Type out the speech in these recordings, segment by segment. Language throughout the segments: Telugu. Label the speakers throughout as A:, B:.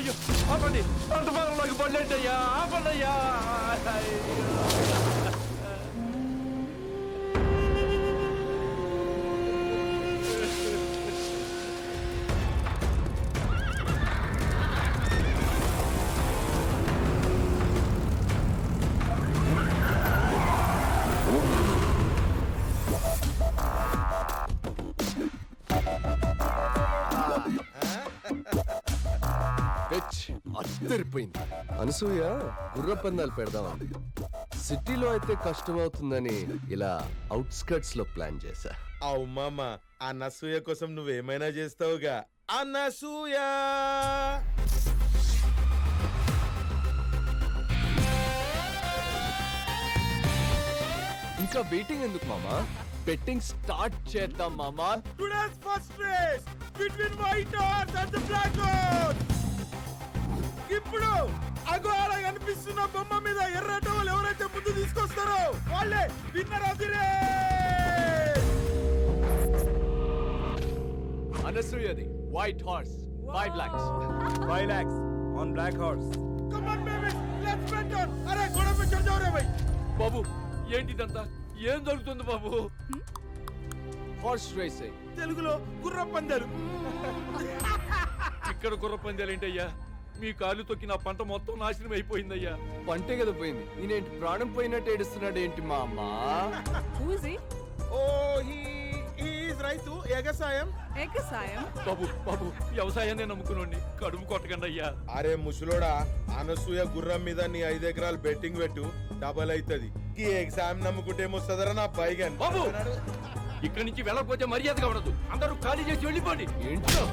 A: అయ్యో ఆపండి, పంట పొలంలోకి పడలేంటయ్యా, ఆపండయ్యా.
B: అద్దరిపోయింది. అనసూయ గుర్ర పందాలు పెడదామంది. సిటీలో అయితే కష్టం అవుతుందని ఇలా అవుట్స్కర్ట్స్ లో ప్లాన్ చేశా.
C: అవు మామ, అనసూయ కోసం నువ్వేమైనా చేస్తావుగా. అనసూయ
B: ఇంకా వెయిటింగ్ ఎందుకు మామా? బెట్టింగ్ స్టార్ట్ చేద్దాం మామా.
C: Today's first race between white horse and the black horse. ఇప్పుడు అగో అలా కనిపిస్తున్న బొమ్మ మీద ఎర్ర టవల్ ఎవరైతే ముందు తీసుకొస్తారో వాళ్ళే విన్నర్ ఆఫ్ ది రేస్.
B: అనసూయది white horse, 5 lakhs.
A: 5 lakhs on black horse.
C: Come on baby, let's bet on. అరే గోడ पे चढ़ जाओ रे भाई.
A: బాబు ఏంటిదంతా, ఏం జరుగుతుంది బాబు?
B: హార్స్ రేసింగ్,
C: తెలుగులో గుర్ర పందాలు.
A: ఇక్కడ గుర్ర పందాలు ఏంటయ్యా? మీ కాలు తొక్కి నా పంట మొత్తం నాశనం అయిపోయిందయ్యా.
B: పంటే కదా పోయింది, నేనేంటి ప్రాణం పోయినట్టు ఏడుస్తున్నాడు ఏంటి మామా?
C: ఓ హీ ఈజ్ రైతు ఎగసాయం.
A: బాబు బాబు వ్యవసాయాన్ని నమ్ముకునండి, కడుపు కొట్టకండి అయ్యా.
C: అరే ముసలోడా, అనసూయ గుర్రం మీద నీ 5 ఎకరాలు బెట్టింగ్ పెట్టు, డబల్ అవుతుంది. ఈ ఎగ్జామ్ నమ్ముకుంటే ఏమొస్తుందరా నా పైగా.
A: బాబు ఇక్కడి నుంచి వెళ్ళకపోతే మర్యాదగా ఉండదు, అందరూ ఖాళీ చేసి వెళ్ళిపోండి.
B: ఏంటో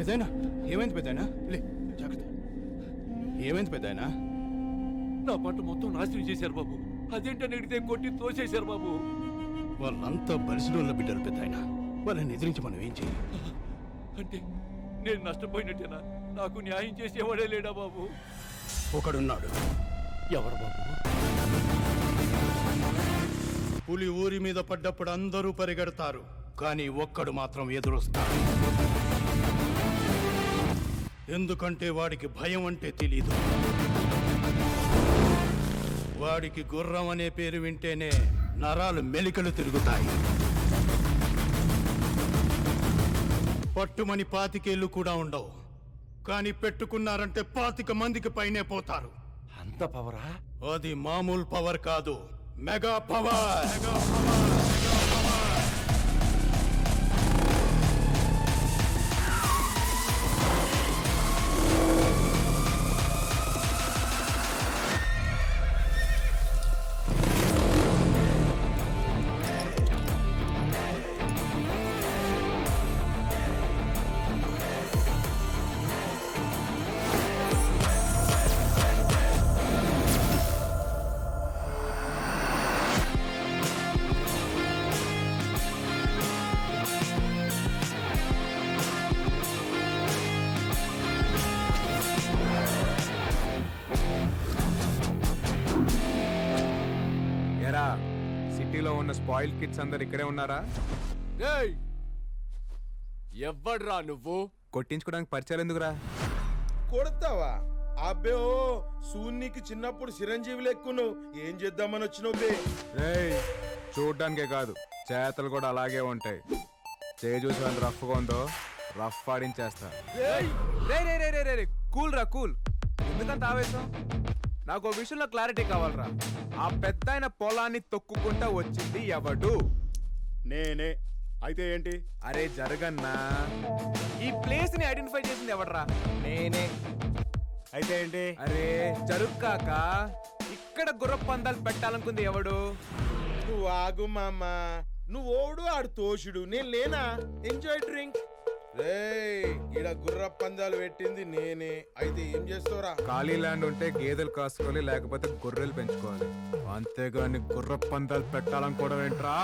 D: పెద్దయినా ఏమైంది? పెద్దయినా లే, జాగ్రత్త. ఏమైంది పెద్దయినా?
A: నా పంట మొత్తం నాశనం చేశారు బాబు. అదేంటని అడిగితే కొట్టి తోసేశారు బాబు.
D: వాళ్ళంతా బలిసిడోళ్ళ బిడ్డలు పెద్దయినా, వాళ్ళని ఎదిరించి మనం ఏం చేయాలి?
A: అంటే నేను నష్టపోయినట్టేనా? నాకు న్యాయం చేసేవాడే లేడా బాబు?
D: ఒకడున్నాడు.
A: ఎవరు బాబు?
D: పులి ఊరి మీద పడ్డప్పుడు అందరూ పరిగెడతారు, కానీ ఒక్కడు మాత్రం ఎదురొస్తాడు. ఎందుకంటే వాడికి భయం అంటే తెలీదు. వాడికి గుర్రం అనే పేరు వింటేనే నరాలు మెలికలు తిరుగుతాయి. పట్టుమని 25 ఏళ్ళు కూడా ఉండవు, కానీ పెట్టుకున్నారంటే 25 మందికి పైనే పోతారు.
A: అంత పవరా?
D: అది మామూలు పవర్ కాదు, మెగా పవర్.
E: సిటీలో ఉన్న స్పాయిల్ కిడ్స్ అందరు ఇక్కడే ఉన్నారా?
B: ఎవడ్రా నువ్వు?
E: కొట్టించుకోవడానికి పరిచయాలు ఎందుకురా?
C: కొడతావా? అబ్బే ఓ సూన్నికి చిన్నప్పుడు చిరంజీవి లెక్కును. ఏం చేద్దామని వచ్చినావు బే?
E: రేయ్, చూడ్డానికే కాదు చేతలు కూడా అలాగే ఉంటాయి. చూసి అంత రఫ్గా ఉందో రఫ్ ఆడించేస్తా. రే కూల్ రా, కూల్. ఎందుకంత ఆవేశం? నాకు ఓ విషయంలో క్లారిటీ కావాలరా. ఆ పెద్ద ఆయన పొలాన్ని తొక్కుకుంటా వచ్చింది ఎవడు?
D: నేనే. అయితే ఏంటి?
E: అరే జరగన్నా, ఈ ప్లేస్ ని ఐడెంటిఫై చేసింది ఎవడరా? నేనే.
D: అయితే ఏంటి?
E: అరే జరుక్కాక ఇక్కడ గుర్ర పందాలు పెట్టాలనుకుంది ఎవడు?
C: నువ్వు ఆగు మామ, నువ్వు ఓడు ఆడు తోషుడు, నేను లేనా? Enjoy drink. రేయ్, ఈడ గుర్ర పందాలు పెట్టింది నేనే. అయితే ఏం చేస్తావురా?
E: ఖాళీ ల్యాండ్ ఉంటే గేదెలు కాసుకోవాలి, లేకపోతే గొర్రెలు పెంచుకోవాలి. అంతేగాని గుర్ర పందాలు పెట్టాలనుకోవడం ఏంట్రా?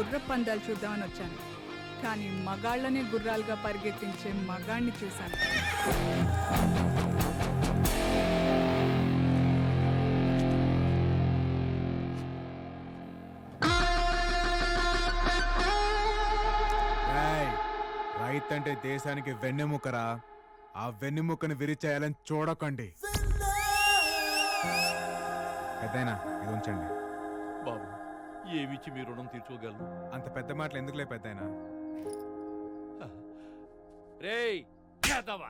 F: గుర్ర పందాలు చూద్దామని వచ్చాను, కానీ మగాళ్ళనే గుర్రాలుగా పరిగెత్తించే మగాణ్ణి చూశాను.
E: రైతు అంటే దేశానికి వెన్నెముకరా. ఆ వెన్నెముకను విరిచేయాలని చూడకండి. పెద్దయినా ఇది ఉంచండి.
A: బాబు, ఏమిచ్చి మీ రుణం తీర్చుకోగలను?
E: అంత పెద్ద మాటలు ఎందుకులే పెద్దయినా.
A: రేయ్ యాదవ,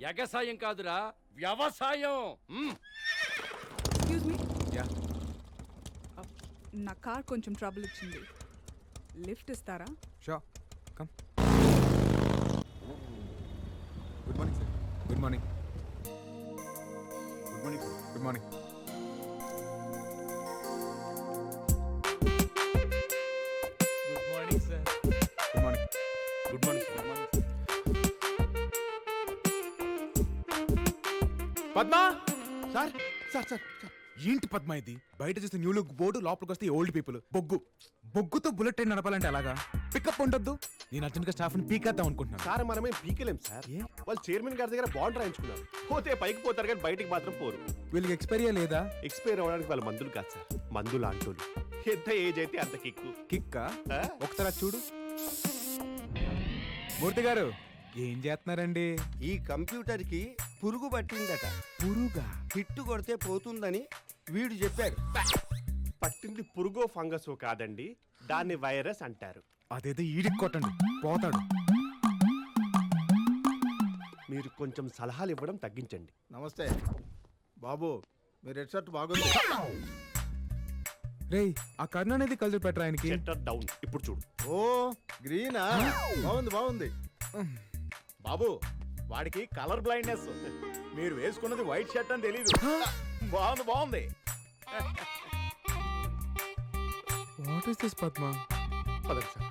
A: ఎగసాయం కాదురా వ్యవసాయం.
F: ఎక్స్క్యూజ్ మీ,
E: యా
F: నా కార్ కొంచెం ట్రబుల్ ఇచ్చింది, లిఫ్ట్ ఇస్తారా?
E: Show come. Good morning sir. Good morning. Good morning sir. Good morning.
A: Good morning sir.
E: Good morning.
A: Good morning sir.
E: Padma
C: sir sir sir
E: ఏంటి పద్మా ఇది? బయట చూస్తే న్యూ లుక్ బోర్డు, లోపలికి వస్తే ఓల్డ్ పీపుల్. బొగ్గుతో బుల్లెట్ ట్రైన్ నడపాలంటే అలాగా? పికప్ ఉండొద్దు. నేను అర్జెంట్గా స్టాఫ్ని పీకేద్దాం అనుకుంటున్నాను.
C: సార్ మనమేం పీకలేం సార్. వాళ్ళు చైర్మన్ గారి దగ్గర బాండ్ రాయించుకున్నారు. పోతే పైకి పోతారు కానీ బయటికి మాత్రం పోరు.
E: వీళ్ళకి ఎక్స్పైరీ లేదా?
C: ఎక్స్పైర్ అవ్వడానికి వాళ్ళ మందులు కాదు సార్, మందులు అంటోళ్ళు. ఎంత ఏజ్ అయితే అంత కిక్కు.
E: కిక్కా?
C: ఆ?
E: ఒకసారి అది చూడు. మూర్తి గారు ఏం చేస్తున్నారండి?
G: ఈ కంప్యూటర్ కి పురుగు పట్టిందట.
E: పురుగా?
G: హిట్టు కొడితే పోతుందని వీడు చెప్పాడు.
C: పట్టింది పురుగో ఫంగస్ కాదండి, దాన్ని వైరస్ అంటారు.
E: అదేదో ఈడికి కొట్టండి, పోతాడు.
C: మీరు కొంచెం సలహాలు ఇవ్వడం తగ్గించండి.
G: నమస్తే బాబు, మీ రెడ్ షర్ట్ బాగుంది.
E: రేయ్, ఆ కర్ణ అనేది కల్చర్ పెట్టరా ఆయనకి.
C: Shutter down. ఇప్పుడు చూడు.
G: ఓ గ్రీనా, బాగుంది బాగుంది.
C: బాబు, వాడికి కలర్ బ్లైండ్నెస్. మీరు వేసుకున్నది వైట్ షర్ట్ అని తెలీదు. బాగుంది బాగుంది.
E: What is this Padma?
C: పదండి సార్.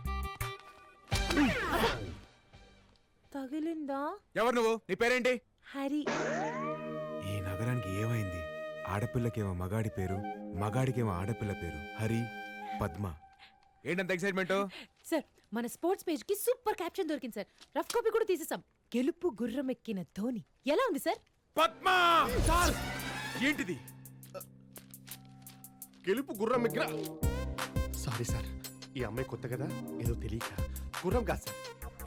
H: తగిలిందా?
E: ఎవరు నువ్వు? నీ పేరేంటి?
H: హరి.
E: ఈ నగరానికి ఏమైంది? ఆడపిల్లకేమో మగాడి పేరు, మగాడికేమో ఆడపిల్ల పేరు. హరి, పద్మ. ఏంటంత ఎక్సైట్మెంట్?
H: సార్, మన స్పోర్ట్స్ పేజ్ కి సూపర్ క్యాప్షన్ దొరికింది సార్. రఫ్ కాపీ కూడా తీసేసాం. గెలుపు గుర్రం ఎక్కిన ధోని. ఎలా ఉంది సార్?
E: పద్మ సార్, ఏంటిది?
C: గెలుపు గుర్రం ఎగ్ర. సారీ సార్, ఈ అమ్మాయి కొత్త కదా, ఏదో తెలియక గుర్రం కాదు సార్,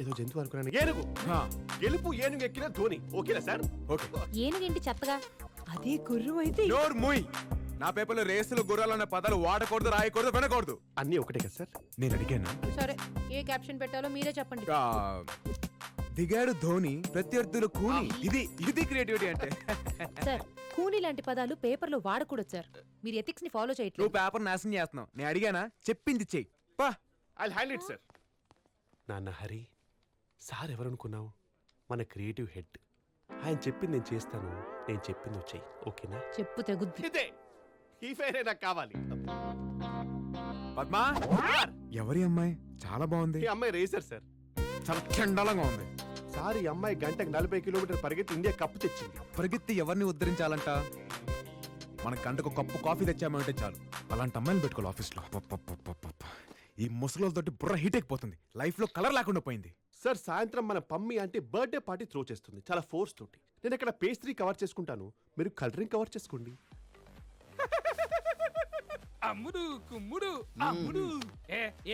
C: ఏదో జంతువు అనుకున్నాను. ఏనుగు. గెలుపు ఏనుగు ఎక్కిన ధోని. ఓకేనా సార్?
E: ఓకే.
H: ఏనుగేంటి చెత్తగా? అదే గుర్రం అయితే.
E: నోర్ మూయ్. నా పేపర్లో రేసులు, గుర్రాలు అనే పదాలు వాడకూడదు, రాయకూడదు, వినకూడదు.
C: అన్నీ ఒకటే కదా సార్?
E: నేను అడిగాను.
H: సరే, ఏ క్యాప్షన్ పెట్టాలో మీరే చెప్పండి.
E: దిగాడు ధోని, ప్రత్యర్థులు కూని. ఇది క్రియేటివిటీ అంటే.
H: సార్, కూని లాంటి పదాలు పేపర్లో వాడకూడదు సార్. మీరు ఎథిక్స్ ని ఫాలో చేయట్లేదు.
E: నువ్వు పేపర్ నాశనం చేస్తున్నావు. నేను అడిగానా? చెప్పింది చెయ్యి. పా.
C: I'll handle it sir. నాన్న హరి, సార్ ఎవరనుకున్నావు? మన క్రియేటివ్ హెడ్. ఆయన చెప్పింది నేను చేస్తాను, నేను చెప్పింది వచ్చాయి. ఓకేనా?
H: చెప్పు తెగుద్ది.
C: ఇదే ఈ ఫైరే నాకు కావాలి.
E: పద్మా, ఎవరి అమ్మాయి? చాలా బాగుంది.
C: ఈ అమ్మాయి రేసర్ సార్.
E: చాలా చండాలంగా ఉంది.
C: సార్, ఈ అమ్మాయి గంటకు 40 కిలోమీటర్ పరిగెత్తి ఇండియా కప్పు తెచ్చింది.
E: పరిగెత్తి ఎవరిని ఉద్ధరించాలంట? మన గంటకు కప్పు కాఫీ తెచ్చామంటే చాలు. అలాంటి అమ్మాయిని పెట్టుకోవాలి ఆఫీస్లో. ఈ ముసలోళ్ళతోటి బుర్ర హీట్ అయిపోతుంది. లైఫ్ లో కలర్ లేకుండా పోయింది.
C: సార్, సాయంత్రం మన పమ్మి అంటే బర్త్డే పార్టీ త్రో చేస్తుంది, చాలా ఫోర్స్ తోటి. నేను ఇక్కడ పేస్ట్రీ కవర్ చేసుకుంటాను, మీరు కలరింగ్ కవర్ చేసుకోండి.
I: అమ్ముడు కుమ్ముడు అమ్ముడు.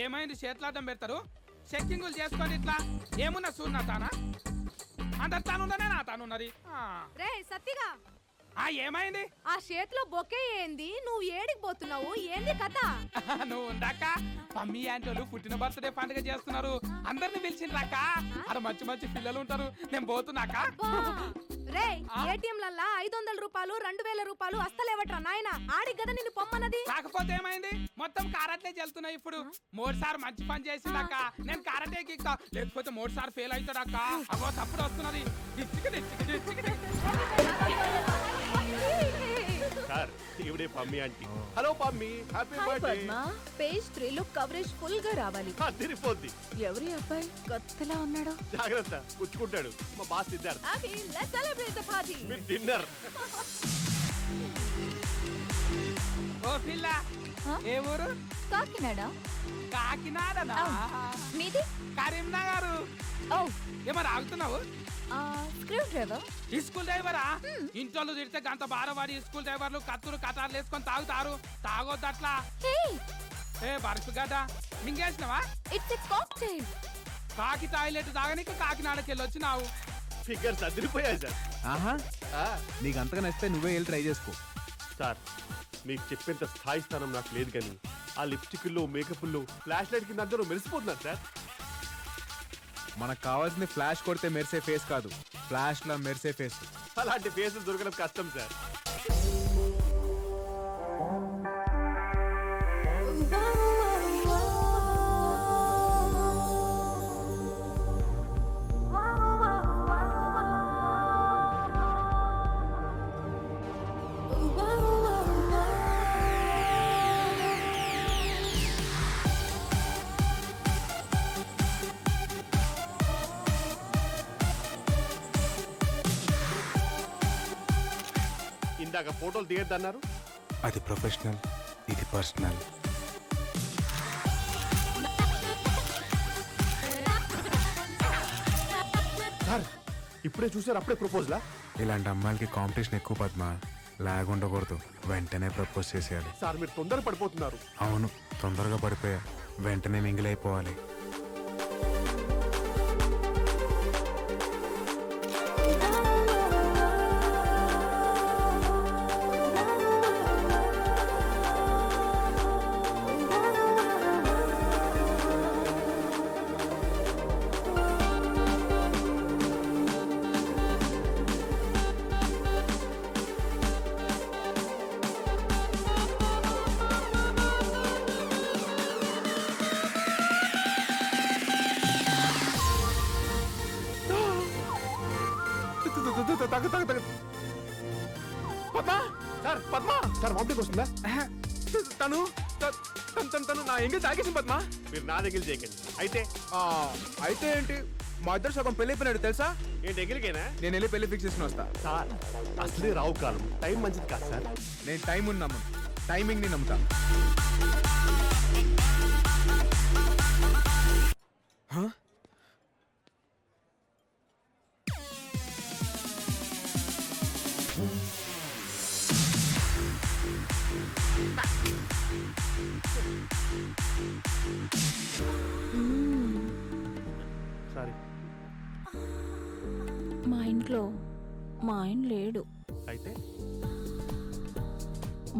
I: ఏమైంది? చేతులాటం పెడతారు, చెక్కింగులు చేసుకోండి. ఇట్లా ఏమున్నా సూర్నా తానా అందరు తానున్నదే నా తానున్నది.
H: రే సత్తిగా,
I: ఏమైంది?
H: ఆ చేతిలో బొకే ఏంది? నువ్వు ఏడికి పోతున్నావు? ఏంది కథ?
I: నువ్వు ఉందాక మమ్మీ ఆంటీ పుట్టిన బర్త్డే పండుగ చేస్తున్నారు. అందరిని పిలిచిండ్రాక. అక్కడ మంచి మంచి పిల్లలు ఉంటారు. నేను పోతున్నాక.
H: రే, ఏటీఎంలల్లా 500 రూపాయలు 2000 రూపాయలు అస్తలేవట్రా నాయన. ఆడికి కదా నిన్ను పొమ్మన్నది.
I: కాకపోతే ఏమైంది? మొత్తం కారటే చెల్తున్నాయి ఇప్పుడు. 3 సార్ మంచి పని చేసిందాక నేను కారటే కిక్తా, లేకపోతే 3 సార్ ఫెయిల్ అవుతాడాక. అగో తప్పుడు వస్తున్నది.
C: సార్, ఇవిడే Pammi aunty. Hello Pammi, happy birthday.
H: Page 3 లో కవరేజ్ ఫుల్ గా రావాలి.
C: తిరిగిపోద్ది.
H: ఎవరి అబ్బాయి కొత్తలా ఉన్నాడు?
C: జాగ్రత్త, పుచ్చుకుంటాడు. మా boss Siddharth.
H: Let's celebrate the party.
C: With dinner.
I: ఓ పిల్ల, ఏ ఊరు?
H: కాకినాడ.
I: కాకినాడనా?
H: మీది?
I: కరీంనగర్.
H: ఓ,
I: ఏమరా ఆగుతున్నావు?
H: Screwdriver.
I: ఈ స్కూల్ డ్రైవరా? ఇంట్లో తిడితే గంత బారవాడి స్కూల్ డ్రైవర్లు కత్తులు కటార్లు వేసుకొని తాగుతారు. తాగొద్దు అట్లా. ఏ బరుసు గడ్డ మింగేసినవా?
H: It's a cocktail.
I: కాకి టాయిలెట్ తాగనీకి కాకినాడకి వెళ్ళి వచ్చినావు.
C: ఫిగర్స్ అదిరిపోయాయి సార్.
E: ఆహా, నీకు అంతగా నచ్చితే నువ్వే వెళ్ళి ట్రై చేసుకో.
C: సార్ మీకు చెప్పేంత స్థాయి స్థానం నాకు లేదు కానీ ఆ లిప్స్టిక్లో మేకప్లో ఫ్లాష్ లైట్ కింద అందరూ మెరిసిపోతున్నారు సార్.
E: మనకు కావాల్సింది ఫ్లాష్ కొడితే మెరిసే ఫేస్ కాదు, ఫ్లాష్ లా మెరిసే ఫేస్.
C: అలాంటి ఫేసులు దొరకడం కష్టం సార్. ఇందాక ఫోటోలు దిగద్దన్నారు.
E: అది ప్రొఫెషనల్, ఇది పర్సనల్.
C: సార్ ఇప్పుడే చూసారు, అప్పుడే ప్రపోజలా?
E: ఇలాంటి అమ్మాయిలకి కాంపిటీషన్ ఎక్కువ పద్మ. లాగ్ ఉండకూడదు, వెంటనే ప్రపోజ్ చేసేయాలి.
C: సార్ మీరు తొందర పడిపోతున్నారు.
E: అవును, తొందరగా పడిపోయా, వెంటనే మింగిలైపోవాలి.
C: Padma sir, Padma sir vomiting వస్తుందా?
E: తను నా ఎంగిల్ తాగేసింది పద్మ.
C: మీరు నా దగ్గర చేయకండి. అయితే
E: అయితే ఏంటి, మా ఇద్దరు సగం పెళ్లి అయిపోయినాడు తెలుసా.
C: ఏంటి ఎగిరికైనా?
E: నేను వెళ్ళి పెళ్లి ఫిక్స్ చేసుకుని వస్తా.
C: సార్ అసలే రావు కాలం, టైం మంచిది కాదు సార్.
E: నేను టైం నమ్మను, టైమింగ్ ని నమ్ముతా.
C: సారీ.
H: మా ఇంట్లో మా ఆయన లేడు.
C: అయితే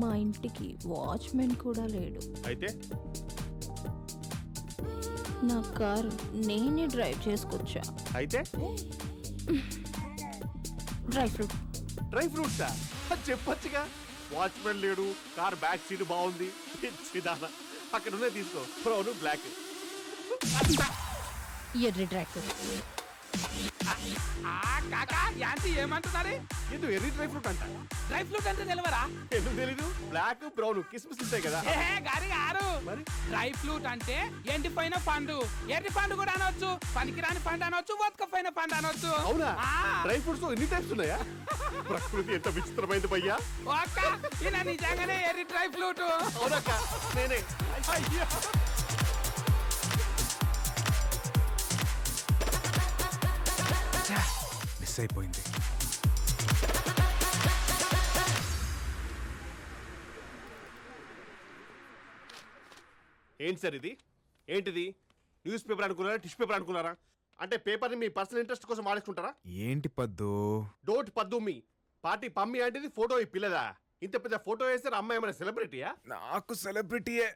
H: మా ఇంటికి వాచ్మెన్ కూడా లేడు.
C: అయితే
H: నా కారు నేనే డ్రైవ్ చేసుకొచ్చా.
C: అయితే
H: డ్రై ఫ్రూట్.
C: డ్రై ఫ్రూట్సా? చెప్పొచ్చుగా. వాచ్మెన్ లేడు, కార్ బ్యాక్ సీట్ బాగుంది. సిదానా అక్కడ ఉన్నాయి తీసుకో, బ్రౌన్ బ్లాక్.
H: ఎర్రి డ్రై ఫ్రూట్.
I: కాకా యాంటీ ఏమంటున్నారు?
C: ఎందుకు ఎర్రీ డ్రై ఫ్రూట్ అంట?
I: డ్రై ఫ్రూట్ అంటే తెలియరా?
C: ఎందుకు తెలీదు? బ్లాక్ బ్రౌన్ కిస్మిస్ ఉంటాయి కదా.
I: గారి గారు,
C: మరి
I: డ్రై ఫ్రూట్ అంటే ఎండిపోయిన పండు. ఎర్రి పండు కూడా అనొచ్చు, పనికిరాని పండు అనొచ్చు, వతకపోయిన పండు అనొచ్చు.
C: అవునా? డ్రై ఫ్రూట్స్ ఎన్ని టైప్స్ ఉన్నాయా? ప్రకృతి ఎంత విచిత్రమైంది భయ్యా.
I: ఒక్క ఈయన నిజంగానే ఎర్రి డ్రై ఫ్రూట్.
C: అవునక్క, నేనే. అయ్యా.
E: మిస్ అయిపోయింది.
C: ఏంటి సార్ ఇది? ఏంటిది? న్యూస్ పేపర్ అనుకున్నారా, టిష్యూ పేపర్ అనుకున్నారా? అంటే పేపర్ని మీ పర్సనల్ ఇంట్రెస్ట్ కోసం వాడేసుకుంటారా?
E: ఏంటి పద్దు?
C: డోంట్ పద్దు మీ. పార్టీ పమ్మి అంటే ఫోటో ఈ పిల్లదా? ఇంత పెద్ద ఫోటో వేస్తే అమ్మాయి ఏమైనా సెలబ్రిటీయా?
E: నాకు సెలబ్రిటీయే.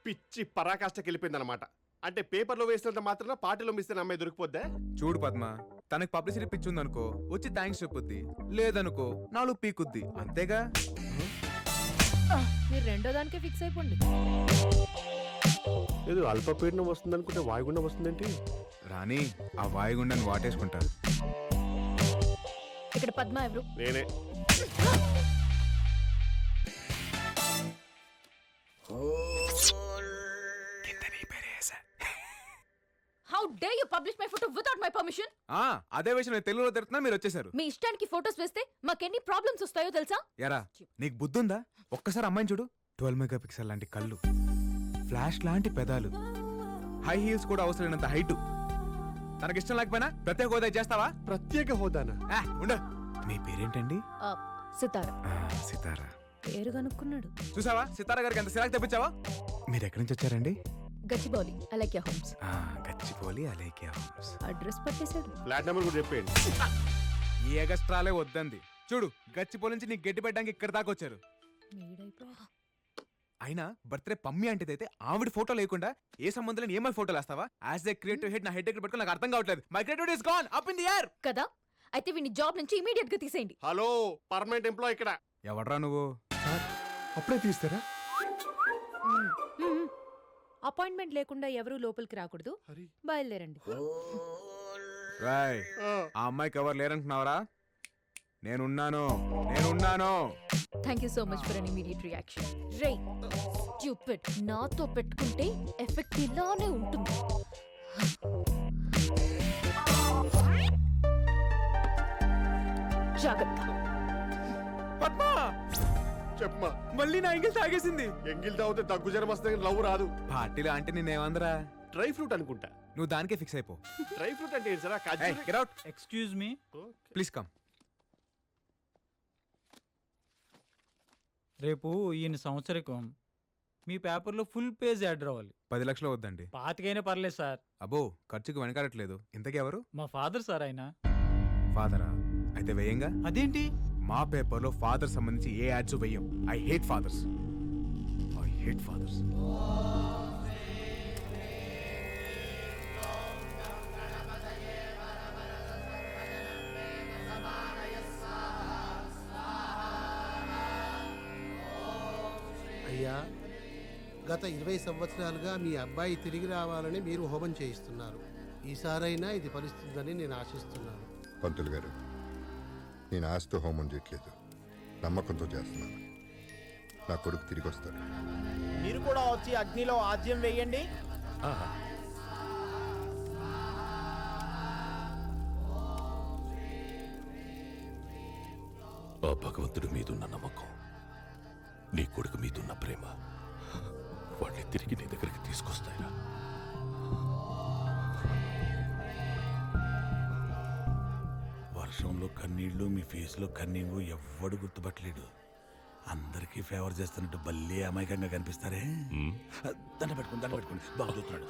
C: పిచ్చి పరాకాష్ఠకి వెళ్ళిపోయింది అనమాట. అంటే పేపర్లో వేసినంత మాత్రాన పార్టీలో మిస్ అయిన అమ్మాయి దొరికిపోద్దా?
E: చూడు పద్మ, తనకి పబ్లిసిటీ పిచ్చి ఉందనుకో వచ్చి థ్యాంక్స్ చెప్పుద్ది, లేదనుకో నాలుగు పీకుద్ది, అంతేగా.
H: మీరు రెండో దానికే ఫిక్స్ అయిపోండి.
C: ఏదో అల్పపీడనం వస్తుంది అనుకుంటే వాయుగుండం వస్తుందేంటి?
E: రాణి, ఆ వాయుగుండాన్ని వాటేసుకుంటారు.
H: ఇక్కడ పద్మ ఎవరు?
C: నేనే.
H: How day you publish my photo without my permission?
E: అదే విషయం నేను తెలుగులో తిడుతున్నా, మీరు వచ్చేసారు.
H: మీ ఇష్టానికి ఫోటోస్ వేస్తే మాకెన్ని ప్రాబ్లమ్స్ వస్తాయో తెలుసా?
E: ఎరా నీకు బుద్ధుందా? ఒక్కసారి అమ్మాయిని చూడు. 12 మెగాపిక్సెల్ లాంటి కళ్ళు, ఫ్లాష్ లాంటి పెదాలు, హై హీల్స్ కూడా అవసరమైనంత హైట్. తనకిష్టం లేకపోయినా ప్రత్యేక హోదా చేస్తావా?
B: ప్రత్యేక హోదానా?
E: ఉండు. మీ పేరేంటండి?
H: సితారా.
E: సితారా
H: పేరు కనుక్కున్నాడు.
E: చూసావా సితారా గారికి ఎంత సిరాకు తెప్పించావా? మీరు ఎక్కడి నుంచి వచ్చారండి?
H: Gachibowli Alaikya Homes.
E: Gachibowli Alaikya Homes.
H: Address పట్టేశాడు.
B: ఫ్లాట్ నెంబర్ కూడా చెప్పండి.
E: ఈ ఎగస్ట్రాలే వద్దంది. చూడు గచ్చిబౌలి నుంచి నీకు గట్టి పెట్టడానికి ఇక్కడ దాకా వచ్చారు. అయినా బర్త్డే పమ్మి అంటేదైతే ఆవిడ ఫోటో లేకుండా ఏ సంబంధం లేని ఏమై ఫోటోలు వేస్తావా? యాజ్ ఏ క్రియేటివ్ హెడ్ నా హెడ్ దగ్గర పెట్టుకుని నాకు అర్థం కావట్లేదు. My creativity is gone up in the air
H: కదా. అయితే వీని జాబ్ నుంచి ఇమీడియట్ గా తీసేయండి.
B: హలో, పర్మనెంట్ ఎంప్లాయ్ ఇక్కడ.
E: ఎవడ్రా నువ్వు?
B: అప్పుడే తీస్తారా?
H: అపాయింట్మెంట్ లేకుండా ఎవరు లోపలికి రాకూడదు. బయలుదేరండి.
E: రాయ్ ఆ అమ్మాయికి ఎవరు లేరంటున్నావరా? నేనున్నాను.
H: Thank you so much for an immediate reaction. Ray stupid, నాతో పెట్టుకుంటే ఎఫెక్ట్ ఇలానే ఉంటుంది. జాగ్రత్త.
E: పద్మా
B: చెప్పమా.
E: మళ్ళీ నా ఎంగిల్ తాగేసింది.
B: ఎంగిల్ తాగితే దగ్గు జ్వరం వస్తే లవ్ రాదు.
E: పార్టీలో అంటే నేనేమందరా?
B: డ్రై ఫ్రూట్ అనుకుంటా.
E: నువ్వు దానికే ఫిక్స్ అయిపో.
B: డ్రై ఫ్రూట్ అంటే ఏంటి sir?
E: Get out.
I: Excuse me,
E: please come.
I: రేపు ఈయన సంవత్సరికం. మీ పేపర్లో ఫుల్ పేజ్ యాడ్ రావాలి.
E: 10 లక్షలు వద్దండి.
I: పాతికైనా పర్లేదు సార్.
E: అబ్బో ఖర్చుకు వెనకాడట్లేదు. ఇంతకీ ఎవరు?
I: మా ఫాదర్ సార్ ఆయన.
E: ఫాదరా? అయితే వేయంగా.
I: అదేంటి?
E: మా పేపర్లో ఫాదర్ సంబంధించి ఏ యాడ్స్ వేయం. I hate fathers.
J: అయ్యా, గత 20 సంవత్సరాలుగా మీ అబ్బాయి తిరిగి రావాలని మీరు హోమం చేయిస్తున్నారు. ఈసారైనా ఇది ఫలిస్తుందని నేను ఆశిస్తున్నాను.
K: పంతులు గారు, నేను ఆస్తి హోమం చేయట్లేదు, నమ్మకంతో చేస్తున్నాను. నా కొడుకు తిరిగి వస్తాడు.
C: మీరు కూడా వచ్చి అగ్నిలో ఆజ్యం వేయండి.
A: ఆ భగవంతుడి మీదున్న నమ్మకం, నీ కొడుకు మీదున్న ప్రేమ వాడిని తిరిగి నీ దగ్గరికి తీసుకొస్తాయిరా.
L: వర్షంలో కన్నీళ్లు, మీ ఫేస్లో కన్నీళ్ళు ఎవ్వడు గుర్తుపట్టలేడు. అందరికీ ఫేవర్ చేస్తున్నట్టు భలే అమాయకంగా కనిపిస్తారే. దండ పెట్టుకోండి బాగా చూస్తున్నాడు.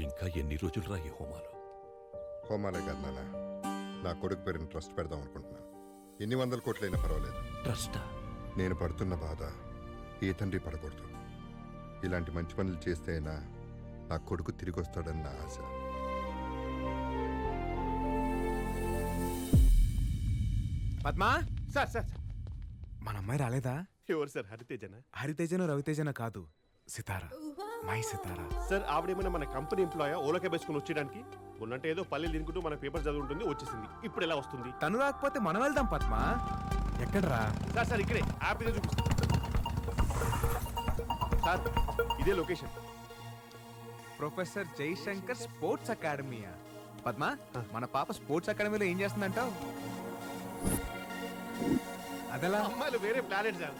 A: ఇంకా ఎన్ని రోజులు రా ఈ హోమాలు?
K: హోమాలే కాదు నాన్న, నా కొడుకు పేరుని ట్రస్ట్ పెడదాం అనుకుంటున్నాను. ఎన్ని 100 కోట్లైనా పర్వాలేదు.
A: ట్రస్టా?
K: నేను పడుతున్న బాధ ఏ తండ్రి పడకూడదు. ఇలాంటి మంచి పనులు చేస్తే అయినా నా కొడుకు తిరిగి వస్తాడని నా ఆశ.
E: పద్మా
B: సార్ సార్
E: మన అమ్మాయి రాలేదా?
B: ఎవరు సార్? హరితేజనా?
E: హరితేజను రవితేజన కాదు, సితారా. My Sitara.
B: సార్ ఆవిడేమైనా మన కంపెనీ ఎంప్లాయా ఓలకే వేసుకుని వచ్చేయడానికి? ఉన్నట్టు ఏదో పల్లెలు తినుకుంటూ మన పేపర్ చదువుంటుంది, వచ్చేసింది. ఇప్పుడు ఎలా వస్తుంది?
E: తను రాకపోతే మనం వెళ్దాం పద్మా. ఎక్కడరా?
B: సార్ సార్ ఇక్కడే యాప్ ఇదే చూపిస్తాను సార్. ఇదే లొకేషన్.
E: ప్రొఫెసర్ జయశంకర్ స్పోర్ట్స్ అకాడమీయా? పద్మా, మన పాప స్పోర్ట్స్ అకాడమీలో ఏం చేస్తుందంటావు? అదెలా?
B: అమ్మాయిలు వేరే ప్లానెట్ సార్.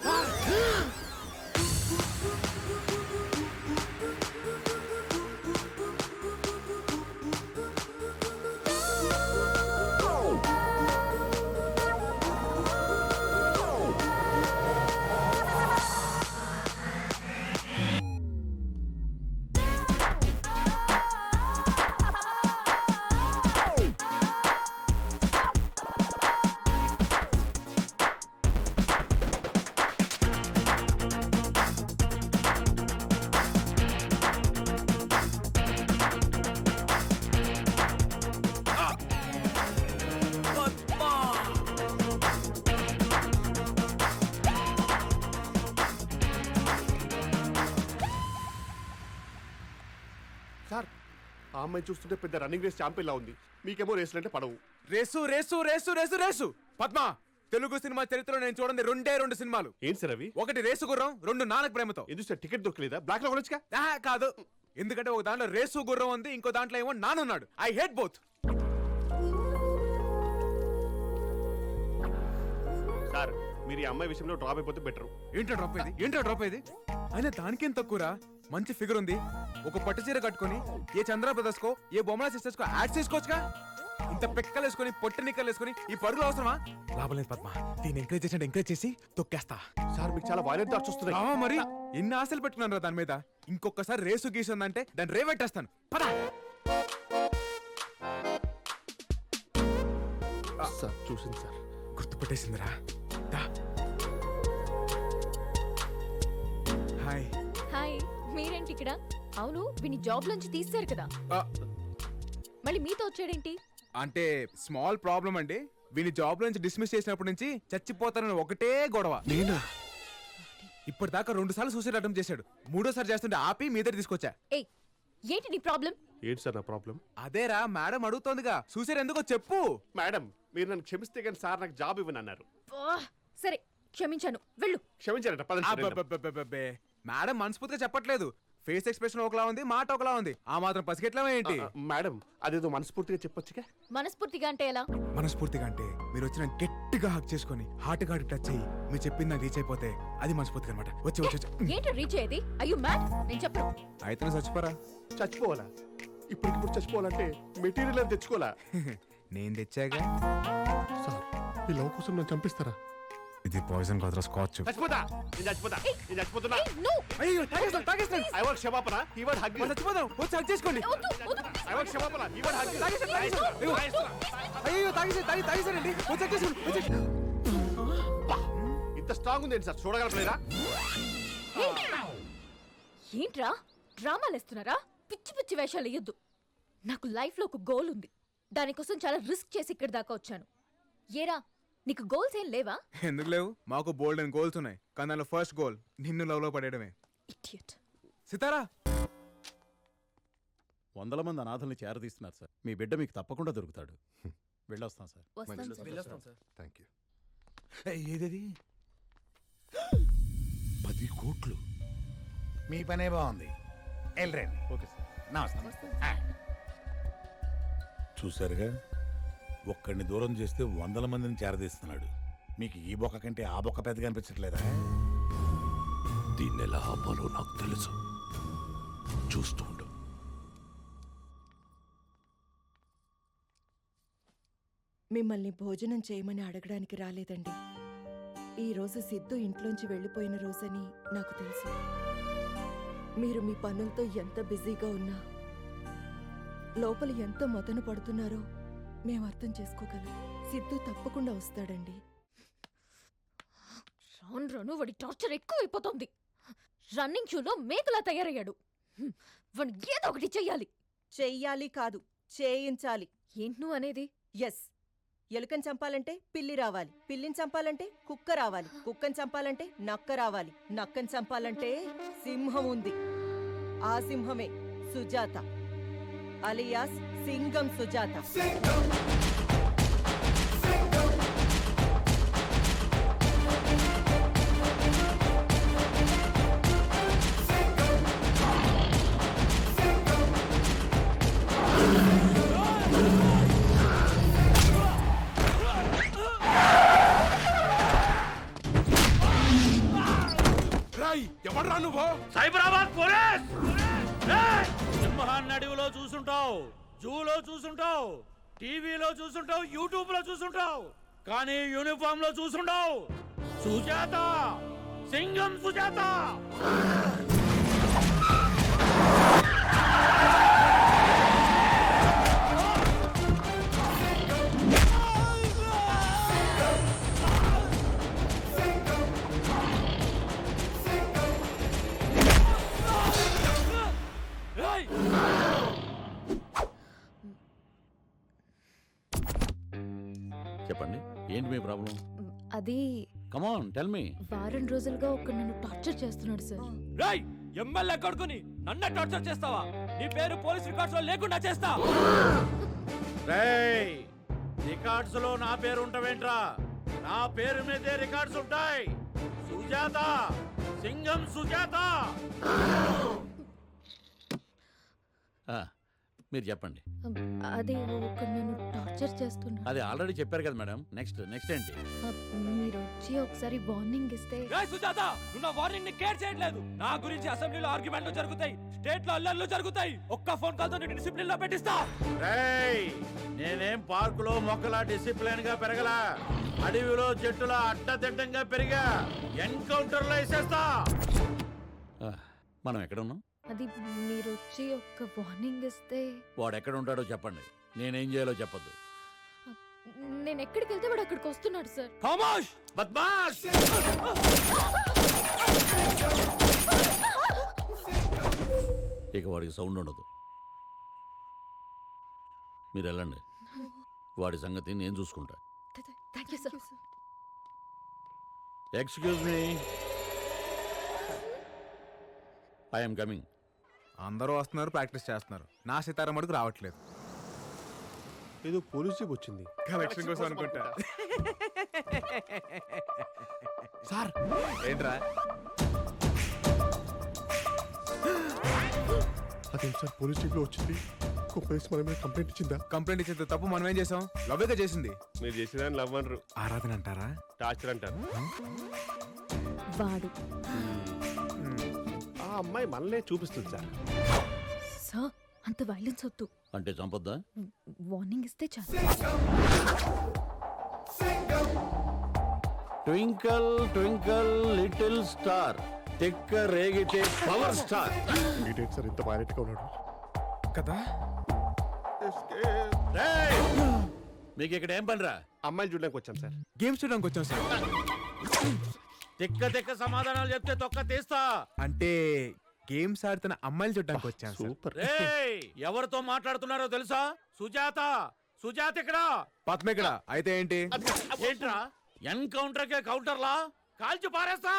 B: సార్ ఆ అమ్మాయి చూస్తుంటే పెద్ద రన్నింగ్ రేస్ ఛాంపియన్ లా ఉంది. మీకేమో రేసులు అంటే పడవు.
E: Race race race race race. Padma Telugu cinema చరిత్రలో నేను చూడండి రెండు సినిమాలు.
M: ఏంటి సార్ అవి?
E: ఒకటి రేసు గుర్రం, 2 నాన్నకు ప్రేమతో.
M: ఎందుకు సార్ టికెట్ దొరకలేదా? బ్లాక్ లో కొనొచ్చుగా.
E: కాదు, ఎందుకంటే ఒక దాంట్లో రేసు గుర్రం ఉంది, ఇంకో దాంట్లో ఏమో నానున్నాడు. I hate both.
M: సార్ మీరు ఈ అమ్మాయి విషయంలో డ్రాప్ అయిపోతే బెటర్.
E: ఏంటో డ్రాప్ అయ్యేది అయినా దానికేం తక్కువరా. మంచి ఫిగర్ ఉంది, ఒక పట్టు చీర కట్టుకొని ఏ చంద్ర బ్రదర్స్ కో ఏ బొమ్మల సిస్టర్స్ కో యాడ్ చేసుకోవచ్చుగా. ఇంత పెక్కలు వేసుకొని పొట్టి నిక్కలు వేసుకొని ఈ పరుగులు అవసరమా? లాభం లేదు పద్మ, దీన్ని ఎంకరేజ్ చేసి తొక్కేస్తా.
M: సార్ మీకు చాలా వైలెంట్ థాట్స్ వస్తున్నాయి.
E: మరి ఎన్ని ఆశలు పెట్టుకున్నాను దాని మీద. ఇంకొకసారి రేసు గీసిందంటే దాన్ని రేవెట్టేస్తాను. పదా
M: సార్ చూసింది సార్,
E: గుర్తుపట్టేసిందిరా. హాయ్.
H: హాయ్, మీరేంటి ఇక్కడ? అవును, వీని జాబ్ నుంచి తీశారు కదా, మళ్ళీ మీతో వచ్చాడేంటి?
E: అంటే స్మాల్ ప్రాబ్లం అండి. వీని జాబ్ నుంచి డిస్మిస్ చేసినప్పటి నుంచి చచ్చిపోతానని ఒకటే గొడవ.
M: నేనా?
E: ఇప్పటిదాకా 2 సార్లు సూసైడ్ అటెంప్ట్ చేశాడు. 3ఓసారి చేస్తుంటే ఆపి మీ దగ్గర తీసుకొచ్చా.
H: ఏయ్, ఏంటి నీ ప్రాబ్లం?
M: ఏంటి సార్ నా ప్రాబ్లం?
E: అదేరా మేడం అడుగుతోందిగా, సూసైడ్ ఎందుకో చెప్పు.
M: మేడం మీరు నన్ను క్షమిస్తే కానీ సార్ నాకు జాబ్ ఇవ్వను అన్నారు.
H: సరే క్షమించాను, వెళ్ళు.
M: క్షమించారట.
E: అబ్బబ్బబ్బబ్బబ్బే. మేడం మనస్ఫూర్తిగా చెప్పట్లేదు. ఫేస్ ఎక్స్ప్రెషన్ ఒకలా ఉంది, మాట ఒకలా ఉంది. ఆ మాత్రం పసిగెట్లా ఏంటి?
M: మేడం అదేదో మనస్ఫూర్తిగా చెప్పొచ్చుగా.
H: మనస్ఫూర్తిగా అంటే ఎలా?
E: మనస్ఫూర్తిగా అంటే మీరు వచ్చిన గట్టిగా హక్ చేసుకొని హార్ట్ గా టచ్ అయ్యి మీరు చెప్పింది నాకు రీచ్ అయిపోతే అది మనస్ఫూర్తిగా అనమాట. వచ్చి
H: ఏంటి రీచ్ అయ్యేది? అయ్యో మ్యాడ్, నేను చెప్పను.
E: అయితే చచ్చిపోరా.
M: చచ్చిపోవాలా? ఇప్పుడు చచ్చిపోవాలంటే మెటీరియల్ అని తెచ్చుకోవాలా?
E: నేను తెచ్చాగా.
M: సార్ ఈ లవ్ కోసం నన్ను చంపిస్తారా?
E: ఇది పాయిజన్ కాదురా, స్కాచ్.
M: చచ్చిపోతా. నేను చచ్చిపోతున్నా.
E: అయ్యో తాగేస్తాను.
M: ఐ వాంట్ క్షమాపణ. ఈ వాంట్ హగ్.
E: చచ్చిపోదాం, వచ్చి హగ్ చేసుకోండి.
M: ఐ వాంట్ క్షమాపణ. ఈ వాంట్ హగ్.
E: అయ్యో తాగేసారండి. వచ్చి హగ్ చేసుకోండి.
M: ఇంత స్ట్రాంగ్ ఉంది ఏంటి సార్? చూడగలరా?
H: ఏంట్రా డ్రామాలు వేస్తున్నారా? పిచ్చి పిచ్చి వేషాలు వేయొద్దు. నాకు లైఫ్ లో ఒక గోల్ ఉంది, దానికోసం చాలా రిస్క్ చేసి ఇక్కడి దాకా వచ్చాను. ఏరా నీకు గోల్స్ ఏం లేవా?
E: ఎందుకు లేవు, మాకు బోల్డ్ అండ్ గోల్స్ ఉన్నాయి. కానీ దానిలో ఫస్ట్ గోల్ నిన్ను లవ్ లో పడేయడమే. సితారా,
L: 100 మంది అనాథల్ని చేరదీస్తున్నారు సార్. మీ బిడ్డ మీకు తప్పకుండా దొరుకుతాడు. వెళ్ళొస్తాం సార్.
K: Thank you.
L: ఏదేది
A: 10 కోట్లు.
L: మీ పనే బాగుంది. వెళ్ళండి. ఓకే సార్, నమస్తే. చూసారుగా, ఒక్కడిని దూరం చేస్తే 100 మందిని చేరదీస్తున్నాడు. మీకు ఈ బొక్క కంటే ఆ బొక్క పెద్దగా అనిపించట్లేదా?
A: దీన్ని ఎలా ఆపాలో నాకు తెలుసు. చూస్తూ ఉండు.
N: మిమ్మల్ని భోజనం చేయమని అడగడానికి రాలేదండి. ఈరోజు సిద్ధు ఇంట్లోంచి వెళ్ళిపోయిన రోజని నాకు తెలుసు. మీరు మీ పనులతో ఎంత బిజీగా ఉన్నా లోపల ఎంత మదన పడుతున్నారో మేము అర్థం చేసుకోగలం. సిద్ధు తప్పకుండా వస్తాడండి.
H: రాను రాను వాడి టార్చర్ ఎక్కువైపోతుంది. రన్నింగ్ షూలో మేకలా తయారయ్యాడు. వాడిని ఏదో ఒకటి చెయ్యాలి.
N: చెయ్యాలి కాదు, చేయించాలి.
H: ఏంటి నువ్వు అనేది?
N: ఎస్, ఎలుకని చంపాలంటే పిల్లి రావాలి, పిల్లిని చంపాలంటే కుక్క రావాలి, కుక్కని చంపాలంటే నక్క రావాలి, నక్కని చంపాలంటే సింహం ఉంది. ఆ సింహమే సుజాత, అలియాస్ సింగం సుజాత.
E: ఎవడ్రా నువ్వు?
C: సైబరాబాద్ పోలీస్. సింహాన్ని అడవిలో చూసుంటావు, జూలో చూసుంటావు, టీవీలో చూసుంటావు, యూట్యూబ్ లో చూసుంటావు, కానీ యూనిఫామ్ లో చూసుంటావు. సుజాత, సింగం సుజాత.
L: చెప్పండి, ఏంటి మీ ప్రాబ్లం?
H: అది
L: కమ్ ఆన్ టెల్ మీ.
H: వారం రోజులుగా ఒక నన్ను టార్చర్ చేస్తున్నాడు సార్.
C: రేయ్, ఎమ్మెల్యే కొడుకుని నన్ను టార్చర్ చేస్తావా? నీ పేరు పోలీస్ రికార్డ్స్ లో లేకుండా చేస్తా. రేయ్, రికార్డ్స్ లో నా పేరు ఉంటావేంట్రా? నా పేరు మీదే రికార్డ్స్ ఉంటాయి. సుజాత, సింగం సుజాత. మీరు చెప్పండి.
H: అదే ఒకడు నన్ను టార్చర్ చేస్తున్నా.
C: అది ఆల్రెడీ చెప్పారు కదా మేడం. నెక్స్ట్ ఏంటి?
H: మీరు వచ్చి ఒకసారి వార్నింగ్ ఇస్తే.
I: సుజాత, నువ్వు నా వార్నింగ్ ని కేర్ చేయట్లేదు. నా గురించి అసెంబ్లీలో ఆర్గ్యుమెంట్లు జరుగుతాయి, స్టేట్ లో అల్లర్లు జరుగుతాయి. ఒక్క ఫోన్ కాల్ తో నేను డిసిప్లిన్ లో పెట్టిస్తా.
C: నేనేం పార్కులో మొక్కలా డిసిప్లిన్ గా పెరగలా, అడవిలో చెట్టులా అడ్డదిడ్డంగా పెరిగా. ఎన్కౌంటర్ లో వేసేస్తా. మనం ఎక్కడ ఉన్నాం?
H: అది మీరు వచ్చి ఒక్క వార్నింగ్ ఇస్తే.
C: వాడు ఎక్కడ ఉంటాడో చెప్పండి, నేనేం చేయాలో చెప్పొద్దు.
H: నేను ఎక్కడికి వెళ్తే వాడు అక్కడికి వస్తున్నాడు సార్.
C: ఖమోష్ బద్మాష్. ఇక వాడికి సౌండ్ ఉండదు. మీరు వెళ్ళండి, వాడి సంగతి నేను చూసుకుంటా.
H: Thank you sir.
C: Excuse me, I'm coming.
E: అందరూ వస్తున్నారు, ప్రాక్టీస్ చేస్తున్నారు. నా సితారా మటుకు రావట్లేదు.
M: ఏదో పోలీస్ జీప్ వచ్చింది.
E: కలెక్షన్ కోసం అనుకుంటా.
M: సార్
E: ఏంట్రా?
M: అదేం సార్ పోలీస్ జీప్ లో వచ్చింది? పోలీస్ మన మీద కంప్లైంట్ ఇచ్చిందా?
E: కంప్లైంట్ ఇచ్చేది తప్పు మనం ఏం చేసాం? లవ్వేగా చేసింది.
M: మీరు చేసేదాన్ని లవ్ అనరు,
E: ఆరాధన అంటారా?
M: టార్చర్ అంటారు.
H: వాడు
M: ఆ అమ్మాయి మనలే చూపిస్తుంది సార్.
H: సార్ అంత వైలెన్స్ వద్దు.
C: అంటే చంపొద్దా?
H: వార్నింగ్ ఇస్తే చాలు.
C: ట్వింకల్ ట్వింకల్ లిటిల్ స్టార్, తిక్క రేగితే పవర్ స్టార్.
M: ఏంటి సార్ ఇంత వైలెంట్ గా ఉన్నాడు
E: కదా?
C: మీకు ఇక్కడ ఏం పనిరా?
M: అమ్మాయిలు చూడడానికి వచ్చాం సార్.
E: గేమ్స్ చూడడానికి వచ్చాం సార్.
C: తిక్క తిక్క సమాధానాలు చెప్తే తొక్క తీస్తా.
E: అంటే గేమ్స్ ఆడుతున్న అమ్మాయిలు చూడడానికి వచ్చాం.
M: సూపర్.
C: ఎవరితో మాట్లాడుతున్నారో తెలుసా? సుజాత, సుజాత ఇక్కడ.
E: పద్మ ఇక్కడ. అయితే ఏంటి?
C: ఏంట్రా ఎన్కౌంటర్ కే కౌంటర్లా కాల్చి పారేస్తా.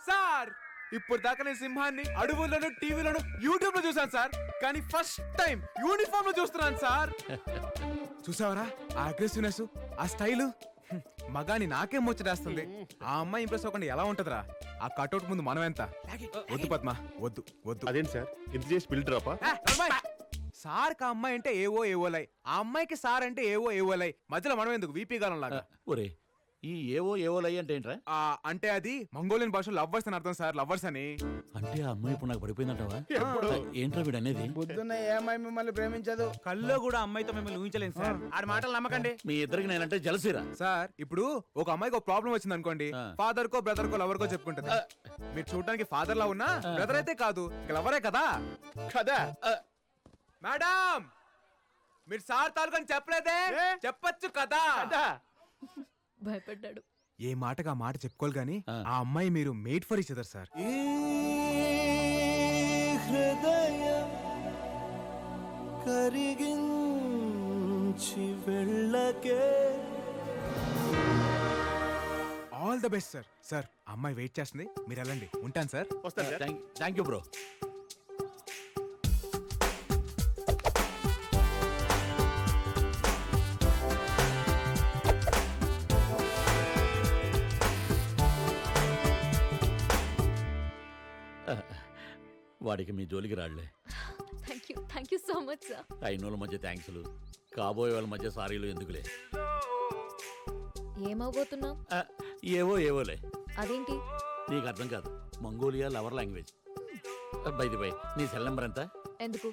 E: సార్ ఇప్పుడు దాకా నేను సింహాన్ని అడవుల్లోనూ టీవీలోనూ యూట్యూబ్ లో చూసాను సార్, కానీ ఫస్ట్ టైం యూనిఫామ్ లో చూస్తున్నాను సార్. చూసావరా ఆ అగ్రెసివ్నెస్, ఆ స్టైలు? మగాని నాకేం ముచ్చటేస్తుంది. ఆ అమ్మాయి ఇంప్రెస్ అవ్వకుండా ఎలా ఉంటదిరా? ఆ కట్అవుట్ ముందు మనం ఎంత? వద్దు పద్మ, వద్దు వద్దు.
M: అదేంటి సార్ ఇంత చేసి బిల్ డ్రాపా?
E: సార్ కా అమ్మాయి అంటే ఏవోలై, ఆ అమ్మాయికి సార్ అంటే ఏవోలై. మధ్యలో మనం ఎందుకు వీపీ గాలం లాగా?
C: ఒరే ఈ ఏవోలై అంటే ఏంట్రా?
E: అంటే అది మంగోలియన్ భాషలో లవ్వర్స్ అని అర్థం సార్. లవ్వర్స్ అని
C: అంటే ఆ అమ్మాయి ఇప్పుడు నాకు పడిపోయిందంటావా? ఏంట్రా వీడు అనేది?
I: పొద్దున్న ఏ అమ్మాయి మిమ్మల్ని ప్రేమించదు, కల్లో కూడా అమ్మాయితో మిమ్మల్ని ఊహించలేదు సార్. ఆడి మాటలు నమ్మకండి.
C: మీ ఇద్దరికి నేనంటే జలసిరా
E: సార్. ఇప్పుడు ఒక అమ్మాయికి ఒక ప్రాబ్లం వచ్చింది అనుకోండి, ఫాదర్ కో బ్రదర్ కో లవర్ కో చెప్పుకుంటుంది. మీరు చూడడానికి ఫాదర్ లా ఉన్నా బ్రదర్ అయితే కాదు, లవరే కదా.
M: కదా
E: మేడం మీరు సార్ తాలూకని చెప్పలేదే? చెప్పచ్చు కదా.
H: భయపడ్డాడు.
E: ఏ మాటగా మాట చెప్పుకోవాలి గానీ ఆ అమ్మాయి మీరు made for each other sir. All the best sir. Sir అమ్మాయి వెయిట్ చేస్తుంది, మీరు వెళ్ళండి. ఉంటాను సార్.
M: వస్తాను సార్.
C: Thank you bro. వాడికి మీ జోలికి రాళ్లే.
H: Thank you so much sir.
C: అయినోళ్ళ మధ్య థ్యాంక్స్లు, కాబోయే వాళ్ళ మధ్య సారీలు ఎందుకులే.
H: ఏమవబోతున్నాం?
C: ఏవోలే.
H: అదేంటి?
C: నీకు అర్థం కాదు, మంగోలియా లవర్ లాంగ్వేజ్. బై నీ సెల్ నెంబర్ ఎంత?
H: ఎందుకు?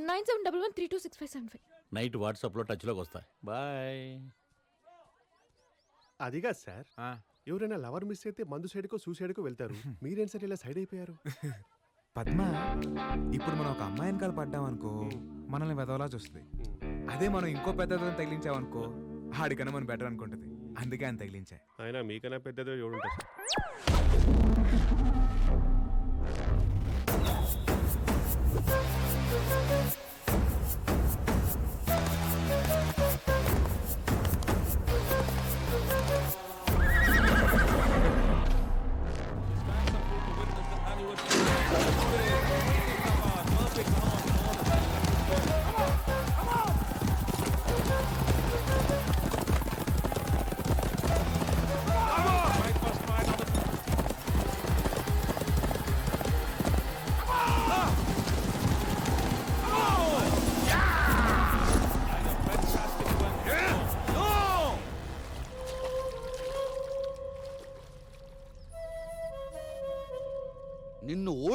H: 9711326575.
C: నైట్ వాట్సాప్ లో టచ్ లోకి వస్తా. బాయ్.
M: అదిగా సార్, ఎవరైనా లవర్ మిస్ అయితే మందు సైడ్కో సూసైడ్కో వెళ్తారు. మీరేం సార్ ఇలా సైడ్ అయిపోయారు?
E: పద్మ, ఇప్పుడు మనం ఒక అమ్మాయి వెనకాల పడ్డామనుకో మనల్ని వెదవలా చూస్తుంది. అదే మనం ఇంకో పెద్దదని తగిలించామనుకో ఆడికన్నా మనం బెటర్ అనుకుంటుంది. అందుకే అని తగిలించా.
M: అయినా మీకన్నా పెద్దదో ఎవడుంటా సార్.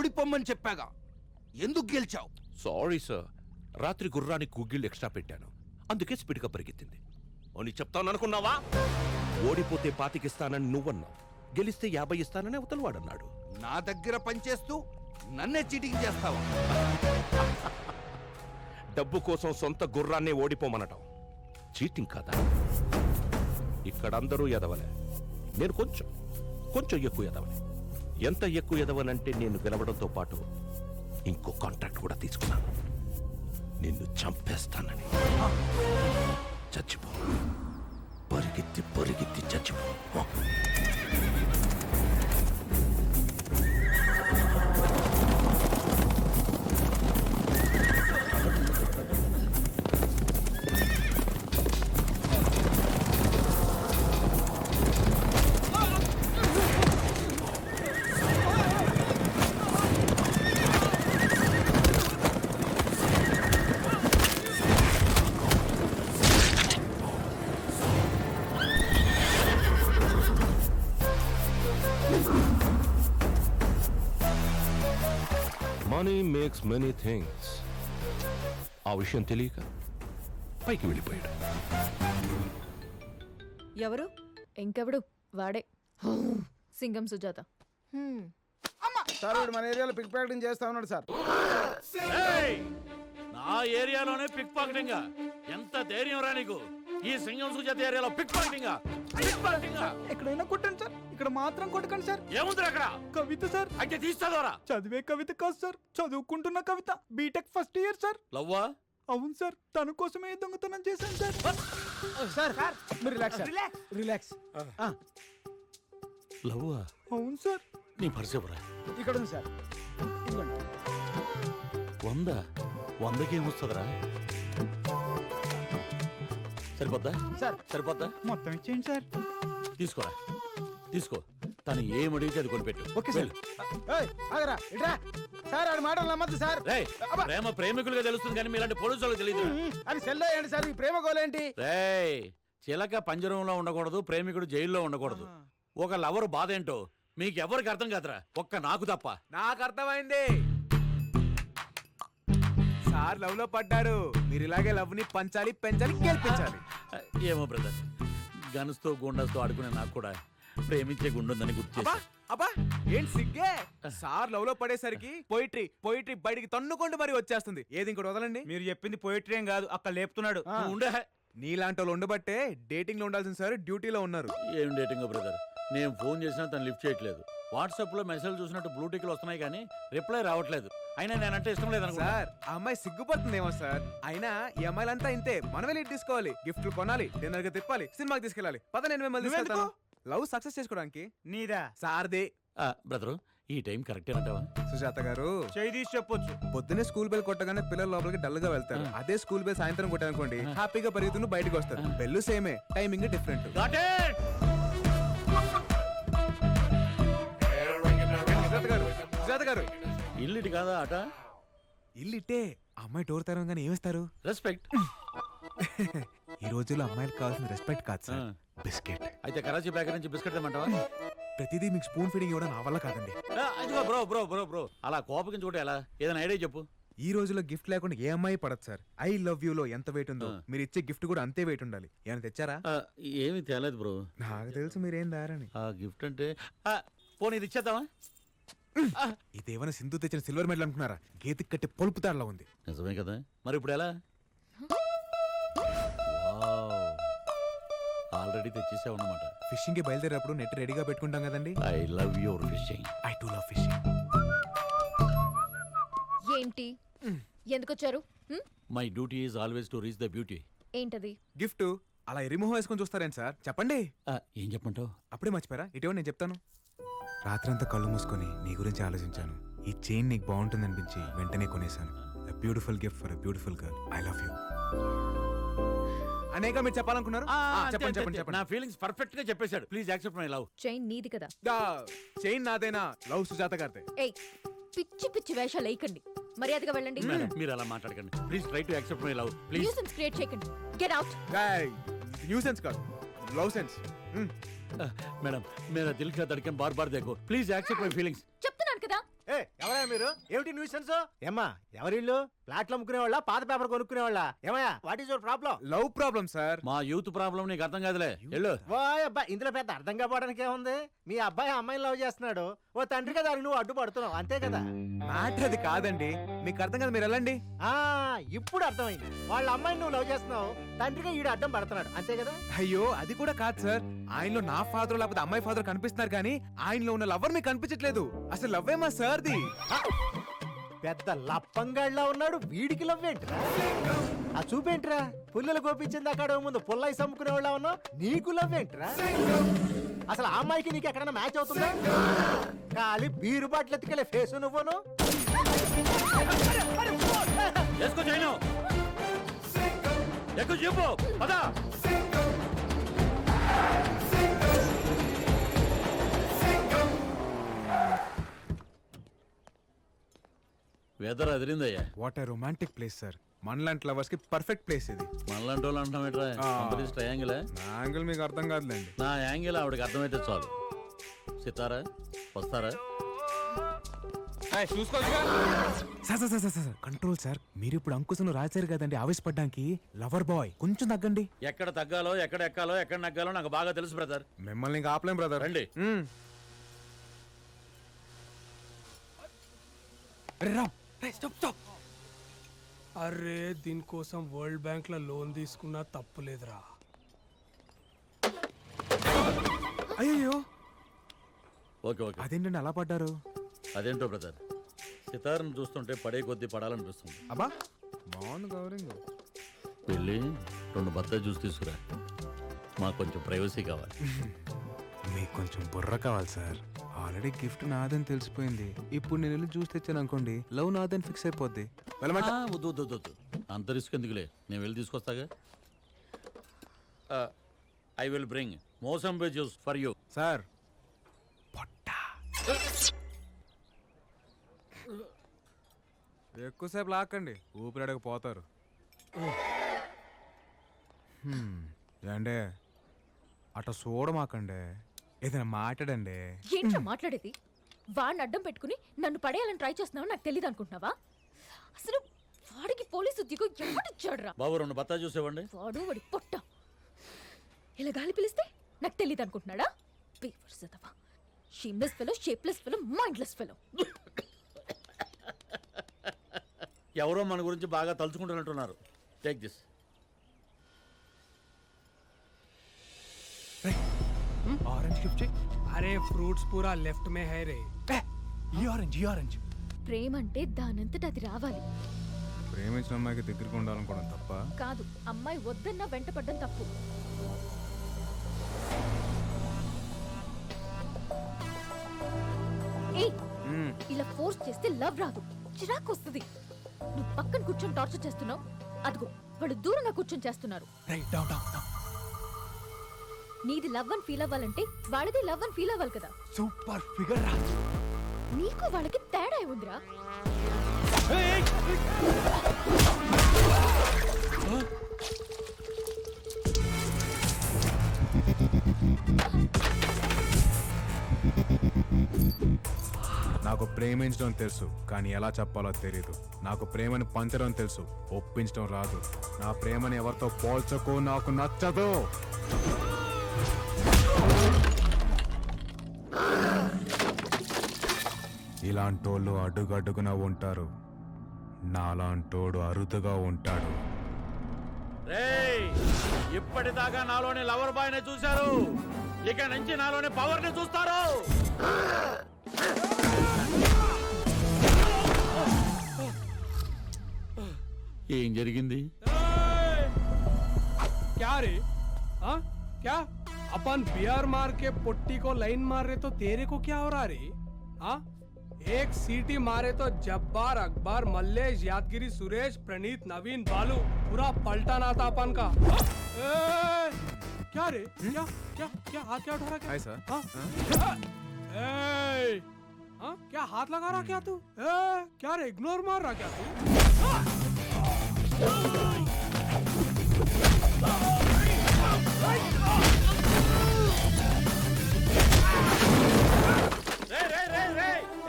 C: ఓడిపోమ్మని చెప్పాగా, ఎందుకు గెలిచావు?
A: సారీ సార్, రాత్రి గుర్రానికి గుగ్గిళ్ళు ఎక్స్ట్రా పెట్టాను, అందుకే స్పీడ్గా పరిగెత్తింది అని చెప్తాను అనుకున్నావా? ఓడిపోతే 25 ఇస్తానని నువ్వన్నావు, గెలిస్తే 50 ఇస్తానని అవతల వాడన్నాడు.
C: నా దగ్గర పనిచేస్తూ నన్నే చీటింగ్ చేస్తావా?
A: డబ్బు కోసం సొంత గుర్రాన్నే ఓడిపోమనటం చీటింగ్ కాదా? ఇక్కడ అందరూ ఎదవలే, నేను కొంచెం ఎక్కువ ఎదవలే. ఎంత ఎక్కువ ఎదవనంటే నేను గెలవడంతో పాటు ఇంకో కాంట్రాక్ట్ కూడా తీసుకున్నాను, నిన్ను చంపేస్తానని. చచ్చిపో, పరిగెత్తి చచ్చిపో. Money makes many things. ఆ విషయం తెలియక పైకి వెళ్ళిపోయాడు.
H: ఎవరు? ఇంకెవడు? వాడే, సింగం సుజాత.
G: సార్ వీడు మన ఏరియాలో పిక్ ప్యాకెటింగ్ చేస్తా ఉన్నాడు సార్.
L: నా ఏరియాలోనే పిక్ పాకెటింగ్? ఎంత ధైర్యం రా నీకు? ఈ సింగం సుజాత ఏరియాలో పిక్ పాకెటింగ్?
I: ఎక్కడైనా కొట్టండి సార్, ఇక్కడ మాత్రం కొట్టకండి సార్.
L: ఏముంది అక్కడ?
I: కవిత సార్.
L: అయితే తీస్తాదోరా?
I: చదివే కవిత కాదు సార్, చదువుకుంటున్న కవిత, బీటెక్ ఫస్ట్ ఇయర్ సార్.
L: లవ్వా?
I: అవును సార్, తన కోసమే దొంగతనం చేశాను సార్.
G: సార్ మీరు రిలాక్స్ రిలాక్స్.
L: లవ్వా?
I: అవును సార్.
L: నీ పరిసేవరా?
G: ఇక్కడ ఉంది సార్, ఇదిగోండి.
L: 100కి ఏమొస్తుందిరా? సరిపోద్దా
G: సార్?
L: సరిపోద్దా?
I: మొత్తం ఇచ్చేయండి సార్.
L: తీసుకోరా, తీసుకో. తను ఏమడిగితే అది కొనిపెట్టు.
G: Okay sir. ఆగరా, ఇట్రా సార్. ఆడి మాటలు నమ్మద్దు సార్.
L: రేయ్, ప్రేమ ప్రేమికులుగా తెలుస్తుంది కానీ మీలాంటి పోలీసు వాళ్ళకి తెలియదు.
G: అని సెల్ అయ్యండి సార్. ఈ ప్రేమ గోలేంటి?
L: రేయ్, చిలక పంజరంలో ఉండకూడదు, ప్రేమికుడు జైల్లో ఉండకూడదు. ఒక లవర్ బాధ ఏంటో మీకు ఎవరికి అర్థం కాదురా, ఒక్క నాకు తప్ప.
E: నాకు అర్థమైంది. సార్ లవ్ లో పడ్డారు, మీరు ఇలాగే లవ్ ని పంచాలి, పెంచాలి, గెలిపించాలి.
L: ఏమో బ్రదర్, గన్స్తో గుండస్తో ఆడుకునే నాకు కూడా ప్రేమించే గుండుందని గుర్తు చేశా.
E: అబ్బా ఏంటి సిగ్గే? సార్ లవ్ లో పడేసరికి పోయిటరీ బయటికి తన్నుకుంటూ మరి వచ్చేస్తుంది. ఏది ఇంకోటి వదలండి.
I: మీరు చెప్పింది పోయిటరీ ఏం కాదు, అక్కడ లేపుతున్నాడు.
L: ఉండే
E: నీలాంటి వాళ్ళు ఉండబట్టే డేటింగ్ లో ఉండాల్సిన సార్ డ్యూటీలో ఉన్నారు.
L: ఏం డేటింగ్ బ్రదర్? నేను ఫోన్ చేసినా తను లిఫ్ట్ చేయట్లేదు. వాట్సాప్ లో మెసేజ్ చూసినట్టు బ్లూ టిక్లు వస్తున్నాయి కానీ రిప్లై రావట్లేదు. అయినా నేనంటే ఇష్టం లేదు అనుకో.
E: సార్ ఆ అమ్మాయి సిగ్గుపడుతుందేమో సార్. అయినా ఈ అమ్మాయిలంతా ఇంతే. మనమే లీడ్ తీసుకోవాలి, గిఫ్ట్లు కొనాలి, డిన్నర్ గా తిప్పాలి, సినిమాకి తీసుకెళ్ళాలి. పద నేను మిమ్మల్ని తీసుకెళ్తాను. లవ్ సక్సెస్ చేసుకోవడానికి.
I: నీదా?
E: సార్దే.
L: బ్రదరు, ఈ టైం కరెక్టే అంటావా?
E: సుజాత గారు
I: చేయి తీసి చెప్పొచ్చు.
E: పొద్దునే స్కూల్ బెల్ కొట్టగానే పిల్లలు లోపలికి డల్ గా వెళ్తారు. అదే స్కూల్ బెల్ సాయంత్రం కొట్టానుకోండి, హ్యాపీగా పరిగెత్తును బయటకు వస్తారు. బెల్లు సేమే, టైమింగ్ డిఫరెంట్. సుజాత గారు,
L: ఇల్లు కాదా ఆట?
E: ఇల్లిట్టే. అమ్మాయి టోర్ తరంగానే ఏమిస్తారు?
L: రెస్పెక్ట్.
E: ఈ రోజుల్లో అమ్మాయిలకు కావాల్సిన రెస్పెక్ట్ కాదు సార్, బిస్కెట్.
L: అయితే కరాచీ బేకరీ నుంచి బిస్కెట్ తెమ్మంటావా?
E: ప్రతిదీ మీకు స్పూన్ ఫీడింగ్ ఇవ్వడం నా వల్ల కాదండి.
L: అదిగో బ్రో అలా కోపగించుకుంటే ఎలా? ఏదైనా ఐడియా చెప్పు.
E: ఈ రోజుల్లో గిఫ్ట్ లేకుండా ఏ అమ్మాయి పడదు సార్. ఐ లవ్ యూ లో ఎంత వెయిట్ ఉందో మీరు ఇచ్చే గిఫ్ట్ కూడా అంతే వెయిట్ ఉండాలి. ఏమైనా తెచ్చారా?
L: ఏమీ తేలేదు బ్రో.
E: నాకు తెలుసు మీరేం దారని.
L: ఆ గిఫ్ట్ అంటే పోనీ ఇది ఇచ్చేద్దామా?
E: ఇదేమైనా సింధు తెచ్చిన సిల్వర్ మెడల్ అనుకున్నారా? గేతికి కట్టే పొలుపు తాడలా ఉంది.
L: నిజమే కదా, మరి ఇప్పుడు ఎలా? ఆల్రెడీ తెచ్చేసావు అన్నమాట.
E: ఫిషింగ్ కి బయలుదేరేటప్పుడు నెట్ రెడీగా పెట్టుకుంటాం కదండి.
L: I love your fishing.
E: I too love fishing.
H: ఏంటి? ఎందుకొచ్చారు?
L: My duty is always to reach the beauty.
H: ఏంటది?
E: గిఫ్ట్. అలా ఎరిమోహం వేసుకొని చూస్తారేం సార్? చెప్పండి.
L: ఏం చెప్పంటావు?
E: అప్పుడే మర్చిపోయారా? ఇటీవల నేను చెప్తాను. రాత్రంతా కళ్ళు మూసుకొని నీ గురించి ఆలోచించాను. ఈ చైన్ నీకు బాగుంటుంది అనిపించి వెంటనే కొనేశాను. A beautiful gift for a beautiful girl. I love you. అనేక మీరు చెప్పాలనుకున్నారు? చెప్పండి చెప్పండి చెప్పండి.
L: నా ఫీలింగ్స్ పర్ఫెక్ట్ గా చెప్పేశాడు. Please accept my love.
H: Chain నీది కదా?
E: చైన్ నాదేనా? లవ్ సుజాత గారిదే.
H: ఏయ్, పిచ్చి పిచ్చి వేషాలు వేయకండి, మర్యాదగా వెళ్ళండి.
L: మీరు అలా మాట్లాడకండి. Please try to accept my love. Please.
H: Nuisance create చేయకండి. Get out.
E: న్యూసెన్స్ కాదు, లవ్ సెన్స్.
L: మేడం, మేరా దిల్ కా ధడ్కన్ బార్ బార్ దేఖో. Please accept my feelings.
H: చెప్తున్నాను కదా.
E: ఎవరైనా
C: ఎవరయ్యా మీరు? ఏమిటి న్యూసెన్స్? ఏమ్మా ఎవరిల్లు? ఫ్లాట్లు అమ్ముకునేవాళ్ళ, పాత పేపర్ కొనుక్కునేవాళ్ళ? ఏమయ్యా what is your problem?
E: Love problem sir.
L: మా యూత్ ప్రాబ్లం నీకు అర్థం కాదులే వెళ్ళు.
C: ఓయ్ అబ్బా, ఇందులో పెద్ద అర్థం కావడానికి ఏముంది? మీ అబ్బాయి అమ్మాయిని లవ్ చేస్తున్నాడు, ఓ తండ్రిగా దానికి నువ్వు అడ్డుపడుతున్నావు, అంతే కదా?
E: మ్యాటర్ అది కాదండి, మీకు అర్థం కదా, మీరు వెళ్ళండి.
C: ఆ ఇప్పుడు అర్థమైంది. వాళ్ళ అమ్మాయిని నువ్వు లవ్ చేస్తున్నావు, తండ్రిగా ఈడు అడ్డం పడుతున్నాడు, అంతే కదా?
E: అయ్యో అది కూడా కాదు సార్, ఆయనలో నా ఫాదర్ లేకపోతే అమ్మాయి ఫాదర్ కనిపిస్తున్నారు కానీ ఆయనలో ఉన్న లవర్ మీకు కనిపించట్లేదు. అసలు లవ్ ఏమా సార్ది?
C: పెద్ద లప్పంగాళ్ళ ఉన్నాడు, వీడికి లవ్ ఏంట్రా? ఆ చూపేంట్రా? పుల్లలు గోపించింది అక్కడ ముందు పుల్లయి సమ్ముకునే వాళ్ళ ఉన్నావు, నీకు లవ్ ఏంట్రా? అసలు ఆ అమ్మాయికి నీకు ఎక్కడైనా మ్యాచ్ అవుతుందా? ఖాళీ బీరు బాటిల్ ఎత్తుకెళ్ళే ఫేసు నువ్వును.
L: చెప్పు పదా. వెదర్ అదిరిందయ్యా.
E: What a romantic place sir. మనలాంటి లవర్స్ కి పర్ఫెక్ట్ ప్లేస్ ఇది.
L: మనలాంటి వాళ్ళు అంటాం ఏంట్రా? ట్రయాంగిల్.
E: నా యాంగిల్ మీకు అర్థం కాదులేండి.
L: నా యాంగిల్ ఆవిడకి అర్థమైతే చాలు. సితారా వస్తారా?
E: Control sir. మీరు ఇప్పుడు అంకుశను రాశారు కదండి ఆవేశపడ్డానికి. లవర్ బాయ్ కొంచెం తగ్గండి.
L: ఎక్కడ తగ్గాలో ఎక్కడ ఎక్కాలో ఎక్కడ నగ్గాలో నాకు బాగా తెలుసు బ్రదర్.
E: మిమ్మల్ని ఇంకా ఆపలేం బ్రదర్.
L: రండి.
I: అరే దీనికోసం వరల్డ్ బ్యాంక్ లో లోన్ తీసుకున్నా తప్పులేదురా.
E: అయ్యో
L: ఓకే ఓకే.
E: అదేంటండి అలా పడ్డారు?
L: అదేంటో బ్రదర్, సితార్ను చూస్తుంటే పడే కొద్దీ పడాలనిపిస్తుంది.
E: అబ్బా బాగుంది కవరింగ్.
L: వెళ్ళి 2 బత్తాయి జ్యూస్ తీసుకురా, మాకు కొంచెం ప్రైవసీ కావాలి.
E: మీకు కొంచెం బుర్ర కావాలి సార్. ఆల్రెడీ గిఫ్ట్ నాదని తెలిసిపోయింది. ఇప్పుడు నేను వెళ్ళి జ్యూస్ తెచ్చాను అనుకోండి, లవ్ నాదని ఫిక్స్ అయిపోద్ది.
L: వద్దు వద్దు వద్దు, అంత రిస్క్ ఎందుకులే, నేను వెళ్ళి తీసుకొస్తాగా. I will bring mosambi juice for you.
E: Sir ఎక్కువసేపు లాక్కండి, ఊపిరాడకు పోతారు. ఏండే అట చూడమాకండి, ఏదైనా మాట్లాడండి.
H: ఏంట్రా మాట్లాడేది? వాడిని అడ్డం పెట్టుకుని నన్ను పడేయాలని ట్రై చేస్తున్నావు నాకు తెలియదు అనుకుంటున్నావా? అసలు వాడికి పోలీసు ఉద్యోగం ఎవడిచ్చాడు రా?
L: బాబు 2 బత్తాయి జ్యూస్ ఇవ్వండి.
H: వాడు వాడి పొట్ట ఇలా గాలి పిలిస్తే నాకు తెలియదు అనుకుంటున్నాడా? Shameless fellow, shapeless fellow, mindless fellow.
L: ఎవరో మన గురించి బాగా తలుచుకుంటున్నట్టున్నారు. Take this.
E: Orange gift.
I: అరే ఫ్రూట్స్ పూరా లెఫ్ట్ మే హై రే.
E: ఈ ఆరెంజ్.
H: ప్రేమ అంటే దానంతట అది రావాలి.
E: ప్రేమించిన అమ్మాయికి దగ్గరికి ఉండాలనుకోవడం తప్ప
H: కాదు, అమ్మాయి వద్దన్నా వెంట పడ్డం తప్పు. ఇలా ఫోర్స్ చేస్తే లవ్ రాదు, చిరాకు వస్తుంది. నువ్వు పక్కన కూర్చొని టార్చర్ చేస్తున్నావు, అదిగో వాళ్ళు దూరంగా కూర్చొని చేస్తున్నారు. నీది లవ్ అని ఫీల్ అవ్వాలంటే వాళ్ళది లవ్ అని ఫీల్ అవ్వాలి కదా.
E: సూపర్ ఫిగర్ రా.
H: నీకు వాళ్ళకి తేడా ఏముందిరా?
E: నాకు ప్రేమించడం తెలుసు, కానీ ఎలా చెప్పాలో తెలీదు. నాకు ప్రేమని పంచడం తెలుసు, ఒప్పించడం రాదు. నా ప్రేమని ఎవరితో పోల్చకు, నాకు నచ్చదు. ఇలాంటోళ్ళు అడుగడుగున ఉంటారు, నాలాంటోడు అరుదుగా ఉంటాడు.
L: ఇప్పటిదాకా నాలోని లవర్ బాయ్ ని చూశారు, ఇక నుంచి నాలోని పవర్ ని చూస్తారు. ఏం జరిగింది?
I: क्या रे? हाँ क्या? अपन बियर मार के पुट्टी को लाइन मार रहे तो तेरे को क्या हो रहा रे? हाँ एक सीटी मारे तो जब्बार, अकबर, मल्लेश, यादगिरी, सुरेश, प्रणीत, नवीन, बालू पूरा पलटाना था अपन का. क्या रे? क्या क्या क्या हाथ क्या उठा रहा?
E: Hi sir.
I: हाँ क्या हाथ लगा रहा क्या तू? क्या रे इग्नोर मार रहा क्या तू?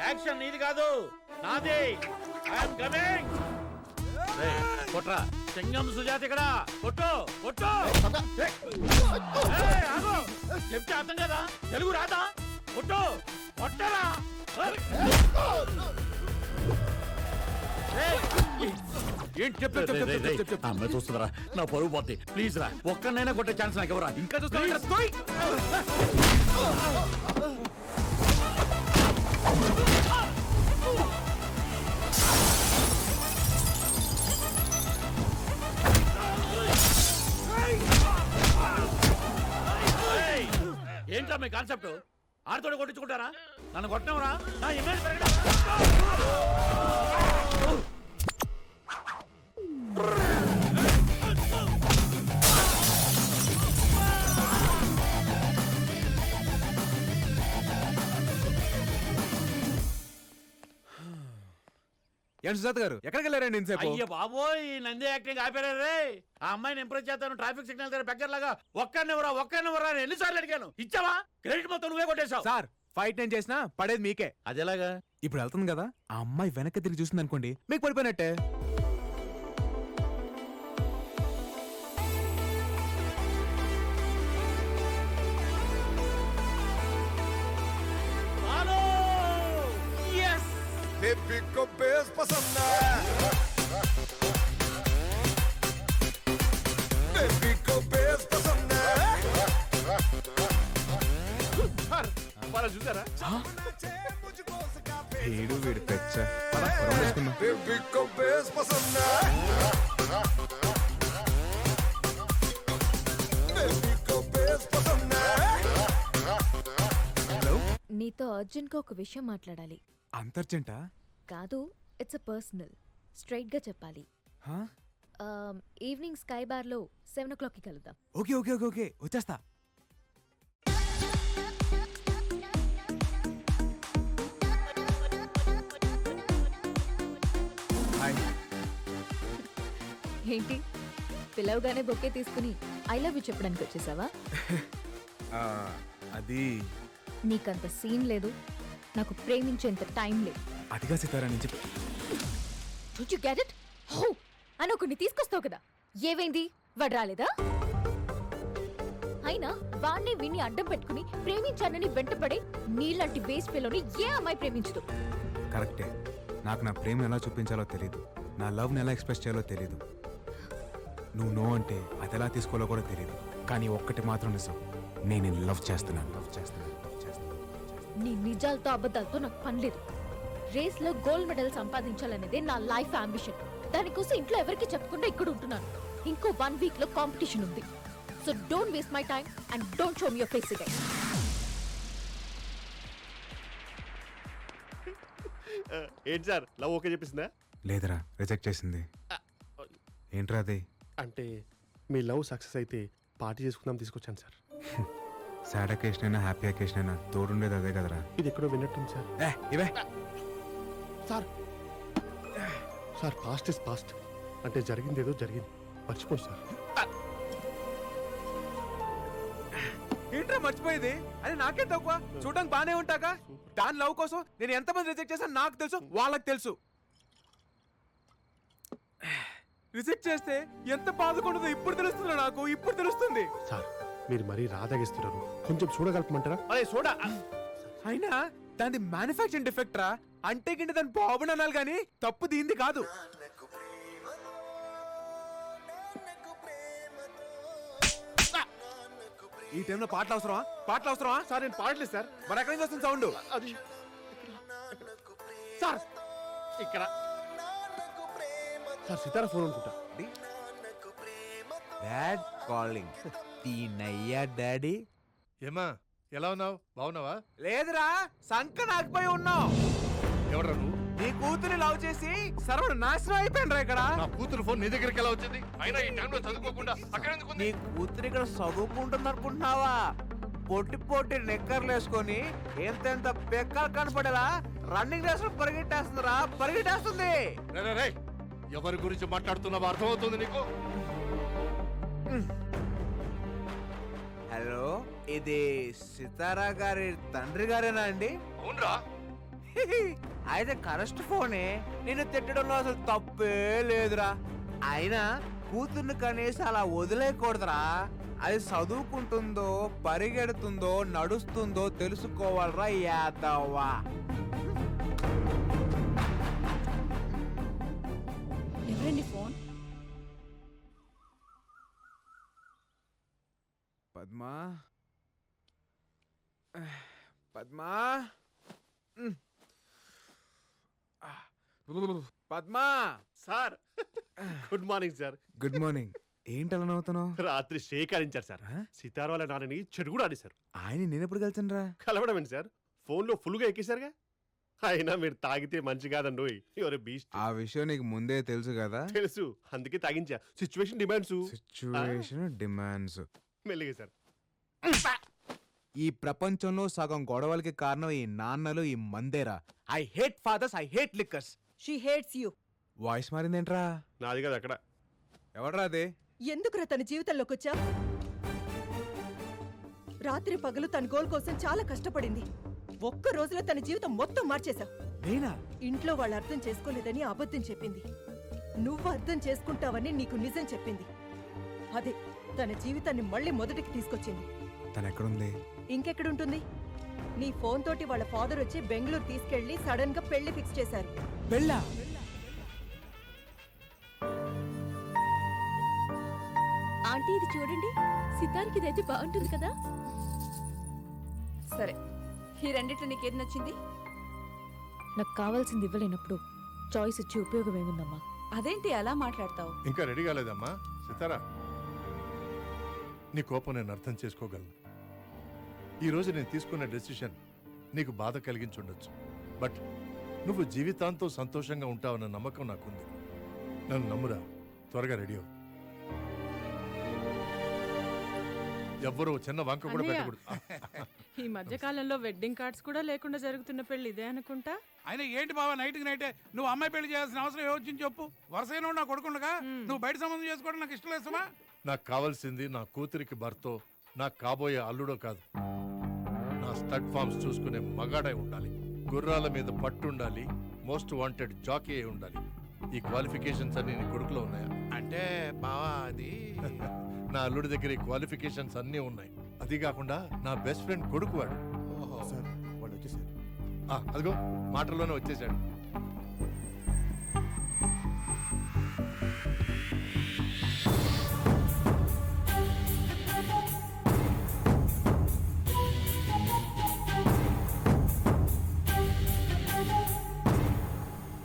L: యాక్షన్ నీది కాదు, నాది ఐఎమ్ కమింగ్. కొట్రా సింగం సుజాత ఇక్కడ కొట్టు కొట్టు. ఆగు చెప్తే అర్థం కదా, తెలుగు రాదా? కొట్టు కొట్టరా. ఏంటి చెప్పు. అమ్మాయి చూస్తుందిరా, నా పరువు పోతే. ప్లీజ్ రా, ఒక్కనైనా కొట్టే ఛాన్స్ నాకు ఎవరా? ఇంకా చూస్తా. ఏంట్రా మీ కాన్సెప్ట్? ఆడితోడు కొట్టించుకుంటారా? నన్ను కొట్టనవరా? నా ఇమేజ్
E: ఏంటి సుజాత గారు, ఎక్కడికి వెళ్ళారండి ఇంతసేపు?
L: అయ్య బాబోయ్, నంది యాక్టింగ్ ఆపారే. ఆ అమ్మాయిని ఇంప్రెస్ చేస్తాను ట్రాఫిక్ సిగ్నల్ దగ్గర బెగ్గరలాగా. ఒక్కనివరా అని ఎన్నిసార్లు అడిగాను, ఇచ్చావా? క్రెడిట్ మొత్తం నువ్వే కొట్టేశావు.
E: సార్, ఫైట్ నేను చేసినా పడేది మీకే.
L: అదేలాగా?
E: ఇప్పుడు వెళ్తుంది కదా, ఆ అమ్మాయి వెనక్కి తిరిగి చూసింది అనుకోండి, మీకు పడిపోయినట్టే.
C: बेबी को बेस पसंद है, बेबी को बेस पसंद है.
L: చూసారా?
E: వీడు పెచ్చ.
C: बेबी को बेस पसंद है, बेबी को बेस पसंद है.
H: నీతో అర్జున్గా ఒక విషయం మాట్లాడాలి.
E: అంతర్జంటా?
H: కాదు, ఇట్స్ అ పర్సనల్. స్ట్రైట్ గా చెప్పాలి. ఈవినింగ్ స్కై బార్ లో 7 o'clock కి కలుద్దాం.
E: ఓకే ఓకే ఓకే ఓకే, వచ్చేస్తా.
H: ఏంటి, పిలవగానే బొకే తీసుకుని ఐ లవ్ యూ చెప్పడానికి వచ్చేసావా?
E: అది
H: నీకంత సీన్ లేదు, నాకు ప్రేమించేంత టైం లేదు.
E: అదిగా సితారా నుంచి.
H: Don't you get it? హో అని ఒకరిని తీసుకొస్తావు కదా, ఏవైంది? వాడు రాలేదా? అయినా వాణ్ణి విని అడ్డం పెట్టుకుని ప్రేమించానని వెంటపడే నీలాంటి వేస్ట్ పిల్లని ఏ అమ్మాయి ప్రేమించదు.
E: కరెక్టే, నాకు నా ప్రేమ ఎలా చూపించాలో తెలీదు, నా లవ్ని ఎలా ఎక్స్ప్రెస్ చేయాలో తెలీదు. నువ్వు నో అంటే అది ఎలా తీసుకోవాలో కూడా తెలీదు. కానీ ఒక్కటి మాత్రం నిజం, నేను లవ్ చేస్తున్నాను.
H: నీ నిజాలతో అబద్ధాలతో నాకు పని లేదు. రేస్ లో గోల్డ్ మెడల్ సంపాదించాలనేదే నా లైఫ్ అంబిషన్. దానికోసం ఇంట్లో ఎవరికి చెప్పకుండా ఇక్కడ ఉంటున్నాను. ఇంకో 1 week లో కాంపిటీషన్ ఉంది. So don't waste my time and don't show me your face again.
M: ఏంటి సార్, లవ్ ఓకే చెప్పేసిందా?
E: లేదరా, రిజెక్ట్ చేసింది. ఏంట్రా అది?
M: అంటే మీ లవ్ సక్సెస్ అయితే పార్టీ చేసుకుందాం తీసుకొచ్చాను సార్.
E: సాడ్ అకేషన్ అయినా హ్యాపీ అకేషన్ అయినా తోడుండేది అదే కదరా.
M: ఇది ఎక్కడో విన్నట్టుంది సార్.
E: ఇవే
M: sir, sir past is past. అంటే జరిగింది ఏదో జరిగింది, మర్చిపోండి సార్.
E: ఏంట్రా మర్చిపోయేది? అది నాకే తక్కువ, చూడడానికి బానే ఉంటాక. దాని లవ్ కోసం నేను ఎంతమంది రిజెక్ట్ చేశాను నాకు తెలుసు, వాళ్ళకి తెలుసు. రిజెక్ట్ చేస్తే ఎంత బాధకుండదో ఇప్పుడు తెలుస్తుంది నాకు, ఇప్పుడు తెలుస్తుంది.
M: సార్, మీరు మరీ రాదాగిస్తున్నారు, కొంచెం చూడగలపమంటారా?
E: అదే చూడా. అయినా దాని మ్యానుఫ్యాక్చరింగ్ డిఫెక్ట్ రా. అంటే కింద దాని బాబుని అనాలి కానీ తప్పు దీంది కాదు. ఈ టైంలో పాటలు అవసరమా? పాటలు అవసరమా?
M: సార్, నేను పాడలేదు సార్.
E: మరి ఎక్కడి నుంచి వస్తుంది సౌండ్?
M: అది సార్, ఇక్కడ సార్ సితారా ఫోన్ అనుకుంటా.
E: Dad calling. తీనయ్యా డాడీ.
D: ఏమా, ఎలా ఉన్నావు? బాగున్నావా?
E: లేదురా, సంక నాకుపోయి ఉన్నావు.
D: ఎవడ్రా నువ్వు?
E: నీ కూతురు లవ్ చేసి సర్వడు నాశనం అయిపోయినరా ఇక్కడ.
D: నా కూతురు ఫోన్ నీ దగ్గరికి ఎలా వచ్చింది? అయినా ఈ టైంలో చదువుకోకుండా అక్కడ ఎందుకు?
E: నీ కూతురు ఇక్కడ చదువుకుంటుంది అనుకుంటున్నావా? పొట్టి పొట్టి నెక్కర్లు వేసుకొని ఎంతెంత పెక్కలు కనపడేలా రన్నింగ్ రేస్ లో పరిగెట్టేస్తుందిరా, పరిగెట్టేస్తుంది.
D: ఎవరి గురించి మాట్లాడుతున్నావో అర్థమవుతుంది నీకు?
E: హలో, ఇది సితారా గారి తండ్రి గారేనా అండి?
D: అవునరా.
E: అయితే కరెస్ట్ ఫోనే. నిన్ను తిట్టడంలో అసలు తప్పే లేదురా. అయినా కూతుర్ని కనీసం అలా వదిలేయకూడదురా. అది చదువుకుంటుందో, పరిగెడుతుందో, నడుస్తుందో తెలుసుకోవాలరా యాదవ్వా.
F: ఎవరండి phone?
E: Padma, Padma, Padma.
M: Sir good morning sir.
E: Good morning. ఏంటి అలా నవ్వుతున్నావు?
M: రాత్రి షేకారించారు సార్. సితార్ వాళ్ళ నాన్నని చెడు కూడా ఆడేశారు.
E: ఆయన నేనెప్పుడు కలిసాను రా?
M: కలవడం ఏంటి సార్, ఫోన్లో ఫుల్గా ఎక్కేశారుగా. అయినా మీరు తాగితే మంచి కాదండి. ఎవరు బీస్ట్.
E: ఆ విషయం నీకు ముందే తెలుసు కదా?
M: తెలుసు, అందుకే తాగించా. Situation demands.
E: Situation demands.
M: మెల్లిగా సార్.
E: ఈ ప్రపంచంలో సగం గొడవలకి కారణం ఈ నాన్నలు, ఈ మందేరా. I hate fathers, I hate liquors.
N: She hates you.
E: Voice మారిందేంట్రా?
M: నాది కదా అక్కడ.
E: ఎవడ్రా అదే?
N: ఎందుకురా తన జీవితంలోకి వచ్చా? రాత్రి పగలు తన గోల్ కోసం చాలా కష్టపడింది. ఒక్క రోజులో తన జీవితం మొత్తం మార్చేశావు.
E: నేనా?
N: ఇంట్లో వాళ్ళు అర్థం చేసుకోలేదని అబద్ధం చెప్పింది. నువ్వు అర్థం చేసుకుంటావని నీకు నిజం చెప్పింది. అదే తన జీవితాన్ని మళ్ళీ మొదటికి తీసుకొచ్చింది.
E: తను ఎక్కడుంది?
N: ఇంకెక్కడుంటుంది? నీ ఫోన్ తోటి వాళ్ళ ఫాదర్ వచ్చి బెంగళూరు తీసుకెళ్లి సడన్ గా పెళ్లి ఫిక్స్ చేశారు.
E: పెళ్ళా?
H: ఆంటీ ఇది చూడండి, సితార్కి ఇదైతే బాగుంటుంది కదా.
F: సరే, ఈ రెండిట్లో నీకేది నచ్చింది?
H: నాకు కావాల్సింది ఇవ్వలేనప్పుడు చాయిస్ ఇచ్చి ఉపయోగం ఏముందమ్మా?
F: అదేంటి అలా మాట్లాడతావు?
O: ఇంకా రెడీ కాలేదమ్మా సితారా. నీ కోపం నేను అర్థం చేసుకోగలను. ఈరోజు నేను తీసుకున్న డెసిషన్ నీకు బాధ కలిగించుండొచ్చు. బట్ నువ్వు జీవితాంతం సంతోషంగా ఉంటావన్న నమ్మకం నాకుంది. నన్ను నమ్మురా. త్వరగా రెడీ అవ్వు. ఎవ్వరూ చిన్న వంక కూడా పెట్టకూడదు.
F: ఈ మధ్య కాలంలో వెడ్డింగ్ కార్డ్స్ కూడా లేకుండా జరుగుతున్న పెళ్లి ఇదే అనుకుంటా.
L: అయినా ఏంటి బావా నైట్కి నైటే నువ్వు అమ్మాయి పెళ్లి చేయాల్సిన అవసరం ఏమొచ్చింది చెప్పు. వరుసైన నా కొడుకుండగా నువ్వు బయట సంబంధం చేసుకోవడం నాకు ఇష్టం లేదమ్మా.
O: నాకు కావాల్సింది నా కూతురికి భర్తో, నాకు కాబోయే అల్లుడో కాదు. నా స్టడ్ ఫార్మ్స్ చూసుకునే మగాడై ఉండాలి. గుర్రాల మీద పట్టుండాలి. మోస్ట్ వాంటెడ్ జాకీ అయి ఉండాలి. ఈ క్వాలిఫికేషన్స్ అన్ని నీ కొడుకులో ఉన్నాయా?
L: అంటే బావా అది
O: నా అల్లుడి దగ్గర ఈ క్వాలిఫికేషన్స్ అన్నీ ఉన్నాయి. అది కాకుండా నా బెస్ట్ ఫ్రెండ్ కొడుకు వాడు.
M: సార్ వాళ్ళు వచ్చేసారు.
O: అదిగో మాటల్లోనే వచ్చేసాడు.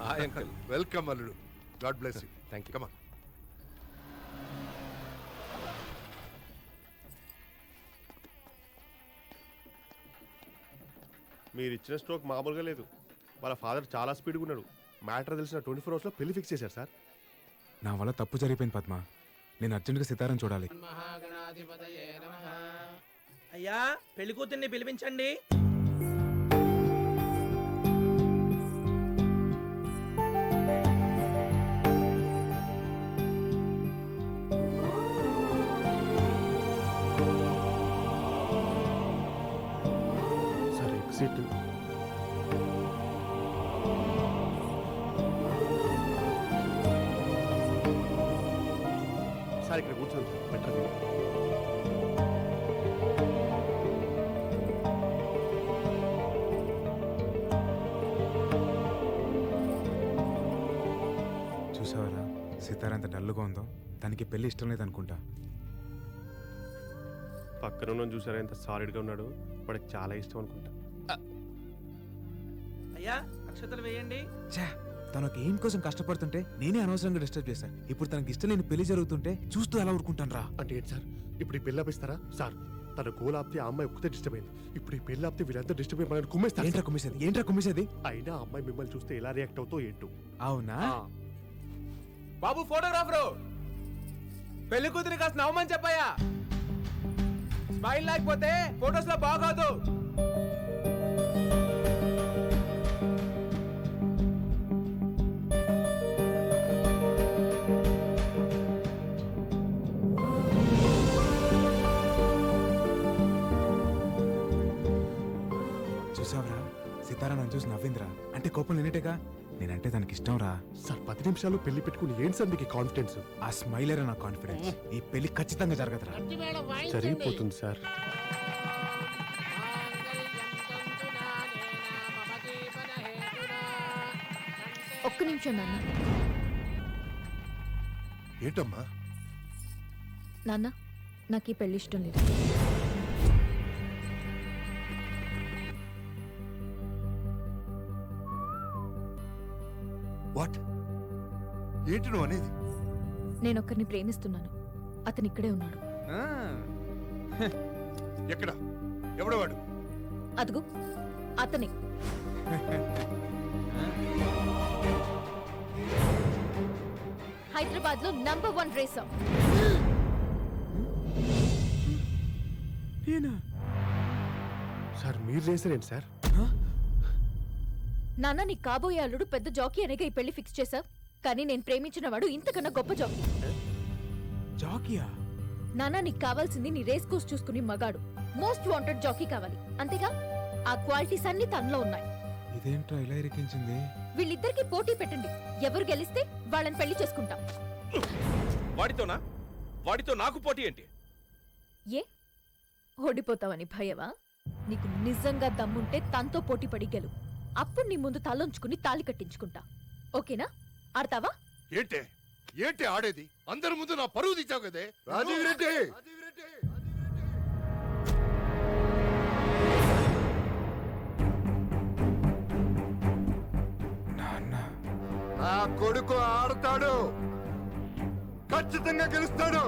B: Hi uncle.
O: వెల్కమ్ అల్లుడు. God bless you.
B: Thank you.
O: కమా.
M: మీరు ఇచ్చిన స్ట్రోక్ మామూలుగా లేదు. వాళ్ళ ఫాదర్ చాలా స్పీడ్గా ఉన్నాడు. మ్యాటర్ తెలిసిన 24 అవర్స్లో పెళ్లి ఫిక్స్ చేశారు సార్.
E: నా వల్ల తప్పు జరిగిపోయింది పద్మ. నేను అర్జెంటుగా సితారం చూడాలి.
C: అయ్యా పెళ్లి కూతుర్ని పిలిపించండి.
M: Sir exit. సార్ ఇక్కడ కూర్చోండి సార్. బెటర్.
E: చూసావరా సితార ఎంత డల్గా ఉందో. తనకి పెళ్లి ఇష్టం లేదు అనుకుంటా.
M: పక్కన ఉన్న చూసారా ఎంత సాలిడ్గా ఉన్నాడు. వాడికి చాలా ఇష్టం అనుకుంటా.
C: అయ్యా అక్షతలు వేయండి.
E: తనకు ఏం కోసం కష్టపడుతుంటే నేనే అనవసరంగా డిస్టర్బ్ చేశాను. ఇప్పుడు తనకి ఇష్టం లేని పెళ్లి జరుగుతుంటే చూస్తూ ఎలా ఊరుకుంటాను రా.
M: అంటే ఏంటి సార్, ఇప్పుడు ఈ పెళ్ళి ఆపిస్తారా? సార్ తన గోల్ ఆపితే ఆ అమ్మాయి ఒక్కతే డిస్టర్బ్ అయింది. ఇప్పుడు ఈ పెళ్ళి ఆపితే వీళ్ళంతా డిస్టర్బ్ అయిపోయిన కుమ్మేస్తారు.
E: ఏంట్రా కుమ్మేసేది? ఏంట్రా కుమ్మేసేది?
M: అయినా ఆ అమ్మాయి మిమ్మల్ని చూస్తే ఎలా రియాక్ట్ అవుతో ఏంటో.
E: అవునా బాబు ఫోటోగ్రాఫరు, పెళ్లి కూతురి కాస్త నవ్వమని చెప్పాయా. స్మైల్ లేకపోతే ఫొటోస్ లో బాగోదు. చూసావరా సితారా నన్ను చూసి నవ్విందిరా అంటే కోపం నేనేటేగా నేనంటే తనకి ఇష్టం రా.
M: సార్ 10 నిమిషాలు పెళ్లి పెట్టుకుని ఏంటి సార్ మీకు కాన్ఫిడెన్స్?
E: ఆ స్మైలేరా నా కాన్ఫిడెన్స్. ఈ పెళ్లి ఖచ్చితంగా జరగదురా.
M: జరిగిపోతుంది సార్.
H: ఒక్క నిమిషం నాన్న.
K: ఏంటమ్మా?
H: నాన్న నాకు ఈ పెళ్లి ఇష్టం లేదు.
K: వాట్? ఏంటి నువ్వు అనేది?
H: నేను ఒక్కరిని ప్రేమిస్తున్నాను. అతను ఇక్కడే ఉన్నాడు.
K: ఎక్కడ? ఎవడవాడు?
H: అదుగు అతనే. హైదరాబాద్ లో నంబర్ 1 రేసర్.
M: సార్ మీరు రేసారేంటి సార్?
H: నాన్న నీ కాబోయే అల్లుడు పెద్ద జాకీ అనేగా ఈ పెళ్లి ఫిక్స్ చేశావు. కానీ నేను ప్రేమించిన వాడు ఇంతకన్నా గొప్ప జాకీ.
E: జాకీయా?
H: నాన్న నీకు కావాల్సింది నీ రేస్ కోర్స్ చూసుకుని మగాడు, మోస్ట్ వాంటెడ్ జాకీ కావాలి. అంతేగా? ఆ క్వాలిటీస్ అన్ని తనలో ఉన్నాయి.
E: ఇదేంట్రా ఇలా ఇరికించింది?
H: వీళ్ళిద్దరికి పోటీ పెట్టండి. ఎవరు గెలిస్తే వాళ్ళని పెళ్లి చేసుకుంటాం.
A: వాడితోనా? వాడితో నాకు పోటీ ఏంటి?
H: ఏ ఓడిపోతావని భయవా? నీకు నిజంగా దమ్ముంటే తనతో పోటీ పడి గెలు. అప్పుడు నీ ముందు తలంచుకుని తాళి కట్టించుకుంటా. ఓకేనా? ఆడతావా?
K: ఏంటే ఏంటి ఆడేది? అందరి ముందు నా పరువు తీసావు కదే రాజీవ్ రెడ్డి. నా కొడుకు ఆడతాడు, ఖచ్చితంగా గెలుస్తాడు.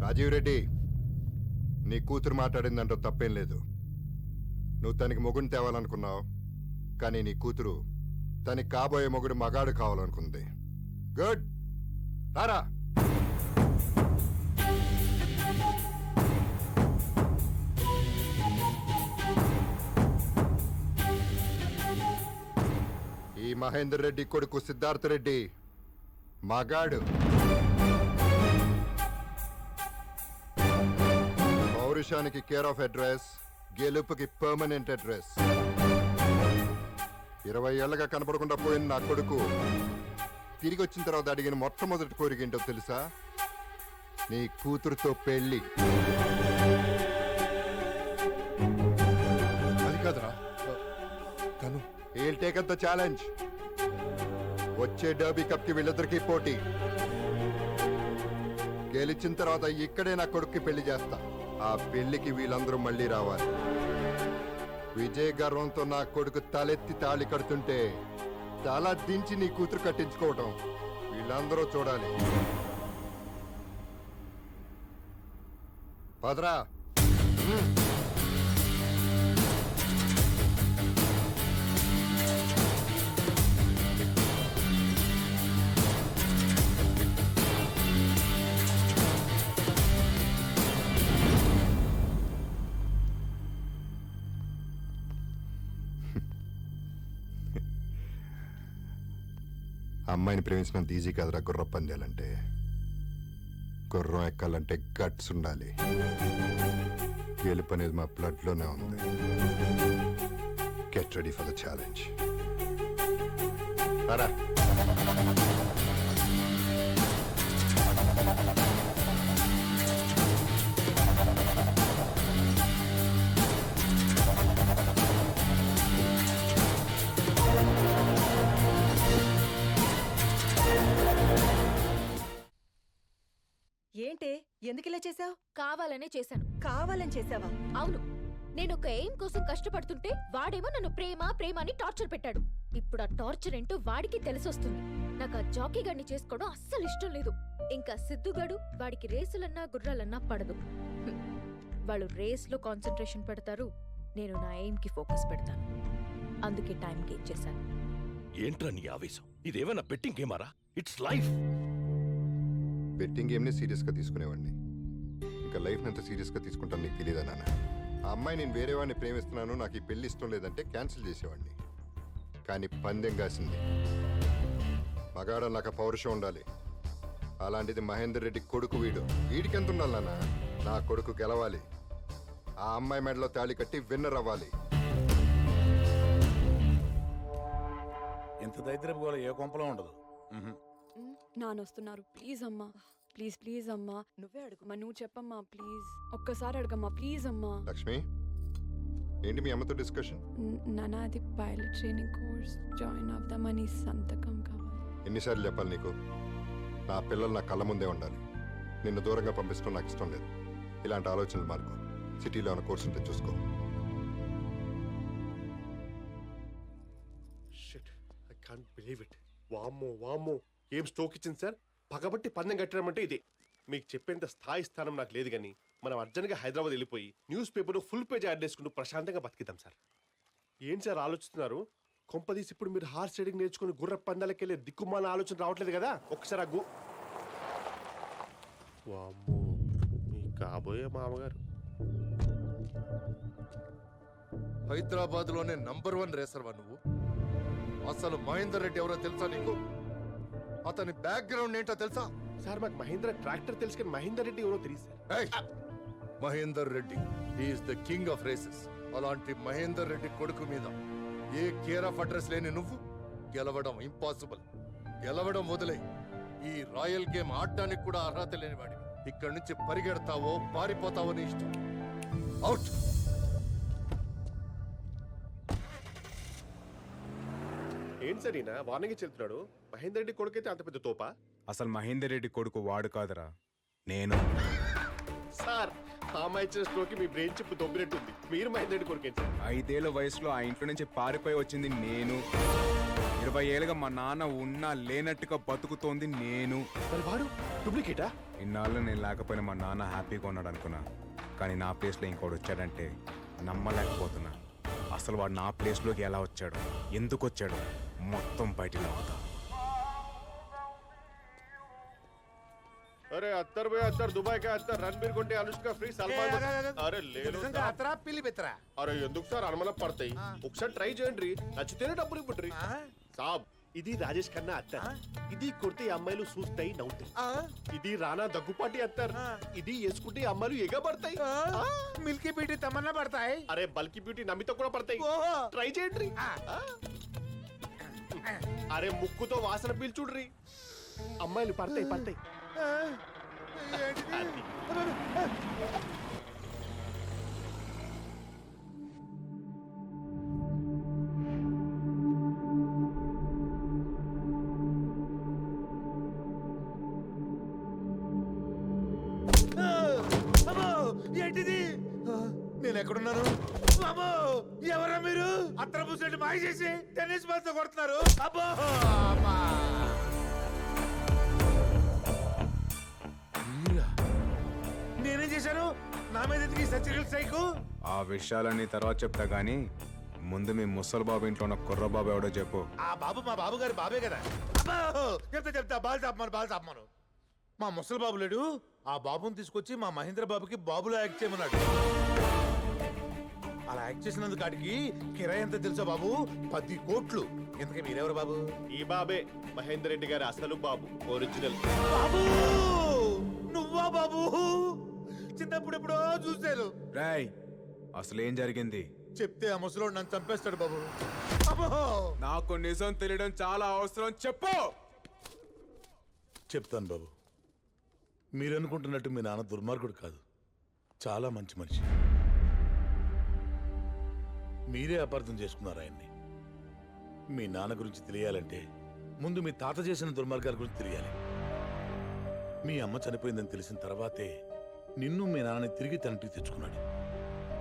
K: రాజీవ్ రెడ్డి, నీ కూతురు మాట్లాడిందంటూ తప్పేం లేదు. నువ్వు తనకి మొగుడిని తేవాలనుకున్నావు, కానీ నీ కూతురు తనకి కాబోయే మొగుడు మగాడు కావాలనుకుంది. గుడ్, రారా. ఈ మహేందర్ రెడ్డి కొడుకు సిద్ధార్థ రెడ్డి మగాడు. పౌరుషానికి కేర్ ఆఫ్ అడ్రస్, గెలుపుకి పర్మనెంట్ అడ్రస్. 20 ఏళ్లగా కనపడకుండా పోయిన నా కొడుకు తిరిగి వచ్చిన తర్వాత అడిగిన మొట్టమొదటి కోరిక ఏంటో తెలుసా? నీ కూతురుతో పెళ్లి. అది కాదురా తను. He'll take up the challenge. వచ్చే డర్బీ కప్ కి వీళ్ళిద్దరికీ పోటీ. గెలిచిన తర్వాత ఇక్కడే నా కొడుక్కి పెళ్లి చేస్తా. ఆ పెళ్లికి వీళ్ళందరూ మళ్ళీ రావాలి. విజయ గర్వంతో నా కొడుకు తలెత్తి తాళి కడుతుంటే తల దించి నీ కూతురు కట్టించుకోవటం వీళ్ళందరూ చూడాలి. పదరా. అమ్మాయిని ప్రేమించినంత ఈజీ కాదురా గుర్రం పందాలంటే. గుర్రం ఎక్కాలంటే గట్స్ ఉండాలి. గెలుపు అనేది మా బ్లడ్లోనే ఉంది. Get ready for the challenge. రారా.
N: ఏంటే ఎందుకు ఇలా చేసావు?
H: కావాలనే చేశాను.
N: కావాలని చేసావా?
H: అవును. నేను ఒక ఎయిమ్ కోసం కష్టపడుతుంటే వాడేమో నన్ను ప్రేమ ప్రేమ అని టార్చర్ పెట్టాడు. ఇప్పుడు ఆ టార్చర్ ఏంటో వాడికి తెలిసొస్తుంది. నాకు ఆ జాకీ గడిని చేసుకోవడం అస్సలు ఇష్టం లేదు. ఇంకా సిద్ధుగాడు వాడికి రేసులన్నా గుర్రాలన్నా పడదు. వాళ్ళు రేస్లో కాన్సన్ట్రేషన్ పెడతారు, నేను నా ఎయిమ్కి ఫోకస్ పెడతాను. అందుకే టైంకి ఇచ్చేశాను.
A: ఏంట్రా నీ ఆవేశం? ఇదేమైనా బెట్టింగ్ గేమారా? It's life.
K: బెట్టింగ్ గేమ్ని సీరియస్గా తీసుకునేవాడిని, ఇంకా లైఫ్ని ఎంత సీరియస్గా తీసుకుంటాను నీకు తెలియదా నాన్న? ఆ అమ్మాయి నేను వేరే వాడిని ప్రేమిస్తున్నాను, నాకు ఈ పెళ్లి ఇష్టం లేదంటే క్యాన్సిల్ చేసేవాడిని. కానీ పందెం కాసింది. మగాడ నాకు పౌరుషం ఉండాలి. అలాంటిది మహేందర్ రెడ్డి కొడుకు వీడికి ఎంత ఉండాలి నాన్న? నా కొడుకు గెలవాలి, ఆ అమ్మాయి మెడలో తాళి కట్టి విన్నర్ అవ్వాలి.
L: ఇంత దరిద్రపు గోల ఏ కొంపలో ఉండదు.
P: నానొస్తున్నారు, ప్లీజ్ అమ్మా, ప్లీజ్ ప్లీజ్ అమ్మా. నువ్వే అడుగుమా, నువ్వు చెప్పమ్మా ప్లీజ్. ఒక్కసారి అడగమ్మా ప్లీజ్ అమ్మా.
K: లక్ష్మి, ఏంటి మీ అమ్మతో డిస్కషన్?
P: నాన్న, అది పైలట్ ట్రైనింగ్ కోర్స్ జాయిన్ అవుదామని సంతకం కావాలి.
K: ఎన్నిసార్లు చెప్పాలి నీకు? నా పిల్లలు నా కళ్ళ ముందే ఉండాలి. నిన్ను దూరంగా పంపించడం నాకు ఇష్టం లేదు. ఇలాంటి ఆలోచనలు మార్కు. సిటీలో ఉన్న కోర్సు ఉంటే చూసుకో.
M: I can't believe it. వామ్మో ఏం స్టోక్ ఇచ్చింది సార్. పగబట్టి పందెం కట్టడం అంటే ఇదే. మీకు చెప్పేంత స్థాయి స్థానం నాకు లేదు, కానీ మనం అర్జెంట్గా హైదరాబాద్ వెళ్ళిపోయి న్యూస్ పేపర్లో ఫుల్ పేజ్ యాడ్ చేసుకుంటూ ప్రశాంతంగా బతికిద్దాం సార్. ఏంటి సార్ ఆలోచిస్తున్నారు? కొంపదీసి ఇప్పుడు మీరు హార్స్ రైడింగ్ నేర్చుకుని గుర్ర పందాలకి వెళ్ళే దిక్కుమాల ఆలోచన రావట్లేదు కదా? ఒకసారి వామ్మో, మీ కాబోయే మామగారు.
O: హైదరాబాద్ లోనే నంబర్ 1 రేసర్వా నువ్వు. అసలు మహేందర్ రెడ్డి ఎవరో తెలుసా నీకు? అతని బ్యాక్గ్రౌండ్ ఏంటో తెలుసా?
M: సార్ మాకు మహేంద్ర ట్రాక్టర్ తెలుసు, కానీ మహేందర్ రెడ్డి ఎవరో తెలియదు sir.
O: Mahender Reddy is the king of races. అలాంటి మహేందర్ రెడ్డి కొడుకు మీద ఏ కేర్ ఆఫ్ అడ్రస్ లేని నువ్వు గెలవడం ఇంపాసిబుల్. గెలవడం వదిలే, ఈ రాయల్ గేమ్ ఆడడానికి కూడా అర్హత లేనివాడివి. ఇక్కడి నుంచి పరిగెడతావో పారిపోతావో నీ ఇష్టం. అవుట్.
M: ఏంటి సార్ ఈయన వార్నింగ్ చెల్తున్నాడు? మహేందర్ రెడ్డి కొడుకైతే అంత పెద్ద తోపా?
E: అసలు మహేందర్ రెడ్డి కొడుకు వాడు కాదురా, నేను.
M: సార్ ఆ అమ్మాయి ఇచ్చిన స్ట్రోక్ మీ బ్రెయిన్ చిప్ దొబ్బినట్టుంది. మీరు మహేందర్ రెడ్డి కొడుకేంటి సార్?
E: 5 ఏళ్ల వయసులో ఆ ఇంట్లో నుంచి పారిపోయి వచ్చింది నేను. 20 ఏళ్ళుగా మా నాన్న ఉన్నా లేనట్టుగా బతుకుతోంది నేను.
M: వాడు డూప్లికేటా?
E: ఇన్నాళ్ళు నేను లేకపోయినా మా నాన్న హ్యాపీగా ఉన్నాడు అనుకున్నా, కానీ నా ప్లేస్లో ఇంకోటి వచ్చాడంటే నమ్మలేకపోతున్నా. అసలు వాడు నా ప్లేస్లోకి ఎలా వచ్చాడు, ఎందుకు వచ్చాడు, మొత్తం బయటలో అవుతా.
M: अरे 70 भाई 70 दुबई का 70 रणबीर गुंटे अनुष्का फ्री सलमान अरे ले लो
L: అతరా పిల్లి బెత్తరా.
M: అరే ఎందుకు సార్ అనుమానం పడతాయి? ఒకసారి ట్రై చేయండి, నచ్చితేనే డబ్బులు ఇవ్వండి. సాబ్ ఇది రాజేష్ ఖన్నా అత్తర్, ఇది కొడితే అమ్మాయిలు చూస్తాయి నవ్వుతాయి. ఇది రానా దగ్గుపాటి అత్తర్, ఇది వేసుకుంటే అమ్మాయిలు ఎగబడతాయి.
L: మిల్కీ బ్యూటీ తమన్నా పడతాయి.
M: అరే బల్కీ బ్యూటీ నమ్మితో కూడా పడతాయి. ట్రై చేయండి. అరే ముక్కుతో వాసన పీల్చుడ్రి, అమ్మాయిలు పడతాయి పడతాయి.
L: ఏంటిది? నేను ఎక్కడున్నాను? ఎవరా మీరు? అత్తర పూసేటి మాయ చేసి టెన్నిస్ బాల్ తో కొడుతున్నారు. అబ్బో నేనేం చేశాను? నా మీద ఎందుకు సచిరల్ సైకు?
E: ఆ విషయాలన్నీ తర్వాత చెప్తా గానీ ముందు మీ ముసలి బాబు ఇంట్లో ఉన్న కుర్ర బాబు ఎవడో చెప్పు.
L: ఆ బాబు మా బాబు గారి బాబే కదా. చెప్తా బాల్ చాపమను. మా ముసలి బాబు లేడు, ఆ బాబుని తీసుకొచ్చి మా మహేంద్ర బాబుకి బాబులో యాక్ట్ చేయమన్నాడు. అలా యాక్ట్ చేసినందుకు కాడికి కిరాయి ఎంత తెలుసా బాబు? 10 కోట్లు. ఇంతకీ మీరెవరు బాబు?
M: ఈ బాబే మహేందర్ రెడ్డి గారి అసలు బాబు, ఒరిజినల్
L: బాబు. నువ్వా బాబు? చిన్నప్పుడు ఎప్పుడో చూశాను.
E: రాయ్, అసలు ఏం జరిగింది
L: చెప్తే ఆ ముసలోడు నన్ను చంపేస్తాడు బాబు.
E: నాకు నిజం తెలియడం చాలా అవసరం, చెప్పు.
L: చెప్తాను బాబు. మీరనుకుంటున్నట్టు మీ నాన్న దుర్మార్గుడు కాదు, చాలా మంచి మనిషి. మీరే అపార్థం చేసుకున్నారు ఆయన్ని. మీ నాన్న గురించి తెలియాలంటే ముందు మీ తాత చేసిన దుర్మార్గాల గురించి తెలియాలి. మీ అమ్మ చనిపోయిందని తెలిసిన తర్వాతే నిన్ను మీ నాన్నని తిరిగి తనటికి తెచ్చుకున్నాడు.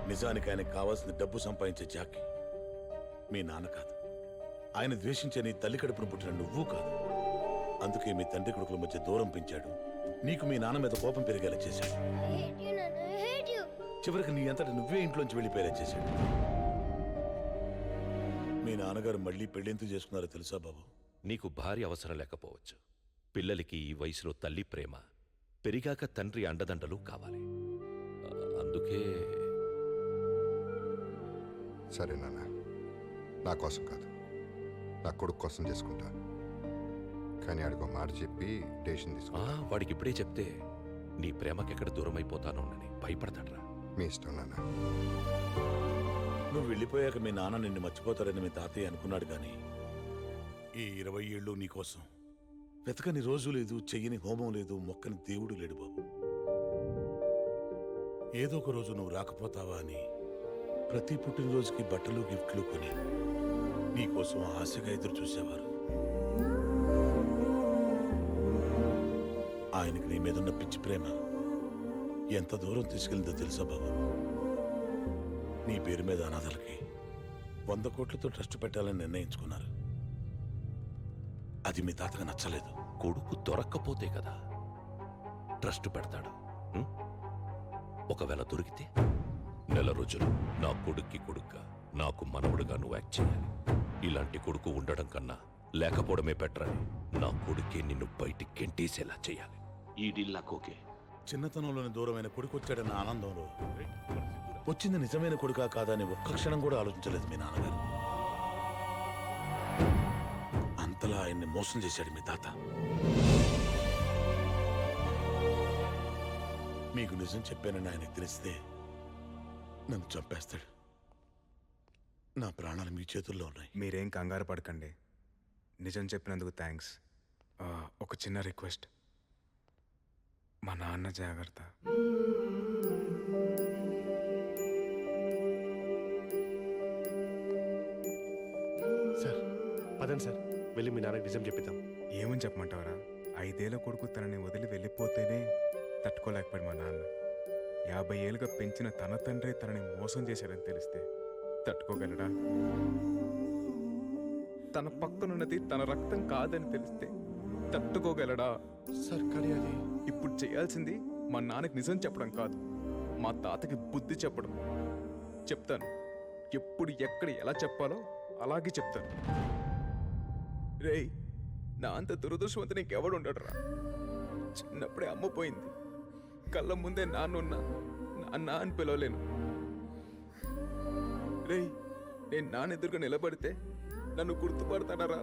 L: నిజానికి ఆయనకు కావాల్సిన డబ్బు సంపాదించే జాకి మీ నాన్న కాదు, ఆయన ద్వేషించే నీ తల్లి కడుపును పుట్టిన నువ్వు కాదు. అందుకే మీ తండ్రి కొడుకుల మధ్య దూరం పెంచాడు. నీకు మీ నాన్న మీద కోపం పెరిగేలా చేశాడు. చివరికి నీ అంతటా నువ్వే ఇంట్లోంచి వెళ్ళిపోయేలా చేశాడు. మీ నాన్నగారు మళ్ళీ పెళ్ళెందుకు చేసుకున్నారో తెలుసా బాబు?
A: నీకు భార్య అవసరం లేకపోవచ్చు. పిల్లలకి ఈ వయసులో తల్లి ప్రేమ, పెరిగాక తండ్రి అండదండలు కావాలి. అందుకే.
K: సరే నాన్న, నా కోసం కాదు, నా కొడుకు కోసం చేసుకుంటా. కానీ అడిగో మాట చెప్పి డెసిషన్ తీసుకుంటా.
A: వాడికి ఇప్పుడే చెప్తే నీ ప్రేమకి ఎక్కడ దూరం అయిపోతానోనని భయపడతాడ్రా.
K: మీ ఇష్టం నాన్న.
L: నువ్వు వెళ్ళిపోయాక మీ నాన్న నిన్ను మర్చిపోతారని మీ తాతయ్య అనుకున్నాడు. కానీ ఈ 20 ఏళ్ళు నీకోసం వెతకని రోజు లేదు, చెయ్యని హోమం లేదు, మొక్కని దేవుడు లేడు బాబు. ఏదో ఒక రోజు నువ్వు రాకపోతావా అని ప్రతి పుట్టినరోజుకి బట్టలు గిఫ్ట్లు కొని నీకోసం ఆశగా ఎదురు చూసేవారు. ఆయనకి నీ మీదున్న పిచ్చి ప్రేమ ఎంత దూరం తీసుకెళ్ళిందో తెలుసా బాబు? నీ పేరు మీద అనాథలకి 100 కోట్లతో ట్రస్ట్ పెట్టాలని నిర్ణయించుకున్నారు. అది మీ తాతగా నచ్చలేదు.
A: కొడుకు దొరక్కపోతే కదా ట్రస్ట్ పెడతాడు. ఒకవేళ దొరికితే నెల రోజులు నా కొడుక్కి కొడుగ్గా, నాకు మనవడుగా నువ్వు యాక్ట్ చేయాలి. ఇలాంటి కొడుకు ఉండడం కన్నా లేకపోవడమే బెటర్ అని నా కొడుకే నిన్ను బయటికి గెంటేసేలా చేయాలి. ఈ డీల్ నాకు ఓకే.
L: చిన్నతనంలోని దూరమైన కొడుకు వచ్చాడన్న ఆనందంలో వచ్చింది నిజమైన కొడుకా కాదా అని ఒక్క క్షణం కూడా ఆలోచించలేదు మీ నాన్నగారు. అంతలా ఆయన్ని మోసం చేశాడు మీ తాత. మీకు నిజం చెప్పానని ఆయనకు తెలిస్తే నన్ను చంపేస్తాడు. నా ప్రాణాలు మీ చేతుల్లో ఉన్నాయి.
E: మీరేం కంగారు పడకండి. నిజం చెప్పినందుకు థ్యాంక్స్. ఒక చిన్న రిక్వెస్ట్, మా నాన్న జాగ్రత్త.
M: సార్ పదండి సార్, వెళ్ళి మీ నాన్నకి నిజం చెప్పిద్దాం.
E: ఏమని చెప్పమంటావరా? 5 ఏళ్ల కొడుకు తనని వదిలి వెళ్ళిపోతేనే తట్టుకోలేకపోయాడు మా నాన్న. 50 ఏళ్ళుగా పెంచిన తన తండ్రి తనని మోసం చేశాడని తెలిస్తే తట్టుకోగలడా? తన పక్కనున్నది తన రక్తం కాదని తెలిస్తే తట్టుకోగలడా?
M: సార్ కానీ అది
E: ఇప్పుడు చేయాల్సింది మా నాన్నకి నిజం చెప్పడం కాదు, మా తాతకి బుద్ధి చెప్పడం. చెప్తాను, ఎప్పుడు ఎక్కడ ఎలా చెప్పాలో అలాగే చెప్తాను. రేయ్, నా అంత దురదృష్టవంత నీకెవడు ఉండడురా. చిన్నప్పుడే అమ్మ పోయింది, కళ్ళ ముందే నాన్నున్నా నాన్న అని పిలవలేను. రేయ్, నేను నాన్న ఎదురుగా నిలబడితే నన్ను గుర్తుపడతానరా?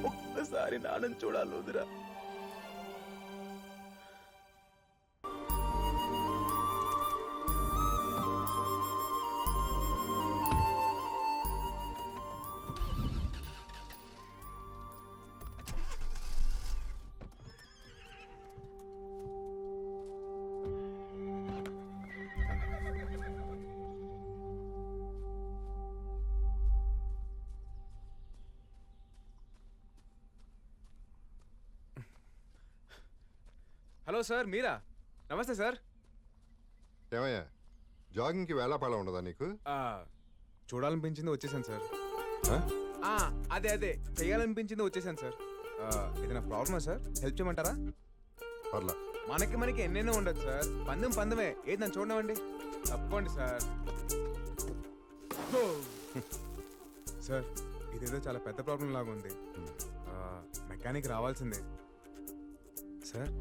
E: ఒక్కసారి నాన్నని చూడాలి వదిరా. హలో సార్, మీరా? నమస్తే సార్.
K: ఏమయ్యా, జాగింగ్కి వేళాపాళ ఉండదా నీకు?
E: చూడాలనిపించింది వచ్చేసాను సార్. అదే చేయాలనిపించింది వచ్చేసాను సార్. ఏదైనా ప్రాబ్లమా సార్? హెల్ప్ చేయమంటారా?
K: పర్లా.
E: మనకి ఎన్నెన్నో ఉండదు సార్. పందమే ఏది నన్ను చూడమండి. తప్పండి సార్. సార్, ఇదేదో చాలా పెద్ద ప్రాబ్లం లాగా ఉంది. మెకానిక్ రావాల్సిందే సార్.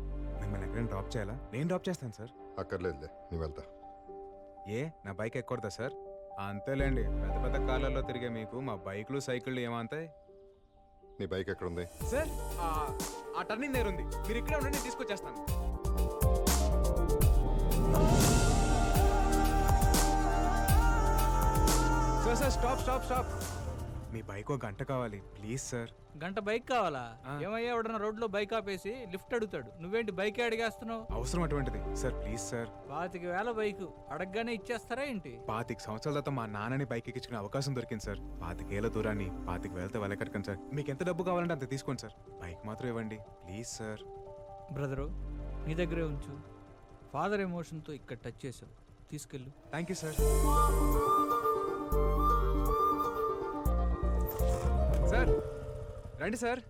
E: మిమ్మల్ని ఎక్కడైనా డ్రాప్ చేయాలా? నేను డ్రాప్ చేస్తాను సార్.
K: అక్కర్లేదులే, నీ వెళ్తా.
E: ఏ, నా బైక్ ఎక్కకూడదా సార్? అంతేలేండి, పెద్ద పెద్ద కార్లలో తిరిగే మీకు మా బైక్లు సైకిళ్ళు ఏమంతాయి?
K: నీ బైక్ ఎక్కడుంది
E: సార్? ఆ టర్నింగ్ దగ్గర ఉంది. మీరు ఇక్కడే ఉండండి, నేను తీసుకొచ్చేస్తాను. Sir stop. మీ బైక్ ఒక గంట కావాలి ప్లీజ్ సార్.
Q: గంట బైక్ కావాలా? ఏమయ్యా, ఎవడన్నా రోడ్లో బైక్ ఆపేసి లిఫ్ట్ అడుగుతాడు, నువ్వేంటి బైక్ అడిగేస్తున్నావు?
E: అవసరం అటువంటిది సార్, ప్లీజ్ సార్.
Q: 25,000 బైక్ అడగగానే ఇచ్చేస్తారా ఏంటి?
E: 25 సంవత్సరాల తర్వాత మా నాన్నని బైక్ ఎక్కించుకునే అవకాశం దొరికింది సార్. 25 ఏళ్ల దూరాన్ని 25,000తో వెళ్ళకట్టకండి సార్. మీకు ఎంత డబ్బు కావాలంటే అంత తీసుకోండి సార్. బైక్ మాత్రం ఇవ్వండి ప్లీజ్ సార్.
Q: బ్రదరు, నీ దగ్గరే ఉంచు. ఫాదర్ ఎమోషన్తో ఇక్కడ టచ్ చేసావు, తీసుకెళ్ళు.
E: Thank you sir. సార్ రండి సార్.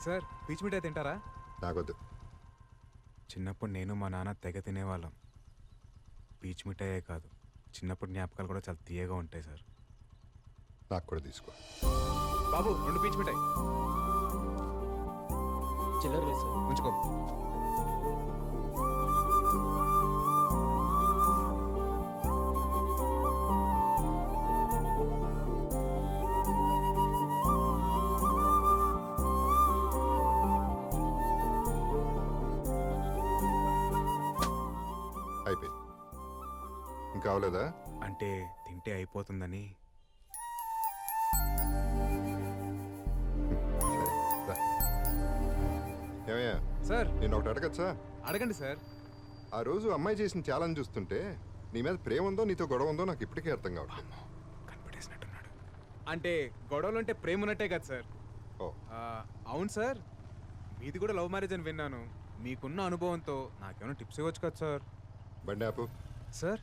E: సార్ పీచ్ మిఠాయి తింటారా?
K: నాకొద్దు.
E: చిన్నప్పుడు నేను మా నాన్న తెగ తినేవాళ్ళం. పీచ్ మిఠాయే కాదు, చిన్నప్పుడు జ్ఞాపకాలు కూడా చాలా తీయగా ఉంటాయి సార్.
K: నాకు కూడా తీసుకో
E: బాబు. 2 పీచ్ మిఠాయి.
R: చిల్లర లేదు సార్.
E: ఉంచుకో.
K: అయిపోయింది. ఇంకా అవలేదా?
E: అంటే తింటే అయిపోతుందని.
K: ఏమయ్యా
E: సార్
K: నేను ఒకటి అడగచ్చా?
E: అడగండి సార్.
K: ఆ రోజు అమ్మాయి చేసిన ఛాలెంజ్ చూస్తుంటే నీ మీద ప్రేమ ఉందో నీతో గొడవ ఉందో నాకు ఇప్పటికీ అర్థం కావట్లేదు.
E: కనిపెట్టేసినట్టున్నాడు. అంటే గొడవలు అంటే ప్రేమ ఉన్నట్టే కదా సార్. అవును సార్, మీది కూడా లవ్ మ్యారేజ్ అని విన్నాను. మీకున్న అనుభవంతో నాకేమైనా టిప్స్ ఇవ్వచ్చు కదా సార్.
K: బండి ఆపు.
E: సార్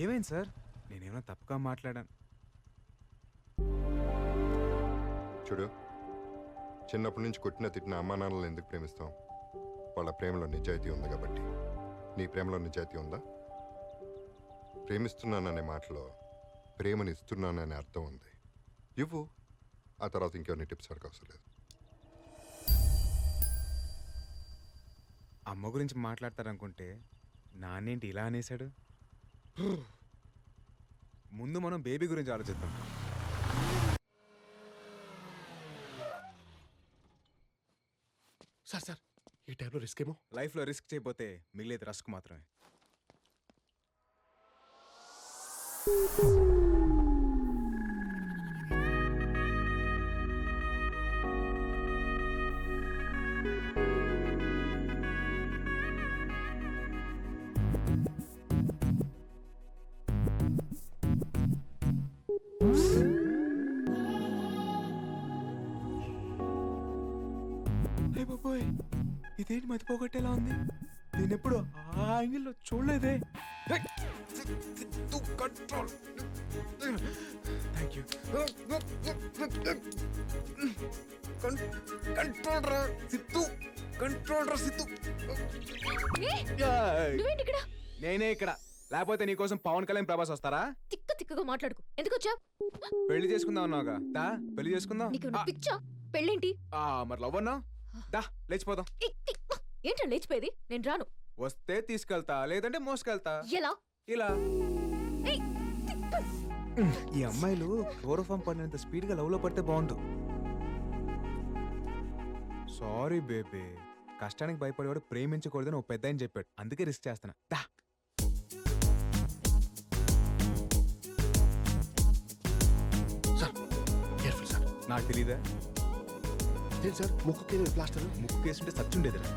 E: ఏమైంది సార్? నేనేమైనా తప్పుగా మాట్లాడాను?
K: చూడు, చిన్నప్పటి నుంచి కొట్టిన తిట్టిన అమ్మా నాన్నలను ఎందుకు ప్రేమిస్తాం? వాళ్ళ ప్రేమలో నిజాయితీ ఉంది కాబట్టి. నీ ప్రేమలో నిజాయితీ ఉందా? ప్రేమిస్తున్నాననే మాటలో ప్రేమని ఇస్తున్నాననే అర్థం ఉంది. ఇవ్వు, ఆ తర్వాత ఇంకెవరిని టిప్స్ అడగవసరం లేదు.
E: అమ్మ గురించి మాట్లాడతారనుకుంటే నాన్నేంటి ఇలా అనేశాడు? ముందు మనం బేబీ గురించి ఆలోచిద్దాం.
M: సార్ సార్, ఈ టైంలో రిస్క్ ఏమో.
E: లైఫ్లో రిస్క్ చేయకపోతే మిగిలేది రస్క్ మాత్రమే. ఇదేంటి మతిపోగొట్టేలా ఉంది? నేను ఎప్పుడు ఆ యాంగిల్లో చూడలేదే. కంట్రోల్. Thank you. కంట్రోల్ రా సిద్ధు, కంట్రోల్ రా సిద్ధు. నేనే ఇక్కడ, లేకపోతే నీకోసం పవన్ కళ్యాణ్ ప్రభాస్ వస్తారా?
H: తిక్క తిక్కగా మాట్లాడుకు. ఎందుకు వచ్చావు?
E: పెళ్లి చేసుకుందాం అన్నావుగా, దా పెళ్లి చేసుకుందాం.
H: పిచ్చా? పెళ్ళేంటి?
E: మరి లవ్ అన్నా, దా లేచిపోదాం.
H: ఏంటో లేచిపోయేది? నేను రాను.
E: వస్తే తీసుకెళ్తా, లేదంటే మోసుకెళ్తా.
H: ఎలా?
E: ఇలా. ఈ అమ్మాయిలు క్లోరోఫామ్ పడినంత స్పీడ్ గా లవ్ లో పడితే బాగుండు. సారీ బేబీ, కష్టానికి భయపడేవాడు ప్రేమించకూడదని ఒక పెద్ద ఆయన చెప్పాడు, అందుకే రిస్క్ చేస్తున్నా. దా. నాకు తెలీదా?
M: సార్ ముక్కు ప్లాస్టర్.
E: ముక్కు కేసుంటే సచ్చుండేదిరా.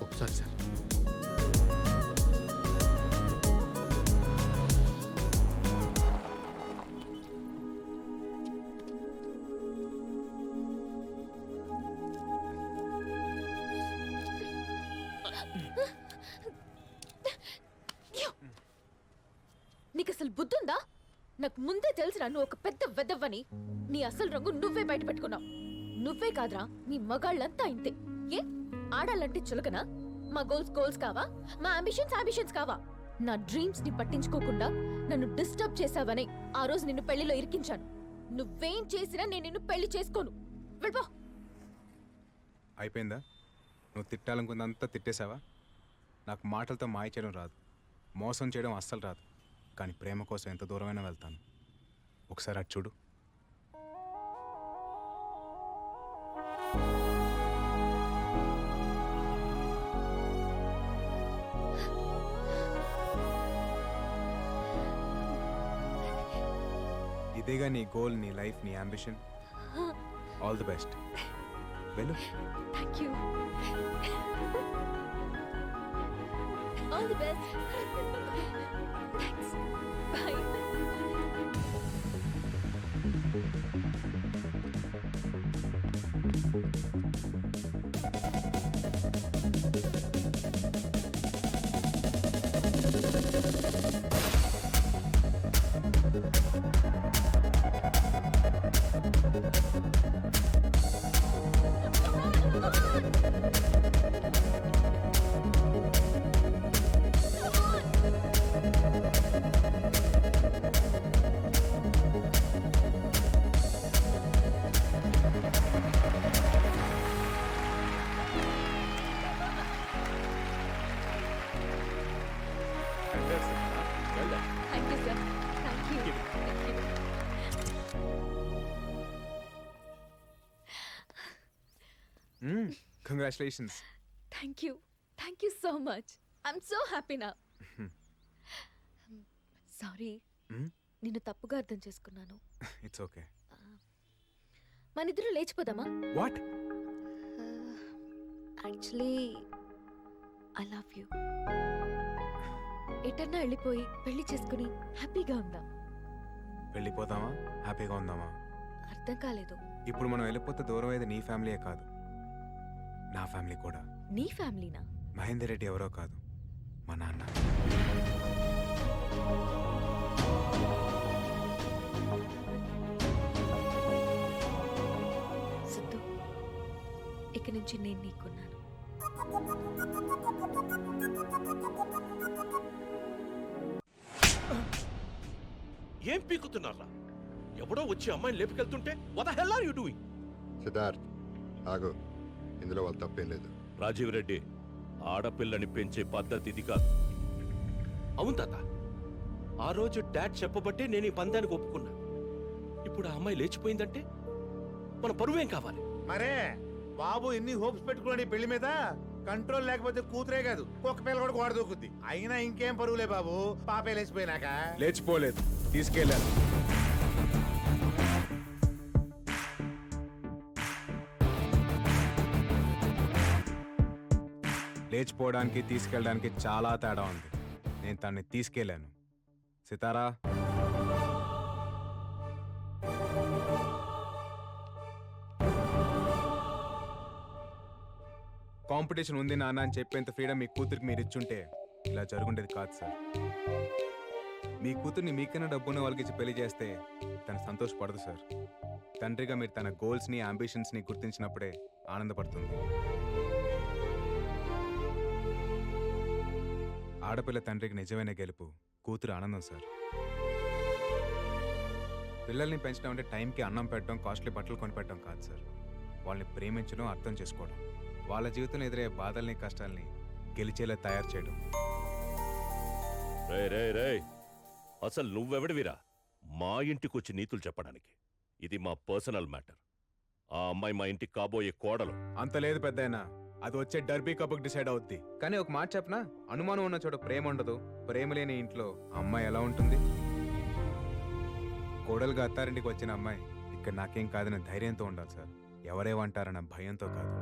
M: ఒకసారి సార్.
H: నీకు అసలు బుద్ధుందా? నాకు ముందే తెలుసురా నువ్వు ఒక పెద్ద వెదవ్వని. నీ అసలు రంగు నువ్వే బయట పెట్టుకున్నావు. నువ్వే కాదురా, మీ మగాళ్ళంతా ఇంతే. ఏ ఆడాలంటే చులకనా? మా గోల్స్ కావా? మా అంబిషన్స్ కావా? నా డ్రీమ్స్ ని పట్టించుకోకుండా నన్ను డిస్టర్బ్ చేసావనే ఆ రోజు నిన్ను పెళ్లిలో ఇరికించాను. నువ్వేం చేసినా నేను నిన్ను పెళ్లి చేసుకోను. వెళ్ళిపో.
E: అయిపోయిందా? నువ్వు తిట్టాలనుకుందంతా తిట్టేశావా? నాకు మాటలతో మాయ చేయడం రాదు, మోసం చేయడం అస్సలు రాదు. కానీ ప్రేమ కోసం ఎంత దూరమైనా వెళ్తాను. ఒకసారి అటు చూడు. ఇదేగా నీ గోల్, నీ లైఫ్, నీ అంబిషన్. All the best. వెళ్ళు.
H: Thank you. All the best. Thanks. Bye. Thank you sir. Thank you.
E: Congratulations.
H: Thank you so much. I'm so happy నా. సారీ, నిన్ను తప్పుగా అర్థం చేసుకున్నాను.
E: It's okay.
H: మనిద్దరం లేచిపోదామా?
E: What?
H: Actually I love you. ఎటన్నా వెళ్ళిపోయి పెళ్లి చేసుకుని హ్యాపీగా ఉందాం.
E: వెళ్ళిపోతామా? హ్యాపీగా ఉందామా?
H: అర్థం కాలేదు.
E: ఇప్పుడు మనం వెళ్ళిపోతే దూరం అయ్యేది నీ ఫ్యామిలీయే కాదు, నా ఫ్యామిలీ కూడా.
H: నీ ఫ్యామిలీనా?
E: మహేందర్ రెడ్డి ఎవరో కాదు, మా నాన్న.
H: సిద్ధు, ఇక నుంచి నేను నీకున్నాను.
A: ఏం పీకుతున్నారా? ఎవడో వచ్చి అమ్మాయిని లేపుకెళ్తుంటే what the hell are you doing?
K: Siddharth ఆగు, ఇందులో వాళ్ళు తప్పేం లేదు.
A: రాజీవ్ రెడ్డి, ఆడపిల్లని పెంచే పద్ధతి ఇది కాదు. అవును తాత, ఆ రోజు డాడ్ చెప్పబట్టే నేను ఈ పందానికి ఒప్పుకున్నా. ఇప్పుడు ఆ అమ్మాయి లేచిపోయిందంటే మన పరువేం కావాలి?
R: మరే బాబు ఎన్ని హోప్స్ పెట్టుకున్నాడు ఈ పెళ్లి మీద. కంట్రోల్ లేకపోతే కూతురే కాదు, ఒక్క పిల్ల కూడా గోడ దూకుద్ది. అయినా ఇంకేం పరువులే బాబు, పాపే లేచిపోయినాక.
E: లేచిపోలేదు, తీసుకెళ్ళాను. లేచిపోవడానికి తీసుకెళ్ళడానికి చాలా తేడా ఉంది. నేను తన్ని తీసుకెళ్ళాను. సితారా, కాంపిటీషన్ ఉంది నాన్న అని చెప్పేంత ఫ్రీడమ్ మీ కూతురికి మీరు ఇచ్చుంటే ఇలా జరుగుండేది కాదు సార్. మీ కూతుర్ని మీకైనా డబ్బున్న వాళ్ళకి ఇచ్చి పెళ్లి చేస్తే తను సంతోషపడదు సార్. తండ్రిగా మీరు తన గోల్స్ని అంబిషన్స్ని గుర్తించినప్పుడే ఆనందపడుతుంది. ఆడపిల్ల తండ్రికి నిజమైన గెలుపు కూతురు ఆనందం సార్. పిల్లల్ని పెంచడం అంటే టైంకి అన్నం పెట్టడం, కాస్ట్లీ బట్టలు కొనిపెట్టడం కాదు సార్. వాళ్ళని ప్రేమించడం, అర్థం చేసుకోవడం, వాళ్ళ జీవితంలో ఎదురయ్యే బాధల్ని కష్టాల్ని గెలిచేలా తయారు చేయడం.
A: అసలు నువ్వెవడివిరా మా ఇంటికి వచ్చి నీతులు చెప్పడానికి? ఇది మా పర్సనల్ మ్యాటర్. ఆ అమ్మాయి మా ఇంటికి కాబోయే కోడలు.
E: అంత లేదు పెద్దయినా, అది వచ్చే డర్బీ కప్కి డిసైడ్ అవుద్ది. కానీ ఒక మాట చెప్పనా, అనుమానం ఉన్న చోట ప్రేమ ఉండదు. ప్రేమ లేని ఇంట్లో అమ్మాయి ఎలా ఉంటుంది? కోడలుగా అత్తారింటికి వచ్చిన అమ్మాయి ఇక్కడ నాకేం కాదనే ధైర్యంతో ఉండాలి సార్, ఎవరేమంటారన్న భయంతో కాదు.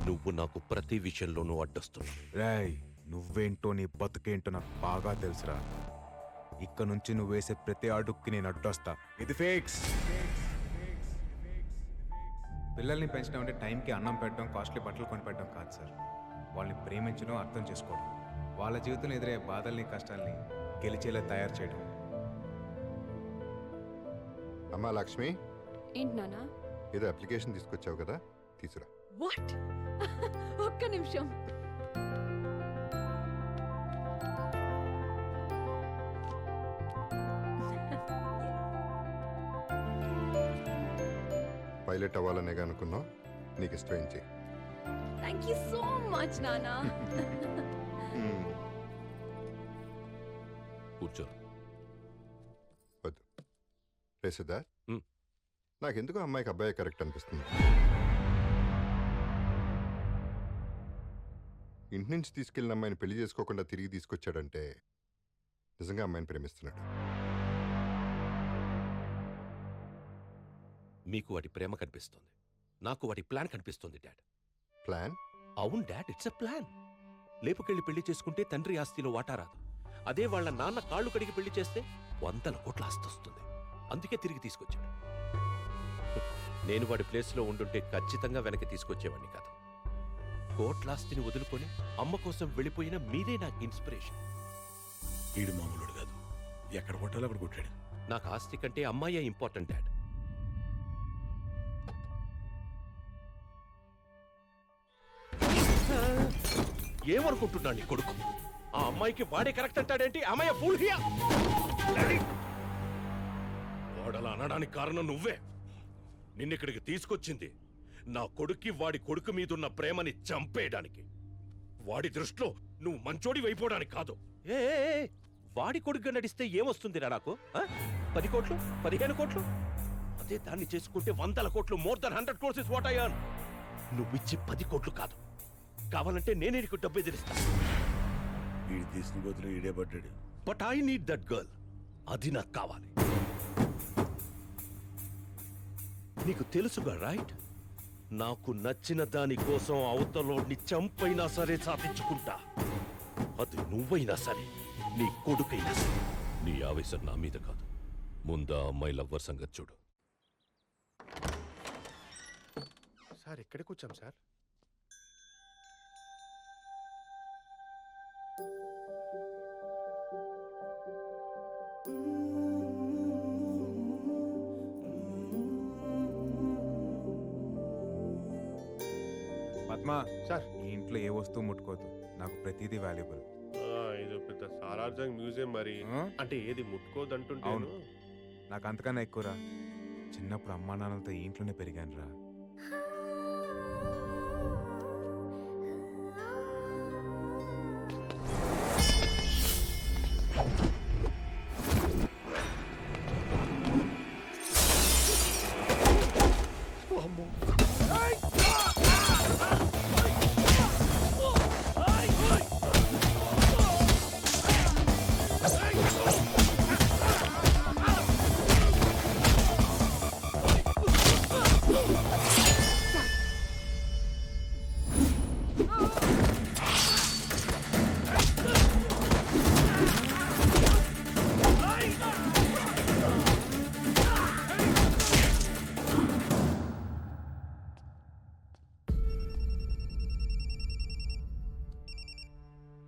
A: నువ్వు నాకు ప్రతి విషయంలోనూ అడ్డొస్తున్నావు.
E: రేయ్, నువ్వేంటో నీ బతుకేంటో నాకు బాగా తెలుసురా. ఇక్కడ నుంచి నువ్వు వేసే ప్రతి అడుక్కి నేను అడ్డొస్తా. ఇది ఫిక్స్. పిల్లల్ని పెంచడం అంటే టైంకి అన్నం పెట్టడం, కాస్ట్లీ బట్టలు కొనిపెట్టడం కాదు సార్. వాళ్ళని ప్రేమించడం, అర్థం చేసుకోవడం, వాళ్ళ జీవితంలో ఎదురయ్యే బాధల్ని కష్టాల్ని గెలిచేలా తయారు చేయడం.
K: అమ్మా లక్ష్మి,
P: ఏంటి నాన్న?
K: ఏదో అప్లికేషన్ తీసుకొచ్చావు కదా, తీసురా.
H: వాట్? ఒక్క నిమిషం.
K: పైలట్ అవ్వాలనేగా అనుకున్నావు, నీకు ఇష్టం చేయి.
P: థ్యాంక్ యూ సో మచ్ నాన్న.
A: కూర్చో.
K: వద్దు రే సిద్ధార్థ్, నాకెందుకు అమ్మాయికి అబ్బాయి కరెక్ట్ అనిపిస్తుంది. ఇంటి నుంచి తీసుకెళ్ళిన అమ్మాయిని పెళ్లి చేసుకోకుండా తిరిగి తీసుకొచ్చాడంటే నిజంగా అమ్మాయిని ప్రేమిస్తున్నాడు.
A: మీకు వాటి ప్రేమ కనిపిస్తుంది, నాకు వాటి ప్లాన్ కనిపిస్తుంది డాడ్.
K: ప్లాన్?
A: అవును డాడ్, ఇట్స్ ఎ ప్లాన్. లేపుకెళ్ళి పెళ్లి చేసుకుంటే తండ్రి ఆస్తిలో వాటా రాదు. అదే వాళ్ళ నాన్న కాళ్ళు కడిగి పెళ్లి చేస్తే 100 కోట్ల ఆస్తి వస్తుంది. అందుకే తిరిగి తీసుకొచ్చాడు. నేను వాడి ప్లేస్లో ఉండుంటే ఖచ్చితంగా వెనక్కి తీసుకొచ్చేవాడిని కాదు. కోట్లాస్తిని వదులుకొని అమ్మ కోసం వెళ్ళిపోయిన మీరే నాకు ఇన్స్పిరేషన్.
L: ఈడు మామూలుడు కాదు, ఎక్కడ కొట్టాలో అక్కడ కొట్టాడు.
A: నాకు ఆస్తి కంటే అమ్మాయే ఇంపార్టెంట్ డాడ్. ఏమనుకుంటున్నాడు నీ కొడుకు? ఆ అమ్మాయికి వాడే కరెక్ట్ అంటాడేంటి? అమ్మాయి ఫుల్ హియా. వాడలా అనడానికి కారణం నువ్వే. నిన్నిక్కడికి తీసుకొచ్చింది నా కొడుక్కి వాడి కొడుకు మీదున్న ప్రేమని చంపేయడానికి. వాడి దృష్టిలో నువ్వు మంచోడి వైపోవడానికి కాదు. ఏ వాడి కొడుకుగా నడిస్తే ఏమొస్తుందిరా నాకు? 10 కోట్లు 15 కోట్లు? అదే దాన్ని చేసుకుంటే 100 కోట్లు, more than 100 crores is what I earn. నువ్విచ్చి 10 కోట్లు కాదు, కావాలంటే నేనే నీకు డబ్బు ఎదిరిస్తా.
L: వీడి తీసిన గోతులు ఈడే పడ్డాడు.
A: But I need that girl. అది నాకు కావాలి. నీకు తెలుసుగా రైట్? నాకు నచ్చిన దాని కోసం అవతలోడిని చంపైనా సరే సాధించుకుంటా. అది నువ్వైనా సరే, నీ కొడుకైనా సరే. నీ ఆవేశం నా మీద కాదు, ముందా అమ్మాయి లవ్వర్ సంగతి చూడు.
M: సార్ ఎక్కడికి వచ్చాం సార్?
E: పద్మా
M: సార్,
E: ఈ ఇంట్లో ఏ వస్తువు ముట్టుకోదు, నాకు ప్రతిదీ వాల్యుబుల్.
M: ఇది పెద్ద సాలార్జంగ్ మ్యూజియం మరి. అంటే ఏది ముట్టుకోదంటుంటాను.
E: నాకు అంతకన్నా ఎక్కువరా. చిన్నప్పుడు అమ్మా నాన్నలతో ఈ ఇంట్లోనే పెరిగాను రా.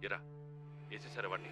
A: ఎరా వేసేసారా వాడిని?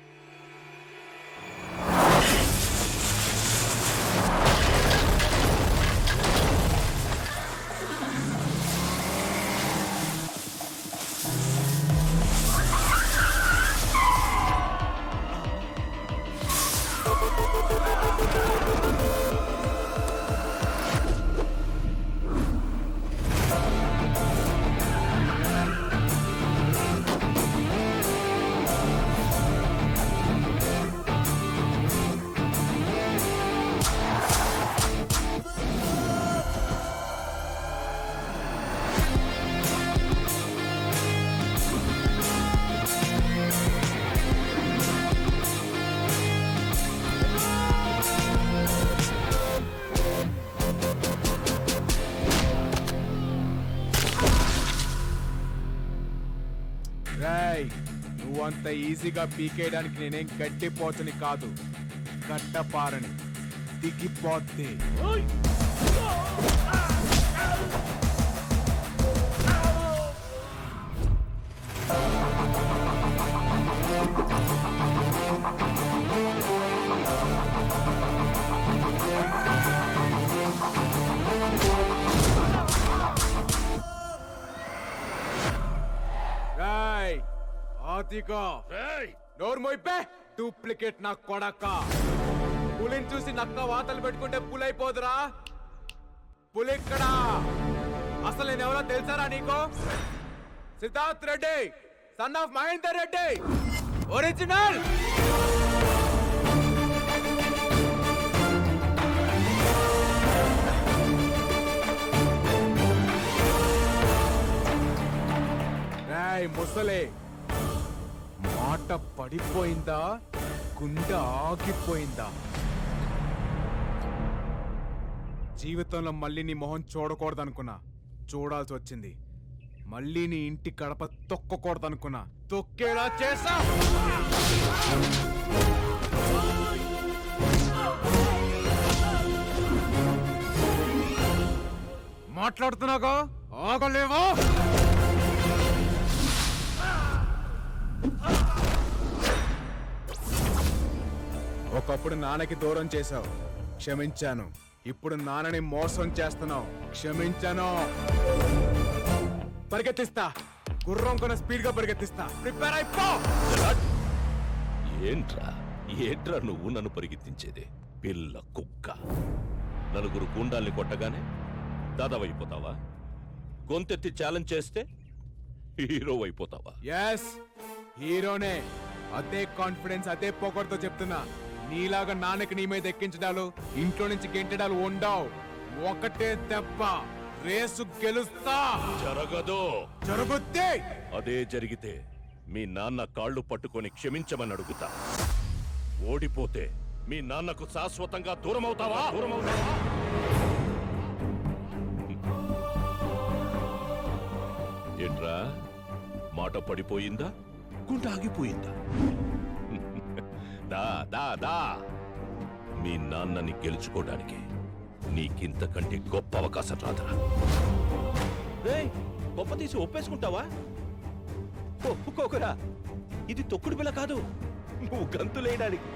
A: నువ్వంత ఈజీగా పీకేయడానికి నేనేం గట్టిపోతుని కాదు, కట్టపారని దిగిపోద్ది. నోరు మోయిపే డూప్లికేట్ నా కొడక. పులిని చూసి నక్క వాతలు పెట్టుకుంటే పులైపోదురా. పులిక్కడా అసలు నేనెవరో తెలుసారా నీకు? Siddharth Reddy, son of Mahender Reddy, original. ముసలే మాట పడిపోయిందా, గుండె ఆగిపోయిందా? జీవితంలో మళ్ళీ నీ మొహం చూడకూడదనుకున్నా, చూడాల్సి వచ్చింది. మళ్ళీ నీ ఇంటి గడప తొక్కకూడదనుకున్నా, తొక్కేలా చేసా. మాట్లాడుతున్నాగా, ఆగలేవా?
E: ఒకప్పుడు నాన్నకి దూరం చేశావు, క్షమించాను. ఇప్పుడు నాన్నని మోసం చేస్తున్నావు, క్షమించాను. పరిగెత్తిస్తా, గుర్రం కొన స్పీడ్ గా పరిగెత్తిస్తా. ప్రిపేర్ అయిపో.
A: ఏంట్రా నువ్వు నన్ను పరిగెత్తించేది? పిల్ల కుక్క. నలుగురు గుండాల్ని కొట్టగానే దాదావైపోతావా? గొంతెత్తి ఛాలెంజ్ చేస్తే హీరో అయిపోతావా?
E: ఎస్, హీరోనే. అదే కాన్ఫిడెన్స్, అదే పొగర్తో చెప్తున్నా. నీలాగా నాన్నకి నీ మీద ఎక్కించడాలు, ఇంట్లో నుంచి గెంటడాలు ఉండవు. ఒకటే దెబ్బ, రేసు గెలుస్తా.
A: జరగదు.
E: జరుగుద్ది.
A: అదే జరిగితే మీ నాన్న కాళ్ళు పట్టుకొని క్షమించమని అడుగుతా. ఓడిపోతే మీ నాన్నకు శాశ్వతంగా దూరమవుతావా? ఏంట్రా, మాట పడిపోయిందా? గుంట ఆగిపోయిందా? దా దా దా. మీ నాన్నని గెలుచుకోవడానికి నీకింతకంటే గొప్ప అవకాశం రాదురా. గొప్ప తీసి ఒప్పేసుకుంటావా? ఒప్పుకోకురా, ఇది తొక్కుడు బిల్ల కాదు, నువ్వు గంతులేయడానికి.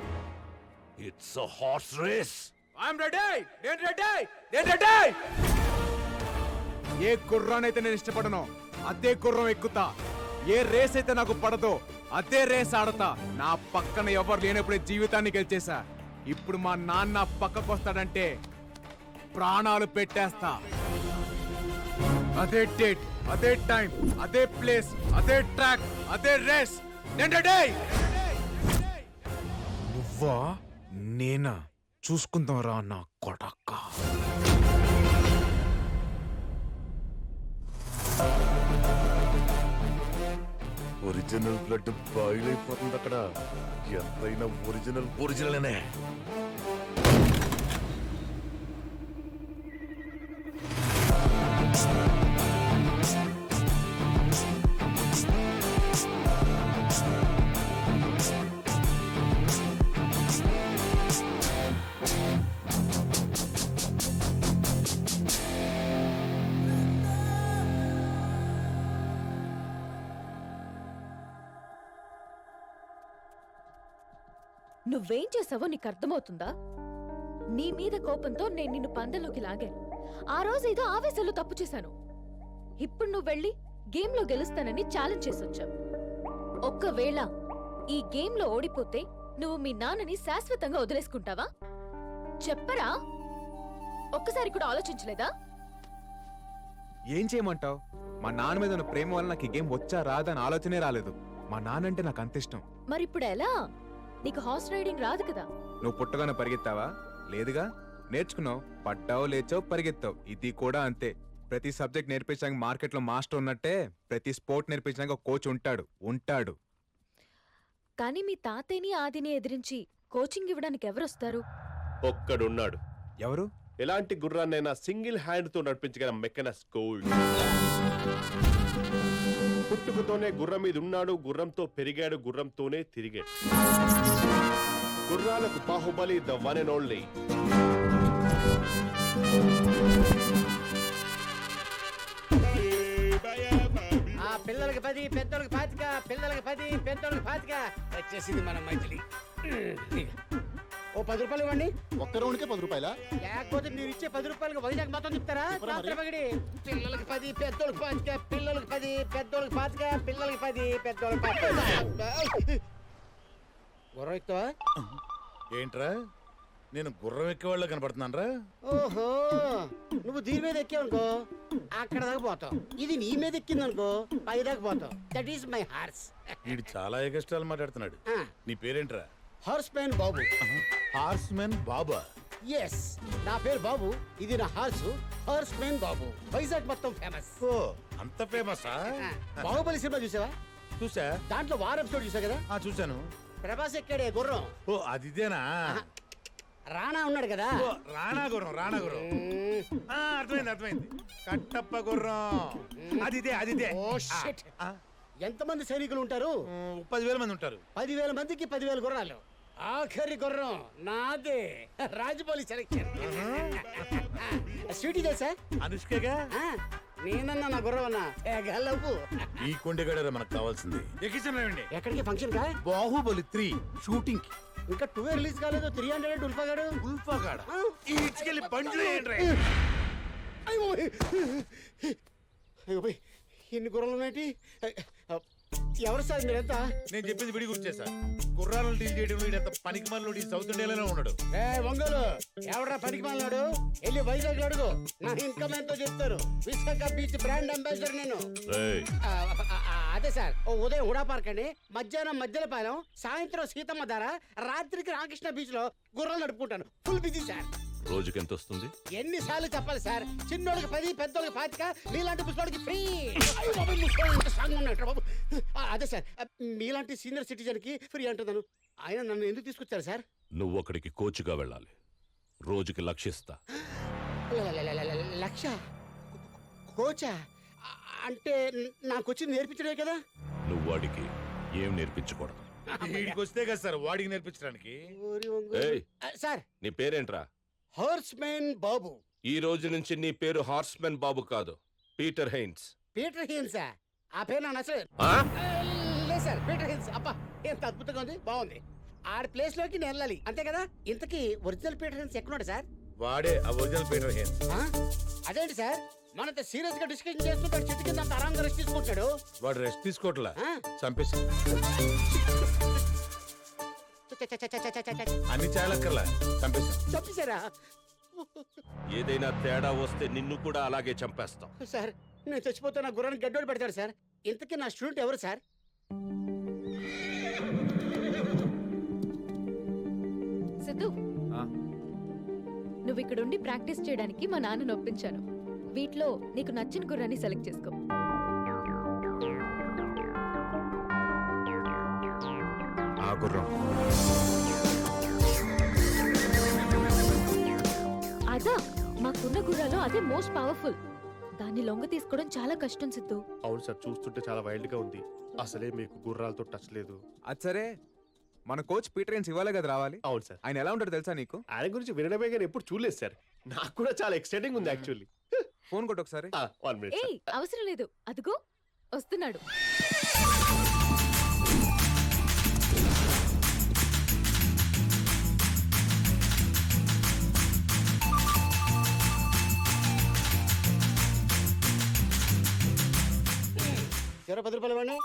A: It's a horse race.
E: I'm ready. నేను రెడీ. నేను రెడీ. ఏ గుర్రానైతే నేను ఇష్టపడను అదే గుర్రం ఎక్కుతా. ఏ రేస్ అయితే నాకు పడదో అదే రేస్ ఆడతా. నా పక్కన ఎవరు లేనప్పుడే జీవితాన్ని గెలిచేశా. ఇప్పుడు మా నాన్న పక్కకు వస్తాడంటే ప్రాణాలు పెట్టేస్తా. అదే డేట్, అదే టైం, అదే ప్లేస్, అదే ట్రాక్, అదే రేస్. నేను రెడీ. నువ్వా నేనా చూసుకుందాం రా నా కొడక్క.
L: ఒరిజినల్ బ్లడ్ బాయిల్ అయిపోతుంది అక్కడ. ఎంతైనా ఒరిజినల్.
H: నువ్వేం చేసావో నీకు అర్థమవుతుందా? నీ మీద కోపంతో నేను నిన్ను పందెంలోకి లాగాను. ఆ రోజు ఏదో ఆవేశంలో తప్పు చేశాను. ఇప్పుడు నువ్వు వెళ్ళి గేమ్లో గెలుస్తానని ఛాలెంజ్ చేసొచ్చావు. ఒక్కవేళ ఈ గేమ్లో ఓడిపోతే నువ్వు మీ నాన్నని శాశ్వతంగా వదిలేసుకుంటావా? చెప్పరా? ఒక్కసారి కూడా ఆలోచించలేదా?
E: ఏం చేయమంటావు? మా నాన్న మీద ఉన్న ప్రేమ వల్ల నాకు ఈ గేమ్ వచ్చా రాదా అని ఆలోచనే రాలేదు. మా నాన్న అంటే నాకు అంత ఇష్టం.
H: మరిప్పుడు ఎలా? నీకు హార్స్ రైడింగ్ రాదు కదా?
E: నువ్వు పుట్టగానే పరిగెత్తావా? లేదుగా. నేర్చుకున్నావు, పడ్డావు, లేచావు, పరిగెత్తావు. ఇది కూడా అంతే. ప్రతి సబ్జెక్ట్ నేర్పించడానికి మార్కెట్లో మాస్టర్ ఉన్నట్టే ప్రతి స్పోర్ట్ నేర్పించడానికి ఒక కోచ్ ఉంటాడు.
H: కానీ మీ తాతయ్యని ఆదిని ఎదిరించి కోచింగ్ ఇవ్వడానికి ఎవరొస్తారు?
M: ఒక్కడున్నాడు.
E: ఎవరు?
M: ఎలాంటి గుర్రాన్నైనా సింగిల్ హ్యాండ్ తో నడిపించగల మెకనస్ గోల్డ్. పుట్టుకతోనే గుర్రం మీద ఉన్నాడు, గుర్రంతో పెరిగాడు, గుర్రంతోనే తిరిగాడు. గుర్రాలకు Baahubali, the one and only.
S: పిల్లలకి 10, పెద్దోళ్ళకి 25, పిల్లలకి 10, పెద్దోళ్ళకి 25. వచ్చేసింది మన మైథిలి. ఓ 10 రూపాయలు ఇవ్వండి.
T: ఒక్క రౌండ్కే 10 రూపాయలా?
S: లేకపోతే మీరు ఇచ్చే 10 రూపాయలకి వైజాగ్ మొత్తం చెప్తారా? పగడి. పిల్లలకి 10, పెద్దోళ్ళకి 25, పిల్లలకి 10, పెద్దోళ్ళకి 25, పిల్లలకి 10, పెద్దోళ్ళకి 25. గుర్రం ఎక్కువ?
L: ఏంట్రా, నేను గుర్రం ఎక్కేవాళ్ళ కనపడుతున్నానరా?
S: ఓహో, నువ్వు దీని మీద ఎక్కావనుకో అక్కడ దాకా పోతావు. ఇది నీ మీద ఎక్కిందనుకో పై దాకా పోతావు. That is my horse.
L: వీడు చాలా ఎగస్ట్రాలు మాట్లాడుతున్నాడు. నీ పేరేంట్రా?
S: హార్స్ మ్యాన్ బాబు.
L: హార్స్ మ్యాన్ బాబా?
S: ఎస్, నా పేరు బాబు. ఇది నా హార్స్, హార్స్ మ్యాన్ బాబు. వైజాగ్ మొత్తం ఫేమస్.
L: ఓ, అంత ఫేమసా?
S: బాహుబలి సినిమా చూసావా?
L: చూసా.
S: దాంట్లో వార్ ఎపిసోడ్ చూసా కదా?
L: చూశాను.
S: ప్రభాస్ ఎక్కాడే గుర్రం.
L: ఓ, అదిదేనా?
S: రాణా ఉన్నాడు కదా?
L: రాణా గుర్రం. అర్థమైంది. కట్టప్ప గుర్రం. అదిదే.
S: Oh shit. ఎంతమంది సైనికులు ఉంటారు?
L: 10,000 మంది ఉంటారు.
S: 10,000 మందికి 10,000 గుర్రాలు. ఆఖరి గుర్రం నాదే. రాజమౌళి సెలెక్షన్. స్వీట్ తెలుసా?
L: అనుష్కగా?
S: నేనన్నా నా గుర్రం అన్నా. గలవు.
L: ఈ కొండగడ మనకు కావాల్సింది.
S: ఎక్కడికి ఫంక్షన్ కా?
L: బాహుబలి 3 షూటింగ్ కి.
S: ఇంకా 2 రిలీజ్ కాలేదు 300 ఉల్ఫాగాడు
R: ఉల్ఫాగాడ ఈడ్చుకెళ్ళి బండ్లు వేయండి
S: అయ్యో పోయ్, ఎన్ని గుర్రాలు ఉన్నాయి? ఎవరు సార్ మీరంతా?
R: నేను చెప్పింది విడి గుర్తు సార్. గుర్రాలను డీల్ చేయడంలో ఈడంత పనికి మనలో సౌత్ ఇండియాలోనే ఉన్నాడు.
S: ఒంగోలు ఎవడరా పనికి మాలినాడు? వెళ్ళి వైజాగ్ అడుగు, నా ఇన్కమ్ ఎంతో చెప్తారు. విశాఖ బీచ్ బ్రాండ్ అంబాసిడర్ నేను. అదే సార్, ఉదయం హుడా పార్క్ అండి, మధ్యాహ్నం మధ్యలపాలెం, సాయంత్రం సీతమ్మ ధార, రాత్రికి రామకృష్ణ బీచ్ లో గుర్రాలు నడుపుకుంటాను. Full busy sir.
A: రోజుకి ఎంత వస్తుంది?
S: ఎన్నిసార్లు చెప్పాలి సార్? చిన్నోడికి 10, పెద్దోడికి 25, మీలాంటి ముసలోడికి ఫ్రీ. అదే సార్, మీలాంటి సీనియర్ సిటిజన్ కి ఫ్రీ అంటున్నాను. ఆయన నన్ను ఎందుకు తీసుకొచ్చారు సార్?
A: నువ్వు అక్కడికి కోచ్గా వెళ్ళాలి. రోజుకి లక్షిస్తా.
S: లక్ష? కోచా? అంటే నాకు వచ్చి నేర్పించడే కదా?
A: నువ్వు వాడికి ఏం నేర్పించకూడదు.
R: వీడికి వస్తే కదా సార్ వాడికి నేర్పించడానికి.
A: ఏయ్,
S: సార్
A: నీ పేరేంట్రా?
S: హార్స్మెన్ బాబు.
A: ఈ రోజు నుంచి నీ పేరు హార్స్మెన్ బాబు కాదు, పీటర్ హెయిన్స్.
S: పీటర్ హెయిన్సా? ఆ పేరు నా నచ్చలేదు. లేదు సార్, పీటర్ హెయిన్స్. అబ్బా, ఎంత అద్భుతంగా ఉంది, బాగుంది. ఆడి ప్లేస్ లోకి నేను వెళ్ళాలి, అంతే కదా? ఇంతకీ ఒరిజినల్ పీటర్ హెయిన్స్ ఎక్కడున్నాడు సార్?
R: వాడే ఆ ఒరిజినల్ పీటర్ హెయిన్స్.
S: అదేంటి సార్, మనతో సీరియస్ గా డిస్కషన్ చేస్తుంటాడు, చెట్టు కింద అంత ఆరాంగా రెస్ట్ తీసుకుంటాడు.
R: వాడు రెస్ట్ తీసుకోవట్లా, చంపేసి అన్ని చాలక్కర్లా చంపేసి.
S: చంపేశారా?
A: ఏదైనా తేడా వస్తే నిన్ను కూడా అలాగే చంపేస్తాం.
S: సార్, నేను చచ్చిపోతే నా గుర్రానికి గడ్డోడు పెడతాడు సార్. ఇంతకీ నా స్టూడెంట్ ఎవరు సార్?
H: సిద్ధు, నువ్వు ఇక్కడుండి ప్రాక్టీస్ చేయడానికి మా నాన్నను ఒప్పించాను. వీటిలో నీకు నచ్చిన గుర్రాన్ని సెలెక్ట్ చేసుకో.
E: ఆ గుర్రం.
H: అదా, మాకున్న గుర్రాలో అదే మోస్ట్ పవర్ఫుల్. దాన్ని లొంగ తీసుకోవడం చాలా కష్టం సిద్ధు.
M: అవును సార్, చూస్తుంటే చాలా వైల్డ్ గా ఉంది. అసలే మీకు గుర్రాలతో టచ్ లేదు.
E: అది సరే, మన కోచ్ పీటర్ హెయిన్స్ ఇవ్వాలే కదా రావాలి.
M: అవును సార్.
E: ఆయన ఎలా ఉంటాడు తెలుసా నీకు?
M: ఆయన గురించి వినడమే కానీ ఎప్పుడు చూడలేదు సార్. నాకు కూడా చాలా ఎక్సైటింగ్ ఉంది యాక్చువల్లీ.
E: ఫోన్ కొట్టు ఒకసారి.
M: 1 minute.
H: ఏయ్, అవసరం లేదు, అదిగో వస్తున్నాడు.
S: ఎవరో 10 రూపాయలు ఇవ్వండి,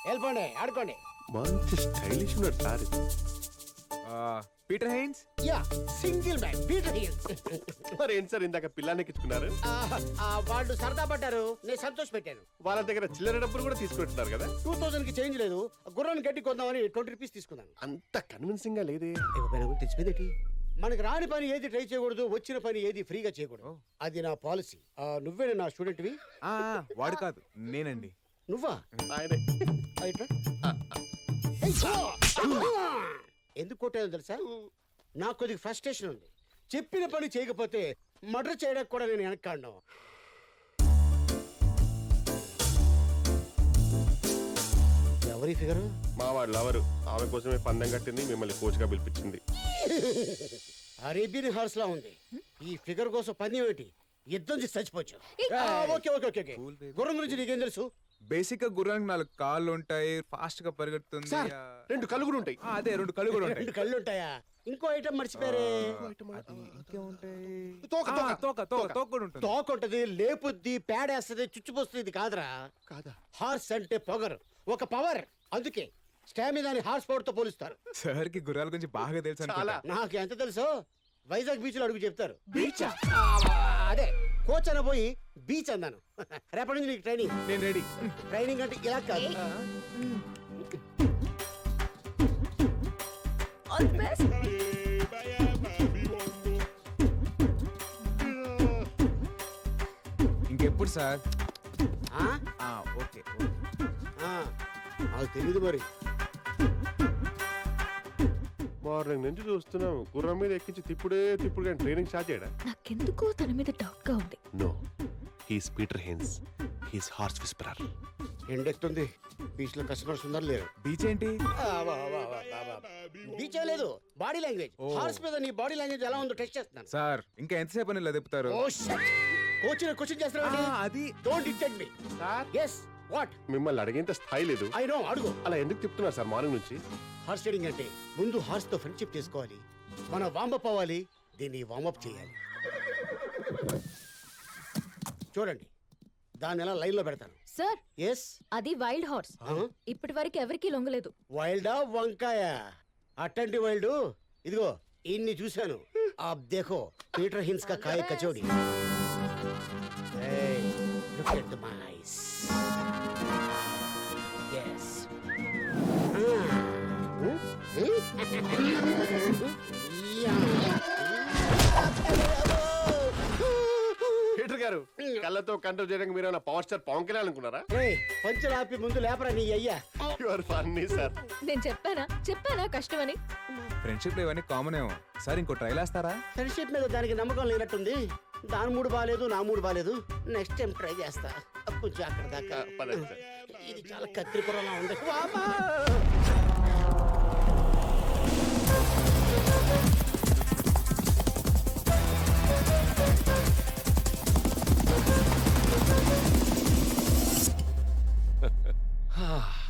S: వెళ్ళిపోండి, ఆడుకోండి.
M: మంచి స్టైలిష్ ఉన్నాడు sir.
E: Peter Haynes?
S: Yeah, single man Peter Haynes.
M: మరి ఏంటి సార్ ఇందాక పిల్లాన్ని ఎక్కించుకున్నారు?
S: వాళ్ళు సరదా పడ్డారు, నేను సంతోష పెట్టాను.
M: వాళ్ళ దగ్గర చిల్లర డబ్బులు కూడా తీసుకుంటున్నారు కదా?
S: 2000 కి చేంజ్ లేదు, గుర్రాన్ని గడ్డి కొందామని 20 రూపీస్ తీసుకున్నాను.
M: అంత కన్విన్సింగ్ గా లేదే.
S: తెచ్చిపోయింది. మనకి రాని పని ఏది ట్రై చేయకూడదు, వచ్చిన పని ఏది ఫ్రీగా చేయకూడదు. అది నా పాలసీ. నువ్వే నా స్టూడెంట్వి?
E: వాడు కాదు, నేనండి.
S: నువ్వా?
M: ఆయనే.
S: ఎందుకు కొట్టాను తెలుసా? నాకు కొద్దిగా ఫ్రస్ట్రేషన్ ఉంది. చెప్పిన పని చేయకపోతే మర్డర్ చేయడానికి కూడా నేను వెనక్కాడను. ఎవరి ఫిగరు?
M: మా వాడు లవరు. ఆమె కోసమే పందెం కట్టింది, మిమ్మల్ని కోచ్ గా పిలిపించింది.
S: అరేబియన్ హార్స్ లా ఉంది. ఈ ఫిగర్ కోసం పని ఏమిటి? యుద్ధం చేసి చచ్చిపోవచ్చు. Okay okay okay. గుర్రం గురించి నీకేం తెలుసు?
E: బేసిక్ గా గుర్రానికి 4 కాళ్ళు ఉంటాయి, ఫాస్ట్ గా పరిగెడుతుంది.
M: 2 కళ్ళు కూడా ఉంటాయి.
E: అదే 2 కళ్ళు కూడా ఉంటాయి.
S: 2 కళ్ళు ఉంటాయా? ఇంకో ఐటమ్ మర్చిపోయారే. తోక ఉంటది, లేపుద్ది, పేడేస్తుంది, చుచ్చిపోస్తుంది. ఇది కాదురా.
M: కాదా?
S: హార్స్ అంటే పొగరు, ఒక పవర్. అందుకే స్టామినాని హార్స్ పవర్ తో పోలుస్తారు.
E: సార్ కి గుర్రాల గురించి బాగా తెలుసు.
S: నాకు ఎంత తెలుసో వైజాగ్ బీచ్ లో అడుగు చెప్తారు. బీచ్ అదే కోచ్ అన పోయి బీచ్ అన్నాను. రేపటి నుంచి నీకు ట్రైనింగ్.
E: నేను రెడీ.
S: ట్రైనింగ్ అంటే ఇలా కాదు.
E: ఇంకెప్పుడు సార్? ఓకే,
S: నాకు తెలీదు మరి.
M: మార్నింగ్ నుంచి చూస్తున్నాం, గుర్రం మీద ఎక్కించి తిప్పుడు కానీ ట్రైనింగ్ స్టార్ట్ చేయడా?
H: నాకెందుకో తన మీద డౌట్ గా ఉంది.
M: No, he's Peter Haynes, he's horse whisperer.
S: ఎండెక్తుంది, బీచ్ లో కస్టమర్స్ ఉన్నారు లేరు.
E: బీచ్ ఏంటి?
S: బీచ్ లేదు, బాడీ లాంగ్వేజ్. హార్స్ మీద నీ బాడీ లాంగ్వేజ్ ఎలా ఉందో టెస్ట్ చేస్తున్నాను.
E: సార్ ఇంకా ఎంతసేపు అని ఇలా తిప్పుతారు?
S: కోచ్ క్వశ్చన్ చేస్తున్నా.
E: అది
S: don't detect me.
M: Sir,
S: yes what
M: మిమ్మల్ని అడిగేంత స్థాయి లేదు.
S: ఐ నో, అడుగు.
M: అలా ఎందుకు చెప్తున్నారు సార్ మార్నింగ్ నుంచి?
S: హార్స్ రైడింగ్ అంటే ముందు హార్స్ తో ఫ్రెండ్షిప్ చేసుకోవాలి, మనం వార్మప్ అవ్వాలి, దీన్ని వార్మప్ చేయాలి. చూడండి, దాన్ని ఎలా లైన్ లో పెడతాను.
H: సార్
S: ఎస్,
H: అది వైల్డ్ హార్స్. ఇప్పటి వరకు ఎవరికి లొంగలేదు.
S: వైల్డా వంకాయ? అట్టంటి వైల్డ్ ఇదిగో ఇన్ని చూశాను. आप देखो पीटर हिंस का काय कचौड़ी. Hey, look at the mice. Yes.
M: Peter గారు, కళ్ళతో కంట్రోల్ చేయడానికి మీరు ఏమైనా పవర్ స్టార్ పవన్ కళ్యాణ్ అనుకున్నారా?
S: పంచులు ఆపి ముందు లేపరా నీ అయ్యా.
M: You are funny sir.
H: నేను చెప్పానా కష్టమని.
E: ఫ్రెండ్షిప్ లో ఇవన్నీ కామన్ ఏమో సార్. ఇంకో ట్రైల్ వేస్తారా?
S: ఫ్రెండ్షిప్ మీద దానికి నమ్మకం లేనట్టుంది. దాని మూడు బాగాలేదు, నా మూడు బాగాలేదు. నెక్స్ట్ టైం ట్రై చేస్తా. కొంచెం అక్కడ దాకా ఇది చాలా కత్తిపురంలా ఉంది.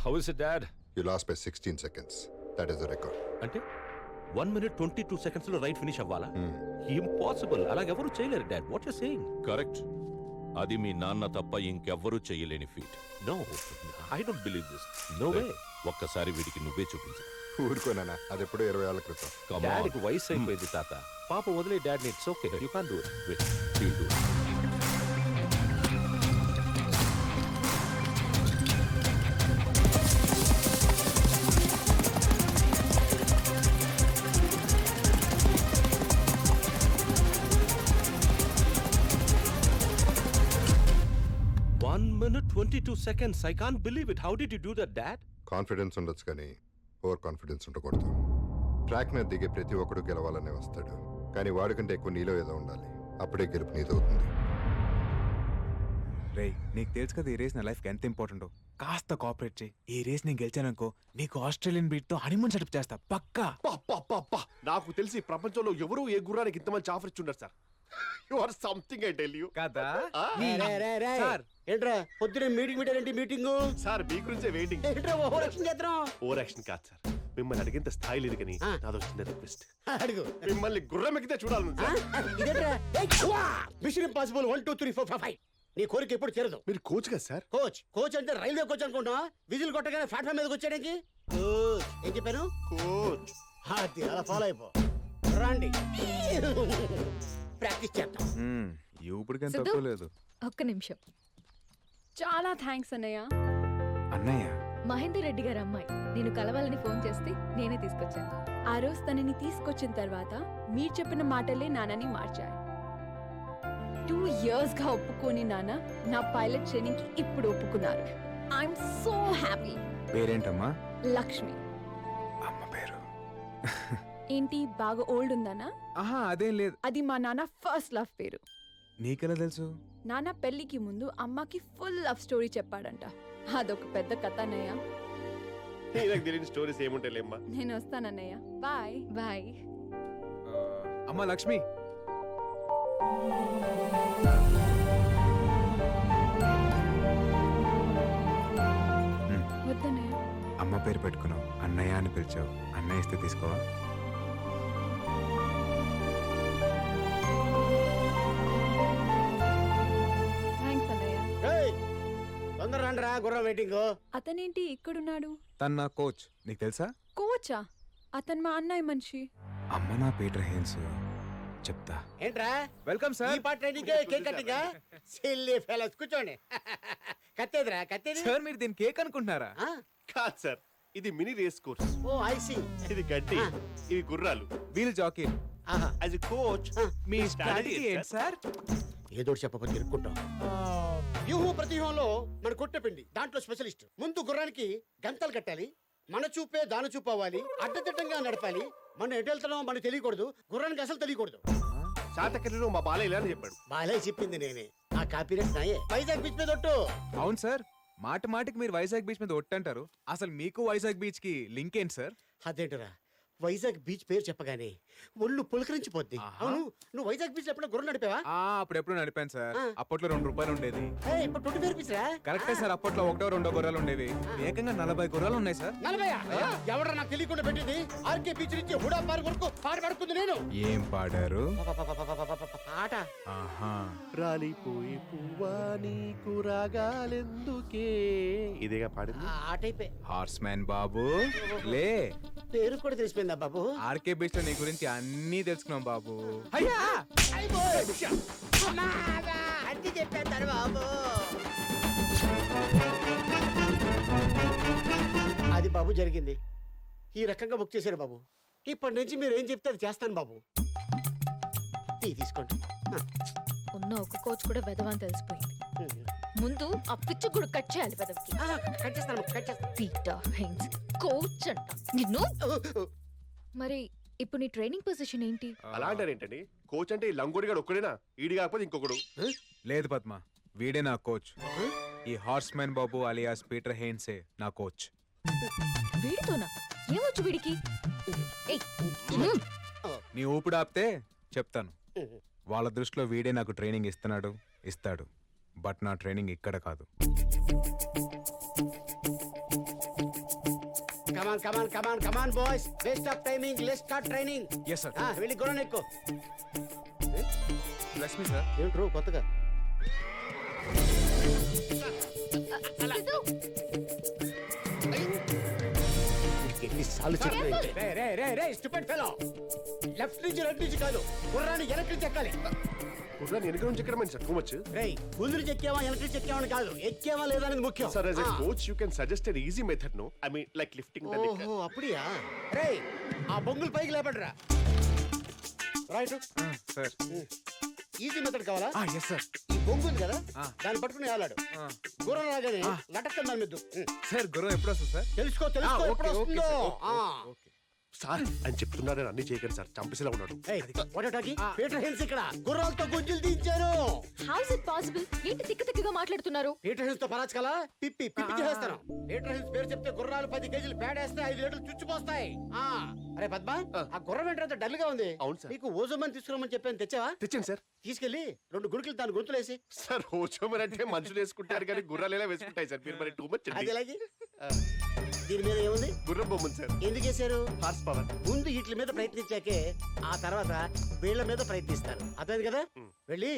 A: How is it, Dad?
K: You lost by 16 seconds. That is the record.
A: అంటే 1 minute 22 seconds లో రైట్ ఫినిష్ అవ్వాలా? ఇంపాసిబుల్. అలాగెవరూ చేయలేరు dad. What you saying? Correct. అది మీ నాన్న తప్ప ఇంకెవ్వరూ చేయలేని feat. No, I don't believe this. No way. ఒక్కసారి వీడికి నువ్వే చూపించు.
K: ఊరుకోనా, అది ఎప్పుడో 20 ఏళ్ల క్రితం.
A: డాడీకి వయసు అయిపోయింది తాత. పాప వదిలే dad. It's okay. You can't do it. Wait, you do it. minute 22 seconds. I can't believe it. How did you do that, Dad?
K: Confidence ఉండొచ్చు కానీ ఓవర్ కాన్ఫిడెన్స్ ఉండకూడదు. ట్రాక్ మీద దిగే ప్రతి ఒక్కడు గెలవాలనే వస్తాడు, కానీ వాడికంటే ఎక్కువ నీలో ఏదో ఉండాలి. అప్పుడే గెలుపు నీదవుతుంది.
E: రే, నీకు తెలుసు కదా ఈ రేస్ నా లైఫ్కి ఎంత ఇంపార్టెంటో. కాస్త కోఆపరేట్ చేయి. ఈ రేస్ నేను గెలిచాననుకో నీకు ఆస్ట్రేలియన్ బీట్ తో హనీమూన్ సెటప్ చేస్తా పక్కా.
M: నాకు తెలిసి ప్రపంచంలో ఎవరు ఏ గుర్రానికి ఇంత మంచి ఆఫర్ ఇచ్చుంటారు sir. You are something, I tell you.
E: కదా
S: సార్, ఏంట్రా పొద్దునే మీటింగ్ పెట్టారంటే మీటింగ్?
M: సార్ మీ గురించే వెయిటింగ్.
S: ఏంట్రా ఓవర్ యాక్షన్ చేద్దాం?
M: ఓవర్ యాక్షన్ కాదు సార్, మిమ్మల్ని అడిగేంత స్థాయి లేదు కానీ నాదో చిన్న రిక్వెస్ట్.
S: అడుగు.
M: మిమ్మల్ని గుర్రం ఎక్కితే చూడాలి సార్.
S: ఇదేంట్రా మిషన్ ఇంపాసిబుల్ 1 2 3 4 5 5. నీ కోరిక ఎప్పుడు చేరదు.
M: మీరు కోచ్ కదా సార్?
S: కోచ్ అంటే రైల్వే కోచ్ అనుకుంటా. విజిల్ కొట్టగానే ప్లాట్ఫామ్ మీదకి వచ్చాడానికి ఏం చెప్పాను?
M: కోచ్.
S: అది అలా ఫాలో అయిపో. రండి ప్రాక్టీస్ చేద్దాం.
E: ఇప్పటికేం తక్కువ లేదు.
H: ఒక్క నిమిషం.
P: చాలా థ్యాంక్స్ అన్నయ్య.
E: అన్నయ్య
H: మహేందర్ రెడ్డి గారి అమ్మాయి నేను కలవాలని ఫోన్ చేస్తే నేనే తీసుకొచ్చాను.
P: ఆ రోజు తనని తీసుకొచ్చిన తర్వాత మీరు చెప్పిన మాటలే నాన్నని మార్చాయి. 2 years గా ఒప్పుకోని నాన్న నా పైలట్ ట్రైనింగ్ కి ఇప్పుడు ఒప్పుకున్నారు. I'm so happy.
E: పేరేంటమ్మా?
P: లక్ష్మి.
E: అమ్మ పేరు
P: ఏంటి బాగా ఓల్డ్ ఉందనా?
E: ఆహా, అదేం లేదు.
P: అది మా నాన్న ఫస్ట్ లవ్ పేరు.
E: నీకెలా తెలుసు?
P: నాన్న పెళ్లికి ముందు అమ్మకి ఫుల్ లవ్ స్టోరీ చెప్పాడంట. అదొక పెద్ద కథ అన్నయ్య.
M: నాకు తెలియని స్టోరీస్ ఏముంటాయిలేమ్మా.
P: నేను వస్తానన్నయ్య. Bye
H: bye.
E: అమ్మా లక్ష్మి,
P: వద్దన్నయ్య.
E: అమ్మ పేరు పెట్టుకున్నావు, అన్నయ్య అని పిలిచావు. అన్నయ్య ఇస్తే తీసుకోవా?
P: థ్యాంక్స్ అన్నయ్య.
S: తొందర రండిరా, గుర్రం వెయిటింగ్.
P: అతనేంటి ఇక్కడున్నాడు?
E: తను నా కోచ్, నీకు తెలుసా?
P: కోచా? అతను మా అన్నయ్య మనిషి.
E: అమ్మ నా పీటర్ హెయిన్స్. చెప్తా.
S: ఏంట్రా
E: వెల్కమ్ సార్.
S: ఈ part training cake cutting. Silly fellows కూర్చోండి. కత్తేదిరా కత్తేది.
E: సార్ మీరు దీని కేక్ అనుకుంటున్నారా?
M: కాదు సార్, ఇది mini race course.
S: Oh I see.
M: ఇది గడ్డి, ఇవి గుర్రాలు.
E: Wheel jockey.
M: As a coach
E: మీ స్ట్రాటజీ ఏంటి సార్?
S: ఏదో చెప్పకపోతే ఇరుక్కుంటాం. వ్యూహం ప్రతివ్యూహంలో మన కొట్టపిండి దాంట్లో స్పెషలిస్ట్. ముందు గుర్రానికి గంతలు కట్టాలి, మన చూపే దాని చూపు అవ్వాలి, అడ్డదిడ్డంగా నడపాలి. మనం ఎటు వెళ్తున్నామో మనకు తెలియకూడదు, గుర్రానికి అసలు తెలియకూడదు.
M: శాతకర్ణిలో మా బాలయ్య ఇలా అని చెప్పాడు.
S: బాలయ్య చెప్పింది నేనే, ఆ కాపీరేట్ నాయే. వైజాగ్ బీచ్ మీద ఒట్టు.
E: అవును సార్, మాటికి మీరు వైజాగ్ బీచ్ మీద ఒట్టంటారు. అసలు మీకు వైజాగ్ బీచ్ కి లింక్ ఏంటి సార్?
S: అదేంటరా, వైజాగ్ బీచ్ పేరు చెప్పగానే ఒళ్ళు పులకరించిపోద్ది. అవును, నువ్వు వైజాగ్ బీచ్ ఎప్పుడో గుర్రం నడిపావా?
E: అప్పుడెప్పుడు నడిపాను సార్. అప్పట్లో ₹2 ఉండేది.
S: ఇప్పుడు 20 రూపీస్ రా.
E: కరెక్టే సార్. అప్పట్లో 1-2 గుర్రాలు ఉండేవి. ఏకంగా 40 గుర్రాలు ఉన్నాయి సార్.
S: 40? ఎవడరా నాకు తెలియకుండా పెట్టింది? ఆర్కే బీచ్ నుంచి హుడా పార్క్ వరకు పాట పాడుకుంది నేను.
E: ఏం పాడారు?
S: పాట
M: రాలిపోయి పువ్వా నీకు రాగాలెందుకే, ఇదేగా పాడింది.
S: ఆ టైపే.
E: హార్స్ మ్యాన్ బాబు లే.
S: పేరు కూడా తెలిసిపోయిందా బాబు?
E: ఆర్కే బీచ్ లో నీ గురించి అన్నీ తెలుసుకున్నాం బాబు.
S: అన్ని చెప్పేస్తారు బాబు. అది బాబు జరిగింది. ఈ రకంగా బుక్ చేశారు బాబు. ఇప్పటి నుంచి మీరు ఏం చెప్తే అది చేస్తాను బాబు. తీసుకోండి.
H: ఉన్న ఒక కోచ్ కూడా వెదవని తెలిసిపోయింది. ముందు ఆ పిచ్చు కూడా కట్ చేయాలి వెదవకి.
S: కట్ చేస్తాను, కట్ చేస్తాను.
H: పీటర్ హెయిన్స్ కోచ్ అంట నిన్ను. మరి ఇప్పుడు నీ ట్రైనింగ్ పొజిషన్ ఏంటి?
M: అలా అంటారు ఏంటండి? కోచ్ అంటే ఈ లంగోడిగాడు ఒక్కడేనా? ఈడి కాకపోతే ఇంకొకడు?
E: లేదు పద్మ, వీడే నా కోచ్. ఈ హార్స్ మ్యాన్ బాబు అలియాస్ పీటర్ హెయిన్సే నా కోచ్.
H: వీడితోనా? ఏమొచ్చు వీడికి?
E: నీ ఊపిడి ఆపితే చెప్తాను. వాళ్ళ దృష్టిలో వీడే నాకు ట్రైనింగ్ ఇస్తాడు. బట్ నా ట్రైనింగ్ ఇక్కడ కాదు.
S: Come on, boys. Waste of timing. Let's start training.
E: Yes, sir.
S: వెళ్ళి గుర్రం ఎక్కు.
E: Bless me, sir.
S: ఏంట్రో కొత్తగా? ఎన్నిసార్లు చెప్పాను? Stupid fellow. లెఫ్ట్ నుంచి రైట్ నుంచి కాదు, గుర్రాన్ని వెనక్కి నుంచి ఎక్కాలి.
M: గుర్రాన్ని వెనక నుంచి ఎక్కడం సార్ టూ మచ్.
S: ముందు నుంచి ఎక్కావా వెనక నుంచి ఎక్కావా అని కాదు, ఎక్కావా లేదా అనేది ముఖ్యం.
M: Sir as a coach you can suggest an easy method. No I mean like lifting the neck.
S: ఓహో అప్పుడియా? రేయ్ ఆ బొంగులు పైకి లేపడరా. Right
E: sir.
S: ఈజీ మెథడ్ కావాలా?
E: yes sir.
S: ఈ బొంగు ఉంది కదా, దాన్ని పట్టుకుని ఆలాడు. గుర్రం లాగానే లటక్కని దాని మీద.
E: సార్ గుర్రం ఎప్పుడు వస్తుంది సార్?
S: తెలుసుకో ఎప్పుడు వస్తుందో.
M: సార్ అని చెప్తున్నారు, అన్ని చేయకండి సార్, చంపేసేలా ఉన్నాడు.
S: పీటర్ హెయిన్స్ ఇక్కడ గుర్రాలతో గుంజులు తీయించారు.
H: How is it possible? ఏంటి తిక్కగా మాట్లాడుతున్నారు?
S: పీటర్ హెయిన్స్ తో పరాచ్ కలా పిప్పి చేస్తాను. పీటర్ హెయిన్స్ పేరు చెప్తే గుర్రాలు 10 కేజీలు పేడేస్తే 5 లీటర్లు చుచ్చిపోస్తాయి. అరే పద్మ, ఆ గుర్రం ఏంటంటే డల్ గా ఉంది.
M: అవును సార్.
S: నీకు ఓజోమని తీసుకురామని చెప్పాను, తెచ్చావా?
M: తెచ్చాను సార్.
S: తీసుకెళ్లి 2 గుడికలు దాని గొంతులేసి.
M: సార్ ఓజోమని అంటే మనుషులు వేసుకుంటారు కానీ గుర్రాలు ఎలా వేసుకుంటాయి సార్? మీరు మరి టూ మచ్.
S: అది ఎలాగే? దీని మీద ఏముంది?
M: గుర్రం బొమ్మ సార్.
S: ఎందుకు వేశారు?
M: Horse power.
S: ముందు వీటి మీద ప్రయత్నించాకే ఆ తర్వాత వీళ్ళ మీద ప్రయత్నిస్తారు. అర్థమైంది కదా? వెళ్ళి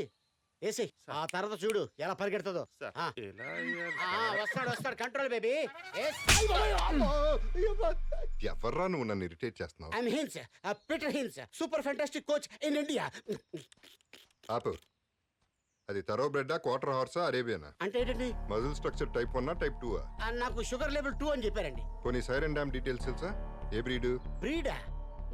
S: వేసి ఆ తర్వాత చూడు ఎలా పరిగెడుతుందో. వస్తాడు కంట్రోల్ బేబీ.
K: ఎవర్రా నువ్వు నన్ను ఇరిటేట్ చేస్తున్నావు?
S: I'm Haynes, Peter Haynes, super fantastic coach in India.
K: ఆపు. అది తరో బ్రెడ్డా, క్వార్టర్ హార్సా, అరేబియనా?
S: అంటే ఏంటండి?
K: Muscle structure type 1 type 2?
S: నాకు షుగర్ లెవెల్ 2 అని చెప్పారండి.
K: పోనీ సైరన్ డ్యామ్ డీటెయిల్స్ తెలుసా? ఏ బ్రీడ్?
S: బ్రీడా?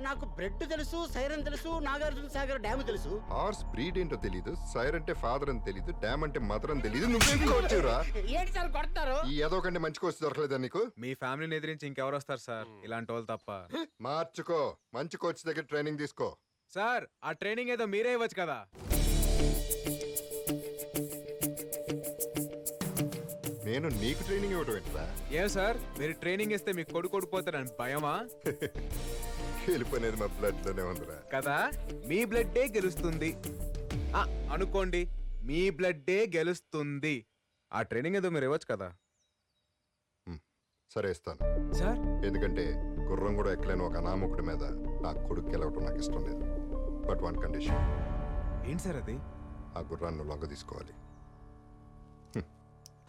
S: నాకు బ్రెడ్ తెలుసు, సైరన్ తెలుసు, నాగార్జున సాగర్ డ్యామ్ తెలుసు.
K: హార్స్ బ్రీడ్ ఏంటో తెలీదు, సైర్ అంటే ఫాదర్ అని తెలీదు, డ్యామ్ అంటే మదర్ అని తెలీదు. నువ్వేం కోచ్చురా?
S: ఏంటి సార్ కొడతారు?
K: ఈ ఏదో కంటే మంచి కోచ్ దొరకలేదా నీకు?
E: మీ ఫ్యామిలీని ఎదిరించి ఇంకెవరు వస్తారు సార్, ఇలాంటి వాళ్ళు తప్ప.
K: మార్చుకో, మంచి కోచ్ దగ్గర ట్రైనింగ్ తీసుకో.
E: సార్ ఆ ట్రైనింగ్ ఏదో మీరే ఇవ్వచ్చు కదా.
K: నేను నీకు ట్రైనింగ్ ఇవ్వడం ఏంట్రా?
E: ఏం సార్ మీరు ట్రైనింగ్ ఇస్తే మీకు కొడుకోడిపోతారని భయమా?
K: వెళ్ళిపోయినది మా బ్లడ్ లోనే ఉందిరా
E: కదా. మీ బ్లడ్డే గెలుస్తుంది అనుకోండి, మీ బ్లడ్డే గెలుస్తుంది. ఆ ట్రైనింగ్ ఏదో మీరు ఇవ్వచ్చు కదా.
K: సరే ఇస్తాను
E: సార్.
K: ఎందుకంటే గుర్రం కూడా ఎక్కలేని ఒక అనామకుడి మీద నా కొడుకు గెలవటం నాకు ఇష్టం లేదు. But 1 condition.
E: ఏంటి సార్ అది?
K: ఆ గుర్రాన్ని లొంగ తీసుకోవాలి.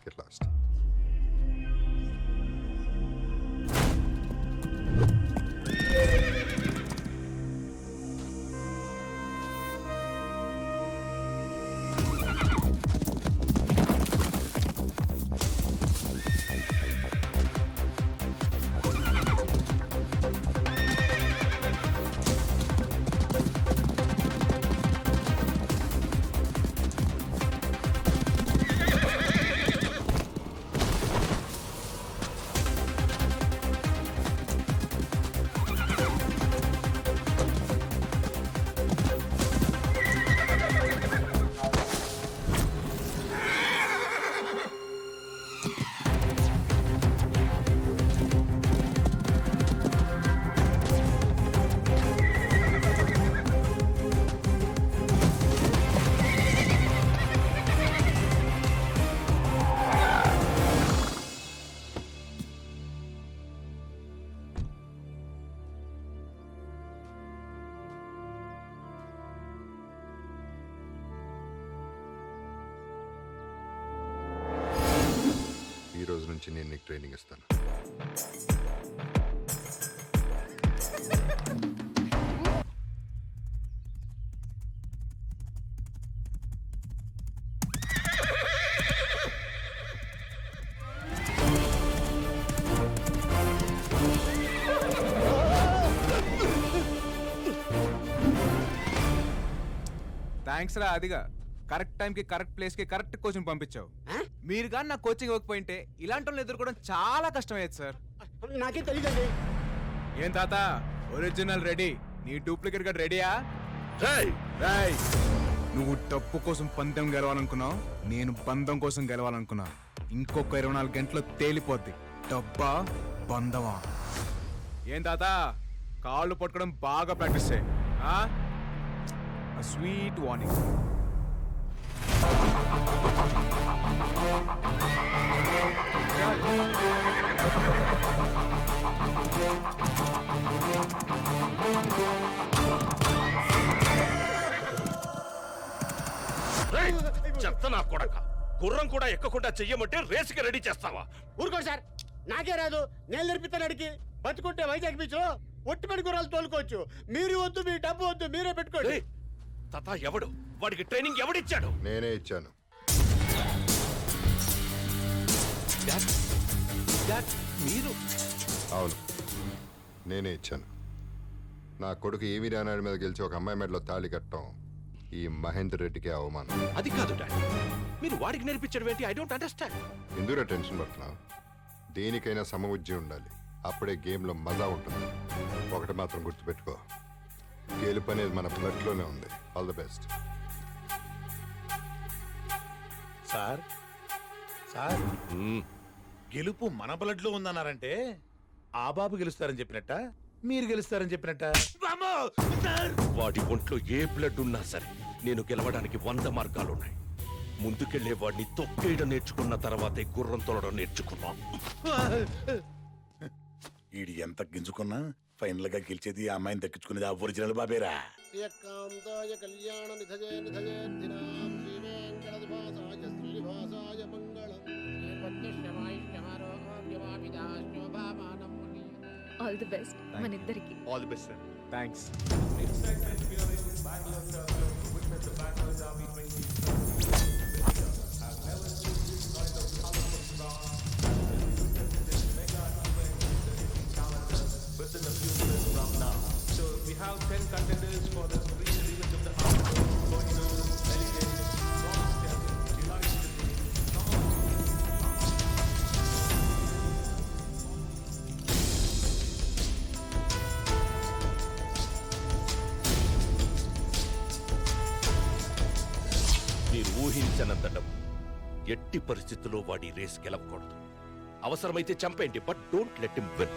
K: Get lost. వచ్చి నేను నీకు ట్రైనింగ్ ఇస్తాను.
E: థ్యాంక్స్ రా అదిగా కరెక్ట్ టైంకి కరెక్ట్ ప్లేస్కి కరెక్ట్ కోచింగ్ పంపించావు. మీరు కానీ నాకు కోచింగ్ ఇవ్వకపోయింటే ఇలాంటి వాళ్ళు ఎదుర్కోవడం చాలా కష్టమయ్యేది సార్.
S: నాకే తెలియదండి.
E: ఏం తాత ఒరిజినల్ రెడీ, నీ డూప్లికేట్ గా రెడీయా? నువ్వు డబ్బు కోసం పందెం గెలవాలనుకున్నావు, నేను బంధం కోసం గెలవాలనుకున్నా. ఇంకొక 24 గంటలు తేలిపోద్ది డబ్బా బంధమా. ఏం తాత కాళ్ళు పట్టుకోవడం బాగా ప్రాక్టీస్ చేయి. Sweet warning.
A: చెత్త నా కొడక, గుర్రం కూడా ఎక్కకుండా చెయ్యమంటే రేసుకి రెడీ చేస్తావా?
S: ఊరుకోండి సార్, నాకే రాదు. నేను నేర్పిస్తాను అడిగి. బతుకుంటే వైజాగ్ బీచ్ లో ఒట్టిపడి గుర్రాలు తోలుకోవచ్చు. మీరు వద్దు, మీ డబ్బు వద్దు, మీరే పెట్టుకోండి.
A: తాత ఎవడు వాడికి ట్రైనింగ్ ఎవడిచ్చాడు?
K: నేనే ఇచ్చాను.
A: మీరు?
K: అవును, నేనే ఇచ్చాను. నా కొడుకు ఈవి రానాయుడు మీద గెలిచి ఒక అమ్మాయి మెడలో తాళి కట్టడం ఈ మహేందర్ రెడ్డికి అవమానం.
A: అది కాదు డాడీ, మీరు వాడికి నేర్పించడం ఏంటి? I don't understand.
K: ఎందుకు టెన్షన్ పడుతున్నావు? దేనికైనా సమబుద్ధి ఉండాలి, అప్పుడే గేమ్లో మజా ఉంటుంది. ఒకటి మాత్రం గుర్తుపెట్టుకో, గెలుపు అనేది మన బ్లడ్లోనే ఉంది. All the best.
L: Sir sir గెలుపు మన బ్లడ్ లో ఉందన్నారంటే ఆ బాబు గెలుస్తారని చెప్పినట్ట, మీరు గెలుస్తారని చెప్పినట్ట?
A: వాడి ఒంట్లో ఏ బ్లడ్ ఉన్నా సరే నేను గెలవడానికి 100 మార్గాలున్నాయి. ముందుకెళ్లే వాడిని తొక్కేయడం నేర్చుకున్న తర్వాతే గుర్రం తోలడం నేర్చుకున్నాం.
L: ఈడు ఎంత గింజుకున్నా ఫైనల్ గా గెలిచేది ఆ అమ్మాయిని దక్కించుకునేది ఆ ఒరిజినల్ బాబేరా.
J: ఏకాంతాయ కళ్యాణ నిధయే నిధయేర్ధినాం శ్రీ వెంకటనివాసాయ శ్రీనివాసాయ మంగళం.
H: ఆల్ ది బెస్ట్ మనిద్దరికి.
M: All the best sir.
E: Thanks.
A: మీరు ఊహించనంత డబ్బు ఎట్టి పరిస్థితుల్లో వాడి రేస్ గెలవకూడదు. అవసరమైతే చంపేయండి, but don't let him win.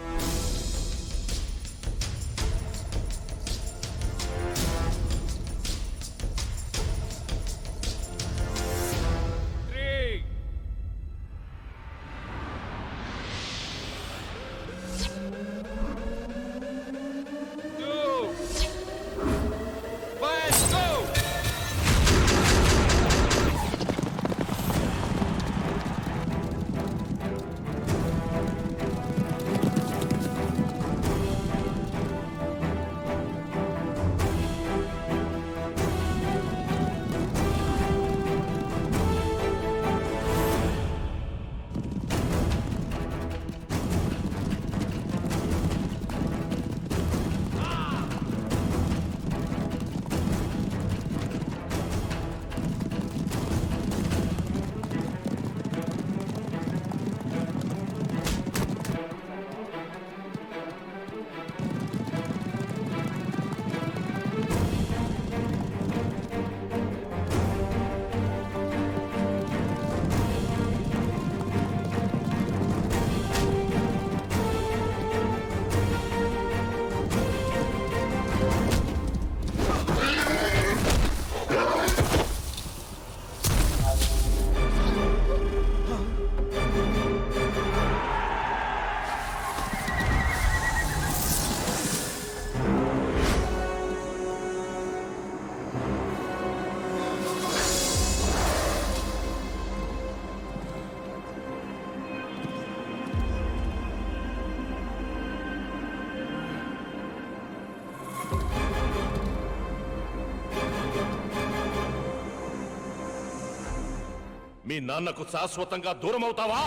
A: మీ నాన్నకు శాశ్వతంగా దూరం అవుతావా?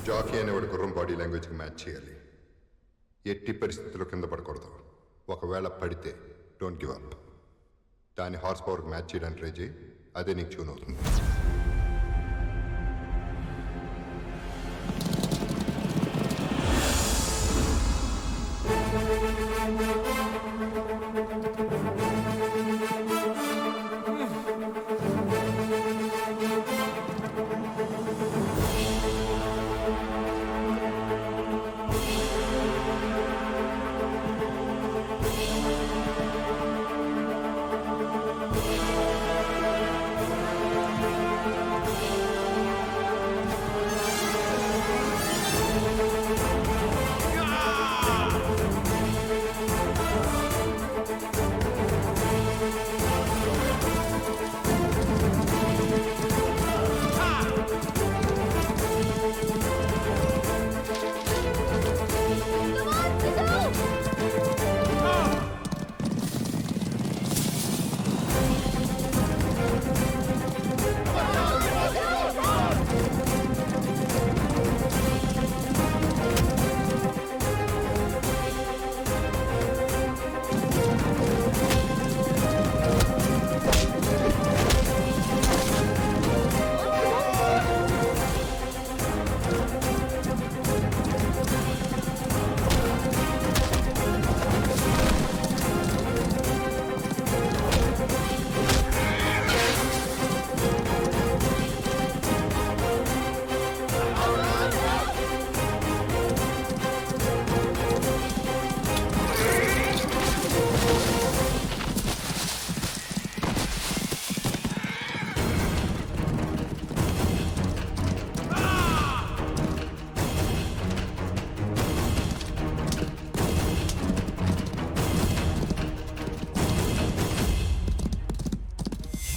K: జాకీ అనేవాడు గుర్రం బాడీ లాంగ్వేజ్కి మ్యాచ్ చేయాలి. ఎట్టి పరిస్థితుల్లో కింద పడకూడదు. ఒకవేళ పడితే డోంట్ గివ్ అప్. దాని హార్స్ పవర్కి మ్యాచ్ చేయడానికి ట్రై చేయి. అదే నీకు ట్యూన్ అవుతుంది.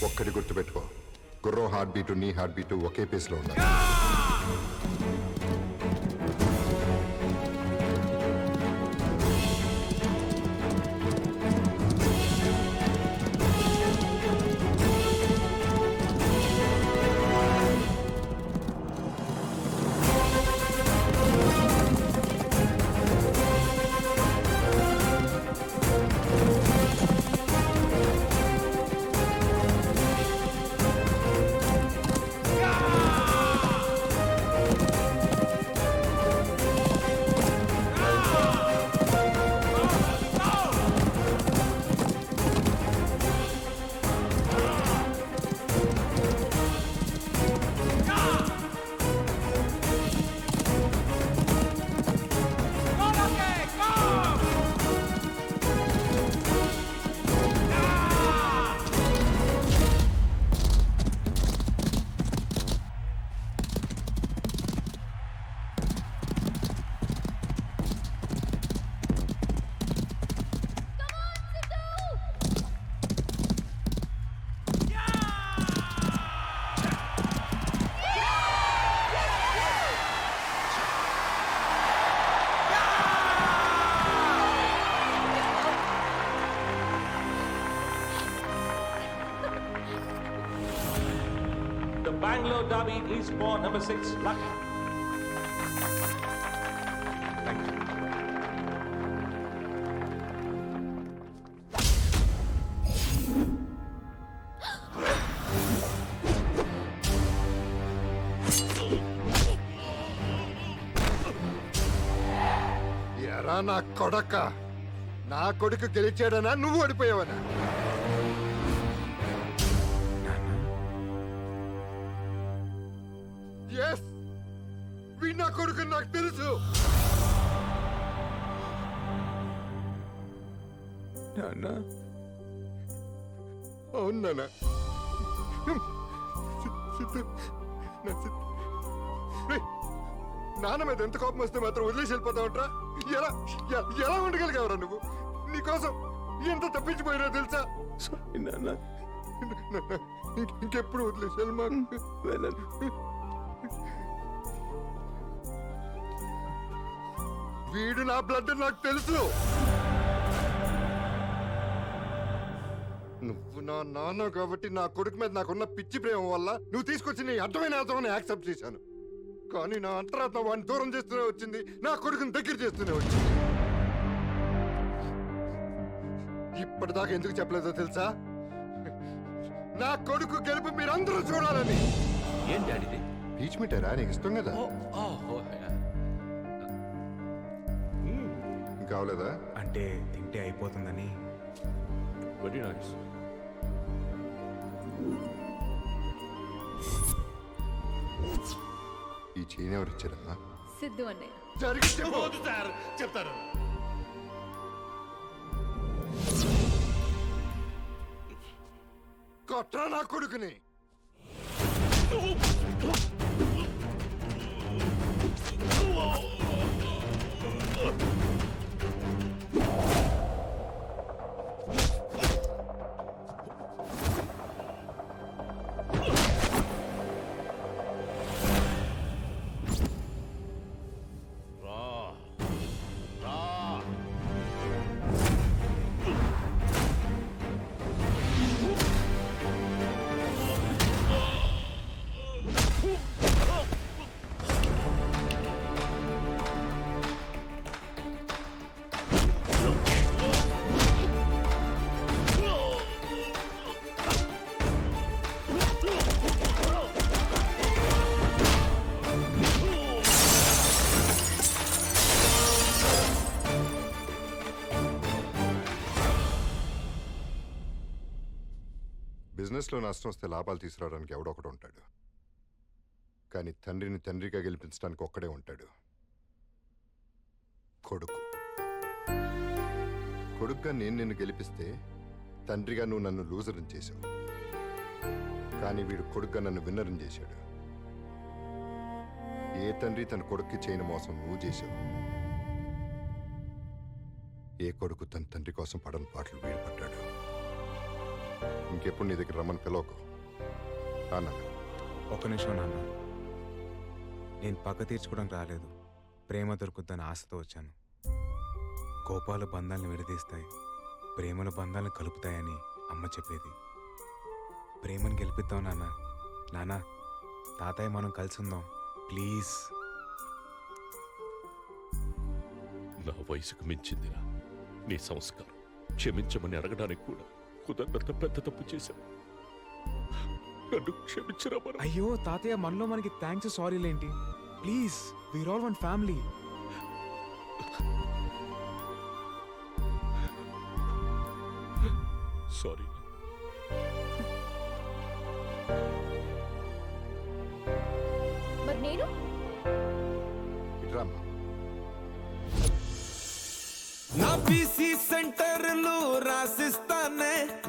K: ఒక్కటి గుర్తుపెట్టుకో, గుర్రం హార్ట్ బీటు నీ హార్ట్ బీటు ఒకే పేస్లో ఉండాలి.
T: The Bangalore Derby is for number 6, Lucky. Thank you.
K: ఎరా నా కొడక, నా కొడుకు గెలిచాడనా నువ్వు ఓడిపోయావనా? ఎస్, వీ నా కొడుకు నాకు తెలుసు. అవును నాన్న. నాన్న మీద ఎంత కోపం వస్తే మాత్రం వదిలేసి వెళ్ళిపోతావుట్రా? ఎలా ఎలా ఉండగలిగావరా నువ్వు? నీకోసం ఎంత తప్పించిపోయినా తెలుసా? ఇంకెప్పుడు వదిలేసాను మాకు. వీడు నా బ్లడ్ నాకు తెలుసు. నువ్వు నా నాన్న కాబట్టి నా కొడుకు మీద నాకున్న పిచ్చి ప్రేమ వల్ల నువ్వు తీసుకొచ్చి నీ అర్థమైన అర్థమని యాక్సెప్ట్ చేశాను. కానీ నా అంతరాత్మ వాడిని దూరం చేస్తూనే వచ్చింది, నా కొడుకుని దగ్గర చేస్తూనే వచ్చింది. ఇప్పటిదాకా ఎందుకు చెప్పలేదో తెలుసా? నా కొడుకు గెలుపు మీరందరూ చూడాలని.
A: ఏం డాడీది?
K: పీచ్ మిఠాయిరా, నీకు ఇష్టం కదా. కావలేదా?
E: అంటే తింటే అయిపోతుందని.
A: Very nice.
K: ఈ చైన్ ఎవరు ఇచ్చారమ్మా?
P: సిద్ధు అన్నయ్య.
K: జరిగి చెప్పు.
L: సార్ చెప్తారు.
K: కొట్రా నా కొడుకుని. బిజినెస్లో నష్టం వస్తే లాభాలు తీసుకురావడానికి ఎవడొకడు ఉంటాడు, కానీ తండ్రిని తండ్రిగా గెలిపించడానికి ఒక్కడే ఉంటాడు, కొడుకు. కొడుకుగా నేను నిన్ను గెలిపిస్తే తండ్రిగా నువ్వు నన్ను లూజర్ని చేశావు, కానీ వీడు కొడుకుగా నన్ను విన్నర్ని చేశాడు. ఏ తండ్రి తన కొడుక్కి చేయని మోసం నువ్వు చేశావు. ఏ కొడుకు తన తండ్రి కోసం పడని పాటలు వీడు పడ్డాడు. ఇంకెప్పుడు నీ దగ్గర రమ్మని పిలవకు.
E: ఒక్క నిమిషం నాన్న, నేను పక్క తీర్చుకోవడానికి రాలేదు, ప్రేమ దొరుకుద్దని ఆశతో వచ్చాను. కోపాలు బంధాలను విడదీస్తాయి, ప్రేమలు బంధాలను కలుపుతాయని అమ్మ చెప్పేది. ప్రేమను గెలిపిద్దాం నాన్న. నాన్న, తాతయ్య మనం కలిసి ఉందాం ప్లీజ్.
A: నా వయసుకు మించిందిరా నీ సంస్కారం. క్షమించమని అడగడానికి కూడా కుదరనంత పెద్ద తప్పు చేశాను. నన్ను క్షమించరా.
E: అయ్యో తాతయ్య, మనలో మనకి థ్యాంక్స్ సారీలేంటి, please, we're all one family.
A: Sorry.
H: మరి నేను
C: నా పీసీ సెంటర్లు రాసిస్తానే